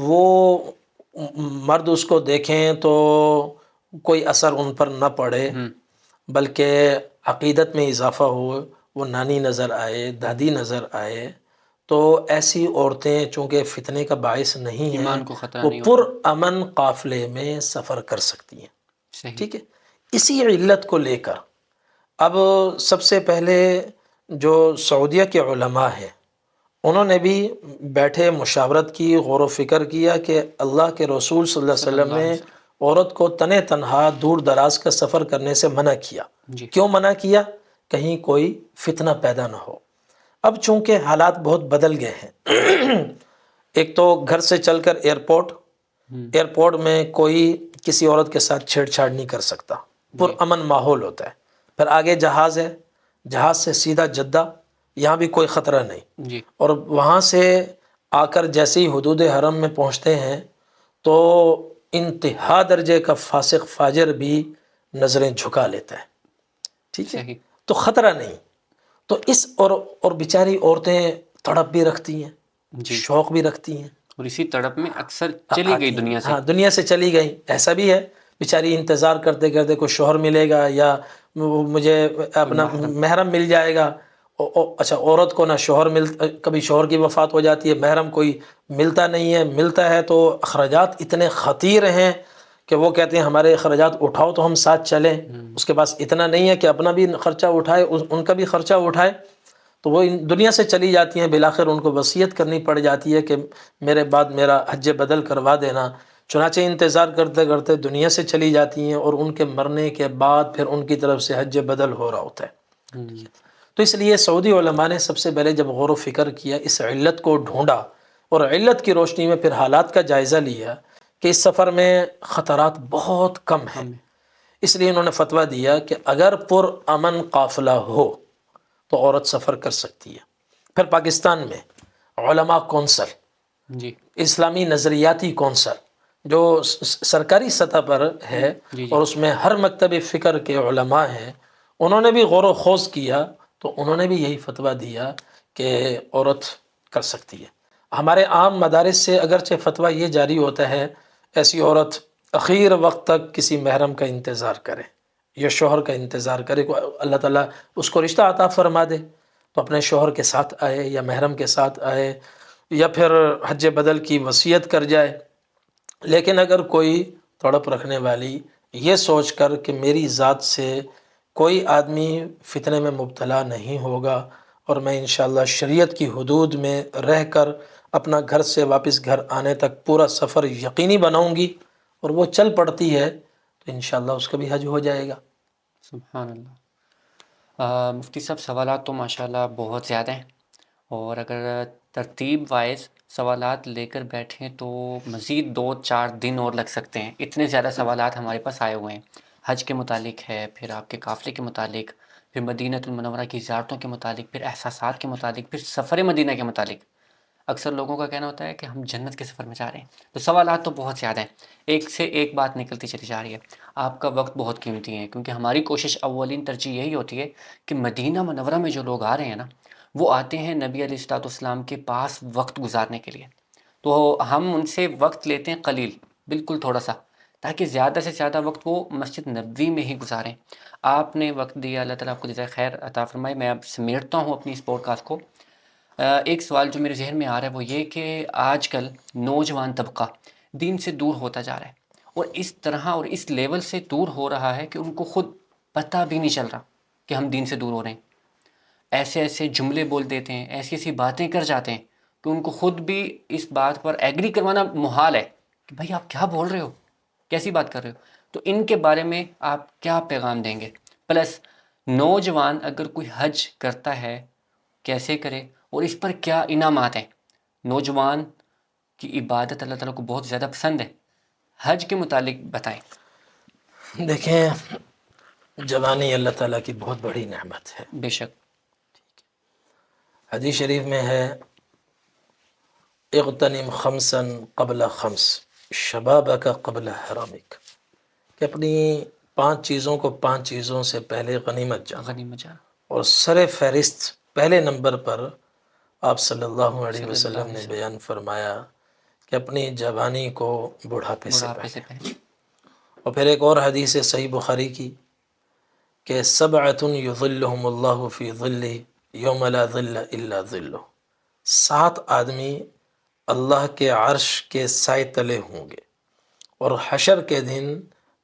وہ مرد اس کو دیکھیں تو کوئی اثر ان پر نہ پڑے، بلکہ عقیدت میں اضافہ ہو، وہ نانی نظر آئے، دادی نظر آئے، تو ایسی عورتیں چونکہ فتنے کا باعث نہیں ہیں، ایمان کو خطرہ وہ نہیں پر ہوتا. امن قافلے میں سفر کر سکتی ہیں. صحیح. ٹھیک ہے. اسی علت کو لے کر اب سب سے پہلے جو سعودیہ کے علماء ہیں انہوں نے بھی بیٹھے مشاورت کی، غور و فکر کیا کہ اللہ کے رسول صلی اللہ علیہ صلی وسلم اللہ علیہ نے وسلم. عورت کو تنہا دور دراز کا سفر کرنے سے منع کیا. جی کیوں منع کیا؟ کہیں کوئی فتنہ پیدا نہ ہو. اب چونکہ حالات بہت بدل گئے ہیں، ایک تو گھر سے چل کر ایئرپورٹ میں کوئی کسی عورت کے ساتھ چھیڑ چھاڑ نہیں کر سکتا، پر جی امن ماحول ہوتا ہے. پھر آگے جہاز ہے، جہاز سے سیدھا جدہ، یہاں بھی کوئی خطرہ نہیں. جی اور وہاں سے آ کر جیسے ہی حدود حرم میں پہنچتے ہیں تو انتہا درجے کا فاسق فاجر بھی نظریں جھکا لیتا ہے. ٹھیک ہے. صحیح. تو خطرہ نہیں. تو اس اور بیچاری عورتیں تڑپ بھی رکھتی ہیں، جی شوق بھی رکھتی ہیں، اور اسی تڑپ میں اکثر چلی گئی آتی ہیں. دنیا سے. ہاں دنیا سے چلی گئی. ایسا بھی ہے بیچاری انتظار کرتے کرتے کوئی شوہر ملے گا یا مجھے اپنا محرم. محرم مل جائے گا. اچھا، عورت کو نہ شوہر کبھی شوہر کی وفات ہو جاتی ہے، محرم کوئی ملتا نہیں ہے، ملتا ہے تو اخراجات اتنے خطیر ہیں کہ وہ کہتے ہیں ہمارے اخراجات اٹھاؤ تو ہم ساتھ چلیں. اس کے پاس اتنا نہیں ہے کہ اپنا بھی خرچہ اٹھائے، ان کا بھی خرچہ اٹھائے. تو وہ دنیا سے چلی جاتی ہیں. بالآخر ان کو وصیت کرنی پڑ جاتی ہے کہ میرے بعد میرا حج بدل کروا دینا. چنانچہ انتظار کرتے کرتے دنیا سے چلی جاتی ہیں، اور ان کے مرنے کے بعد پھر ان کی طرف سے حج بدل ہو رہا ہوتا ہے. تو اس لیے سعودی علماء نے سب سے پہلے جب غور و فکر کیا، اس علت کو ڈھونڈا، اور علت کی روشنی میں پھر حالات کا جائزہ لیا کہ اس سفر میں خطرات بہت کم ہیں، اس لیے انہوں نے فتویٰ دیا کہ اگر پر امن قافلہ ہو تو عورت سفر کر سکتی ہے. پھر پاکستان میں علماء کونسل، جی اسلامی نظریاتی کونسل جو سرکاری سطح پر ہے، جی جی اور اس میں ہر مکتب فکر کے علماء ہیں، انہوں نے بھی غور و خوض کیا تو انہوں نے بھی یہی فتویٰ دیا کہ عورت کر سکتی ہے. ہمارے عام مدارس سے اگرچہ فتویٰ یہ جاری ہوتا ہے ایسی عورت اخیر وقت تک کسی محرم کا انتظار کرے یا شوہر کا انتظار کرے، اللہ تعالیٰ اس کو رشتہ عطا فرما دے تو اپنے شوہر کے ساتھ آئے یا محرم کے ساتھ آئے، یا پھر حج بدل کی وصیت کر جائے. لیکن اگر کوئی تڑپ رکھنے والی یہ سوچ کر کہ میری ذات سے کوئی آدمی فتنے میں مبتلا نہیں ہوگا اور میں انشاءاللہ شریعت کی حدود میں رہ کر اپنا گھر سے واپس گھر آنے تک پورا سفر یقینی بناؤں گی، اور وہ چل پڑتی ہے تو انشاءاللہ اس کا بھی حج ہو جائے گا. سبحان اللہ. مفتی صاحب سوالات تو ماشاءاللہ بہت زیادہ ہیں، اور اگر ترتیب وائز سوالات لے کر بیٹھیں تو مزید 2-4 دن اور لگ سکتے ہیں. اتنے زیادہ سوالات ہمارے پاس آئے ہوئے ہیں. حج کے متعلق ہے، پھر آپ کے قافلے کے متعلق، پھر مدینہ المنورہ کی زیارتوں کے متعلق، پھر احساسات کے متعلق، پھر سفر مدینہ کے متعلق. اکثر لوگوں کا کہنا ہوتا ہے کہ ہم جنت کے سفر میں جا رہے ہیں. تو سوالات تو بہت زیادہ ہیں، ایک سے ایک بات نکلتی چلی جا رہی ہے. آپ کا وقت بہت قیمتی ہے، کیونکہ ہماری کوشش اولین ترجیح یہی ہوتی ہے کہ مدینہ منورہ میں جو لوگ آ رہے ہیں نا، وہ آتے ہیں نبی علیہ الصلوۃ والسلام کے پاس وقت گزارنے کے لیے. تو ہم ان سے وقت لیتے ہیں قلیل، بالکل تھوڑا سا، تاکہ زیادہ سے زیادہ وقت وہ مسجد نبوی میں ہی گزاریں. آپ نے وقت دیا، اللہ تعالیٰ آپ کو جزائے خیر عطا فرمائے. میں اب سمیٹتا ہوں اپنی اس پوڈ کاسٹ کو. ایک سوال جو میرے ذہن میں آ رہا ہے وہ یہ کہ آج کل نوجوان طبقہ دین سے دور ہوتا جا رہا ہے، اور اس طرح اور اس لیول سے دور ہو رہا ہے کہ ان کو خود پتہ بھی نہیں چل رہا کہ ہم دین سے دور ہو رہے ہیں. ایسے ایسے جملے بول دیتے ہیں، ایسی ایسی باتیں کر جاتے ہیں کہ ان کو خود بھی اس بات پر ایگری کروانا محال ہے کہ بھائی آپ کیا بول رہے ہو، کیسی بات کر رہے ہو. تو ان کے بارے میں آپ کیا پیغام دیں گے؟ پلس نوجوان اگر کوئی حج کرتا ہے کیسے کرے اور اس پر کیا انعامات ہیں؟ نوجوان کی عبادت اللہ تعالیٰ کو بہت زیادہ پسند ہے، حج کے متعلق بتائیں. دیکھیں، جوانی اللہ تعالیٰ کی بہت بڑی نعمت ہے. بے شک. حدیث شریف میں ہے اغتنم خمسا قبل خمس شبابک قبل حرامک، کہ اپنی 5 چیزوں کو 5 چیزوں سے پہلے غنیمت جانو. غنیمت جان. اور سر فہرست پہلے نمبر پر آپ صلی اللہ علیہ صلی اللہ وسلم علیہ نے وسلم بیان فرمایا کہ اپنی جوانی کو بڑھاپے سے بڑھاپے سے پہلے. پہلے. اور پھر ایک اور حدیث ہے صحیح بخاری کی کہ سبعۃ یظلہم اللہ فی ظلہ یوم لا ظل الا ظلہ، 7 آدمی اللہ کے عرش کے سائے تلے ہوں گے، اور حشر کے دن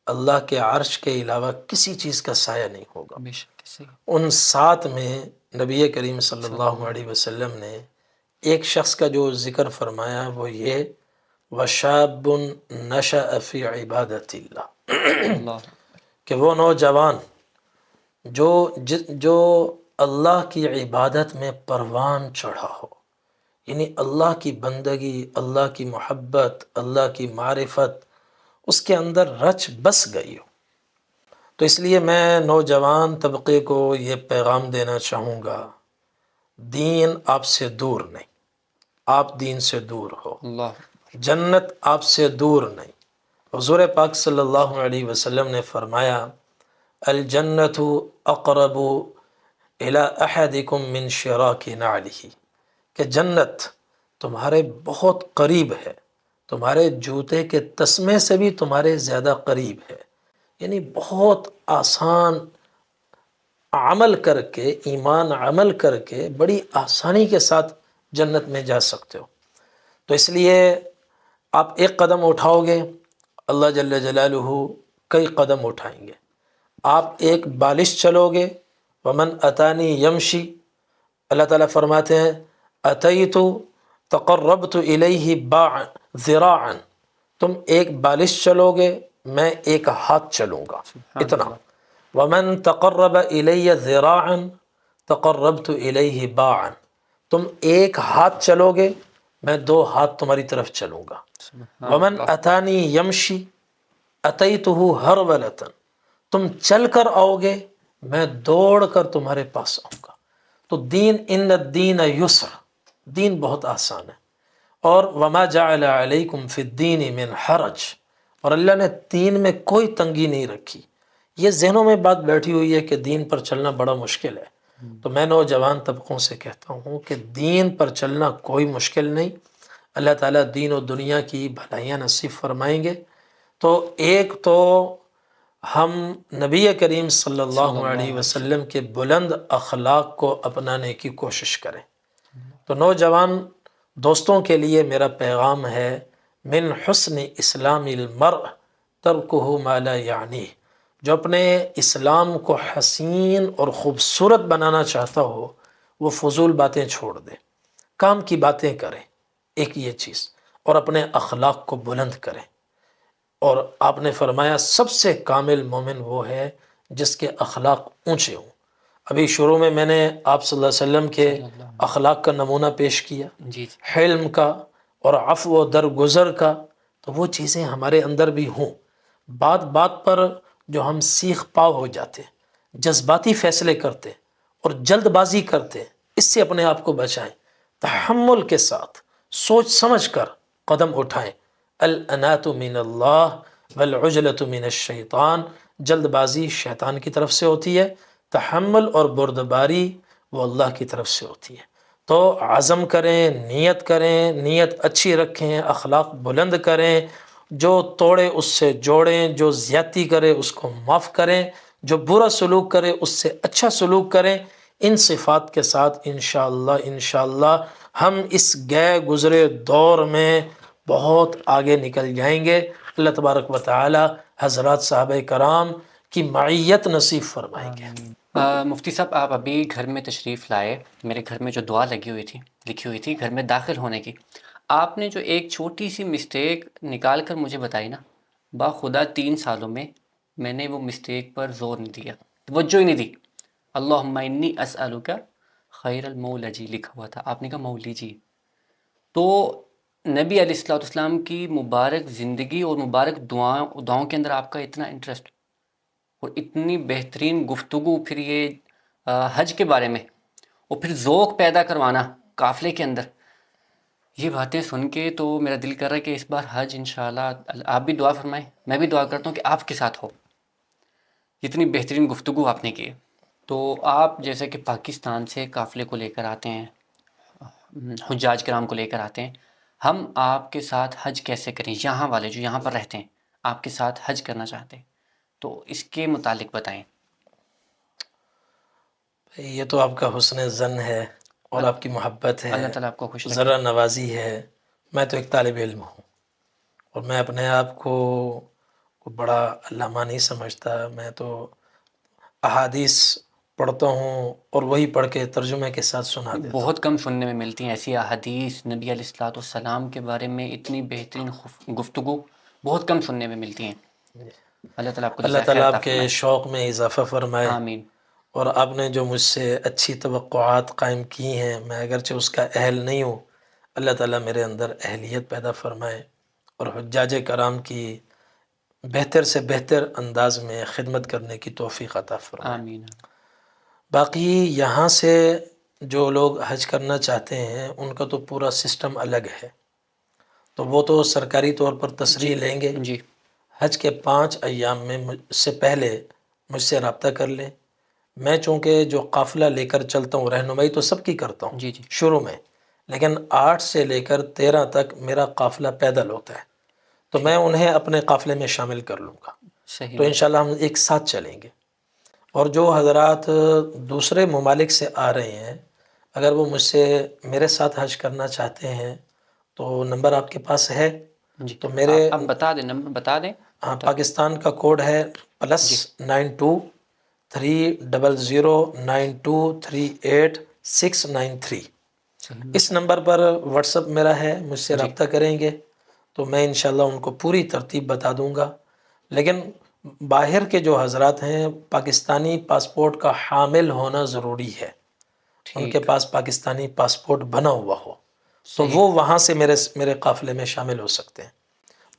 اللہ کے عرش کے علاوہ کسی چیز کا سایہ نہیں ہوگا. بے شک صحیح. ان 7 میں نبی کریم صلی اللہ علیہ وسلم نے ایک شخص کا جو ذکر فرمایا وہ یہ وشاب نشأ فی عبادت اللہ، اللہ. کہ وہ نوجوان جو اللہ کی عبادت میں پروان چڑھا ہو، یعنی اللہ کی بندگی، اللہ کی محبت، اللہ کی معرفت اس کے اندر رچ بس گئی ہو. تو اس لیے میں نوجوان طبقے کو یہ پیغام دینا چاہوں گا، دین آپ سے دور نہیں، آپ دین سے دور ہو. اللہ. جنت آپ سے دور نہیں. حضور پاک صلی اللہ علیہ وسلم نے فرمایا الجنت اقرب الی احدکم من شراک نعلہ، کہ جنت تمہارے بہت قریب ہے، تمہارے جوتے کے تسمے سے بھی تمہارے زیادہ قریب ہے. یعنی بہت آسان عمل کر کے، ایمان عمل کر کے بڑی آسانی کے ساتھ جنت میں جا سکتے ہو. تو اس لیے آپ ایک قدم اٹھاؤ گے، اللہ جل جلالہ کئی قدم اٹھائیں گے. آپ ایک بالش چلو گے، ومن اتانی یمشی، اللہ تعالیٰ فرماتے ہیں اتیت تقربت الیہ ذراعا، تم ایک بالش چلو گے میں ایک ہاتھ چلوں گا. سبحان اتنا. اللہ. ومن تقرب الی ذراعا تقربت الیہ باعا، تم ایک ہاتھ چلو گے میں 2 ہاتھ تمہاری طرف چلوں گا. سبحان ومن اللہ. اتانی یمشی اتیتہ ہرولۃ، تم چل کر آؤ گے میں دوڑ کر تمہارے پاس آؤں گا. تو دین ان الدین یسر، دین بہت آسان ہے. اور وما جعل علیکم فی الدین من حرج، اور اللہ نے دین میں کوئی تنگی نہیں رکھی. یہ ذہنوں میں بات بیٹھی ہوئی ہے کہ دین پر چلنا بڑا مشکل ہے. تو میں نوجوان طبقوں سے کہتا ہوں کہ دین پر چلنا کوئی مشکل نہیں. اللہ تعالیٰ دین و دنیا کی بھلائیاں نصیب فرمائیں گے. تو ایک تو ہم نبی کریم صلی اللہ علیہ وسلم کے بلند اخلاق کو اپنانے کی کوشش کریں. تو نوجوان دوستوں کے لیے میرا پیغام ہے من حسن اسلام المرء ترکہ ما لا یعنیہ، جو اپنے اسلام کو حسین اور خوبصورت بنانا چاہتا ہو وہ فضول باتیں چھوڑ دے، کام کی باتیں کریں. ایک یہ چیز، اور اپنے اخلاق کو بلند کریں. اور آپ نے فرمایا سب سے کامل مومن وہ ہے جس کے اخلاق اونچے ہوں. ابھی شروع میں نے آپ صلی اللہ علیہ وسلم کے اخلاق کا نمونہ پیش کیا، جی. حلم کا اور عفو و درگزر کا. تو وہ چیزیں ہمارے اندر بھی ہوں. بات بات پر جو ہم سیخ پاؤ ہو جاتے ہیں، جذباتی فیصلے کرتے اور جلد بازی کرتے، اس سے اپنے آپ کو بچائیں. تحمل کے ساتھ سوچ سمجھ کر قدم اٹھائیں. الانات من اللہ والعجلۃ من الشیطان، جلد بازی شیطان کی طرف سے ہوتی ہے، تحمل اور بردباری وہ اللہ کی طرف سے ہوتی ہے. تو عزم کریں، نیت کریں، نیت اچھی رکھیں، اخلاق بلند کریں. جو توڑے اس سے جوڑیں، جو زیادتی کرے اس کو معاف کریں، جو برا سلوک کرے اس سے اچھا سلوک کریں. ان صفات کے ساتھ انشاءاللہ ہم اس گئے گزرے دور میں بہت آگے نکل جائیں گے. اللہ تبارک و تعالی حضرات صحابہ کرام کی معیت نصیب فرمائیں گے. مفتی صاحب آپ ابھی گھر میں تشریف لائے، میرے گھر میں جو دعا لکھی ہوئی تھی گھر میں داخل ہونے کی، آپ نے جو ایک چھوٹی سی مسٹیک نکال کر مجھے بتائی نا، باخدا 3 سالوں میں نے وہ مسٹیک پر زور نہیں دیا، توجہ ہی نہیں دی۔ اللہم انی اسألک خیر المولجی لکھا ہوا تھا، آپ نے کہا مولیجی۔ تو نبی علیہ الصلوۃ والسلام کی مبارک زندگی اور مبارک دعاؤں کے اندر آپ کا اتنا انٹرسٹ اور اتنی بہترین گفتگو، پھر یہ حج کے بارے میں، اور پھر ذوق پیدا کروانا قافلے کے اندر، یہ باتیں سن کے تو میرا دل کر رہا ہے کہ اس بار حج انشاءاللہ آپ بھی دعا فرمائیں، میں بھی دعا کرتا ہوں کہ آپ کے ساتھ ہو۔ اتنی بہترین گفتگو آپ نے کی ہے۔ تو آپ جیسے کہ پاکستان سے قافلے کو لے کر آتے ہیں، حجاج کرام کو لے کر آتے ہیں، ہم آپ کے ساتھ حج کیسے کریں؟ یہاں والے جو یہاں پر رہتے ہیں آپ کے ساتھ حج کرنا چاہتے ہیں، تو اس کے متعلق بتائیں۔ یہ تو آپ کا حسن ظن ہے اور آپ کی محبت ہے، اللہ تعالیٰ آپ کو خوش رکھے۔ ذرا نوازی ہے۔ میں تو ایک طالب علم ہوں اور میں اپنے آپ کو بڑا علامہ نہیں سمجھتا، میں تو احادیث پڑھتا ہوں اور وہی پڑھ کے ترجمے کے ساتھ سنا دیتا بہت کم سننے میں ملتی ہیں ایسی احادیث، نبی علیہ الصلوۃ والسلام کے بارے میں اتنی بہترین گفتگو بہت کم سننے میں ملتی ہیں۔ ہوں۔ اللہ تعالیٰ آپ کو اللہ جزائے خیر تعالیٰ عطا آپ کے فرمائے۔ شوق میں اضافہ فرمائے، آمین۔ اور آپ نے جو مجھ سے اچھی توقعات قائم کی ہیں، میں اگرچہ اس کا اہل نہیں ہوں، اللہ تعالیٰ میرے اندر اہلیت پیدا فرمائے اور حجاج کرام کی بہتر سے بہتر انداز میں خدمت کرنے کی توفیق عطا فرمائے۔ آمین۔ باقی یہاں سے جو لوگ حج کرنا چاہتے ہیں ان کا تو پورا سسٹم الگ ہے، تو وہ تو سرکاری طور پر تصریح لیں گے۔ جی حج کے 5 ایام میں مجھ سے پہلے مجھ سے رابطہ کر لیں۔ میں چونکہ جو قافلہ لے کر چلتا ہوں، رہنمائی تو سب کی کرتا ہوں جی جی شروع میں، لیکن 8 سے لے کر 13 تک میرا قافلہ پیدل ہوتا ہے، تو میں ٹھیک، انہیں اپنے قافلے میں شامل کر لوں گا، صحیح تو بات۔ انشاءاللہ ہم ایک ساتھ چلیں گے۔ اور جو حضرات دوسرے ممالک سے آ رہے ہیں، اگر وہ مجھ سے میرے ساتھ حج کرنا چاہتے ہیں تو نمبر آپ کے پاس ہے جی تو میرے آپ بتا دیں، نمبر بتا دیں۔ پاکستان کا کوڈ ہے جی +92 3009238 693۔ صحیح۔ اس نمبر پر واٹس اپ میرا ہے، مجھ سے جی رابطہ کریں گے تو میں انشاءاللہ ان کو پوری ترتیب بتا دوں گا۔ لیکن باہر کے جو حضرات ہیں، پاکستانی پاسپورٹ کا حامل ہونا ضروری ہے، ان کے ٹھیک، پاس پاکستانی پاسپورٹ بنا ہوا ہو تو صحیح۔ وہ وہاں سے میرے قافلے میں شامل ہو سکتے ہیں۔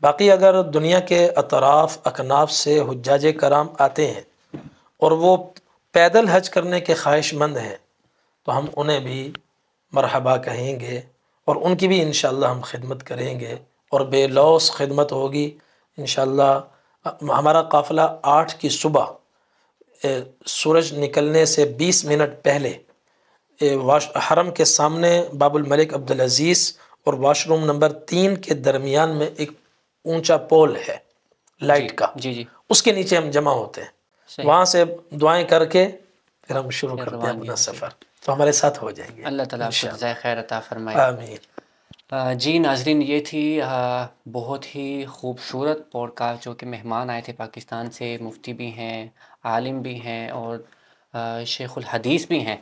باقی اگر دنیا کے اطراف اکناف سے حجاج کرام آتے ہیں اور وہ پیدل حج کرنے کے خواہش مند ہیں تو ہم انہیں بھی مرحبا کہیں گے اور ان کی بھی انشاءاللہ ہم خدمت کریں گے اور بے لوث خدمت ہوگی انشاءاللہ۔ ہمارا قافلہ 8 کی صبح سورج نکلنے سے 20 منٹ پہلے حرم کے سامنے باب الملک عبدالعزیز اور واش روم نمبر 3 کے درمیان میں ایک اونچا پول ہے جی لائٹ کا، جی جی اس کے نیچے ہم جمع ہوتے ہیں، صحیح، وہاں سے دعائیں کر کے پھر ہم شروع پھر کرتے ہیں روانگی اپنا ہوتی ہے۔ سفر، تو ہمارے ساتھ ہو جائیں گے اللہ تعالیٰ آپ کو جزائے انشاءاللہ۔ خیر عطا فرمائے۔ آمین۔ جی ناظرین، یہ تھی بہت ہی خوبصورت پوڈ کاسٹ، جو کہ مہمان آئے تھے پاکستان سے، مفتی بھی ہیں، عالم بھی ہیں، اور شیخ الحدیث بھی ہیں،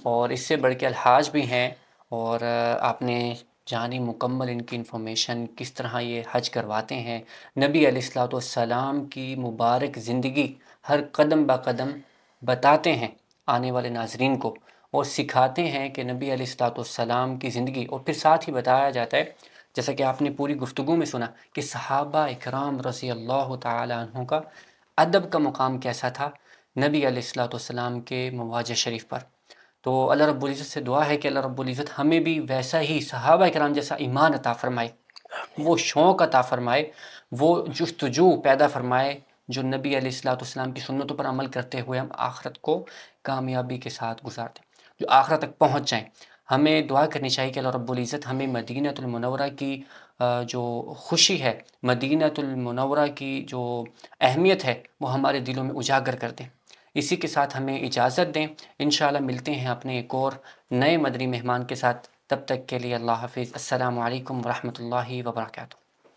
اور اس سے بڑھ کے الحاج بھی ہیں، اور آپ نے جانی مکمل ان کی انفارمیشن کس طرح یہ حج کرواتے ہیں، نبی علیہ الصلوۃ والسلام کی مبارک زندگی ہر قدم با قدم بتاتے ہیں آنے والے ناظرین کو، اور سکھاتے ہیں کہ نبی علیہ الصلوۃ والسلام کی زندگی، اور پھر ساتھ ہی بتایا جاتا ہے جیسا کہ آپ نے پوری گفتگو میں سنا کہ صحابہ اکرام رضی اللہ تعالی عنہ کا ادب کا مقام کیسا تھا نبی علیہ الصلوۃ والسلام کے مواجہ شریف پر۔ تو اللہ رب العزت سے دعا ہے کہ اللہ رب العزت ہمیں بھی ویسا ہی صحابہ اکرام جیسا ایمان عطا فرمائے، وہ شوق عطا فرمائے، وہ جستجو پیدا فرمائے، جو نبی علیہ الصلوۃ والسلام کی سنتوں پر عمل کرتے ہوئے ہم آخرت کو کامیابی کے ساتھ گزارتے ہیں، جو آخرت تک پہنچ جائیں۔ ہمیں دعا کرنی چاہیے کہ اللہ رب العزت ہمیں مدینہ المنورہ کی جو خوشی ہے، مدینہ المنورہ کی جو اہمیت ہے، وہ ہمارے دلوں میں اجاگر کر دیں۔ اسی کے ساتھ ہمیں اجازت دیں، انشاءاللہ ملتے ہیں اپنے ایک اور نئے مدنی مہمان کے ساتھ، تب تک کے لیے اللہ حافظ۔ السلام علیکم ورحمۃ اللہ وبرکاتہ۔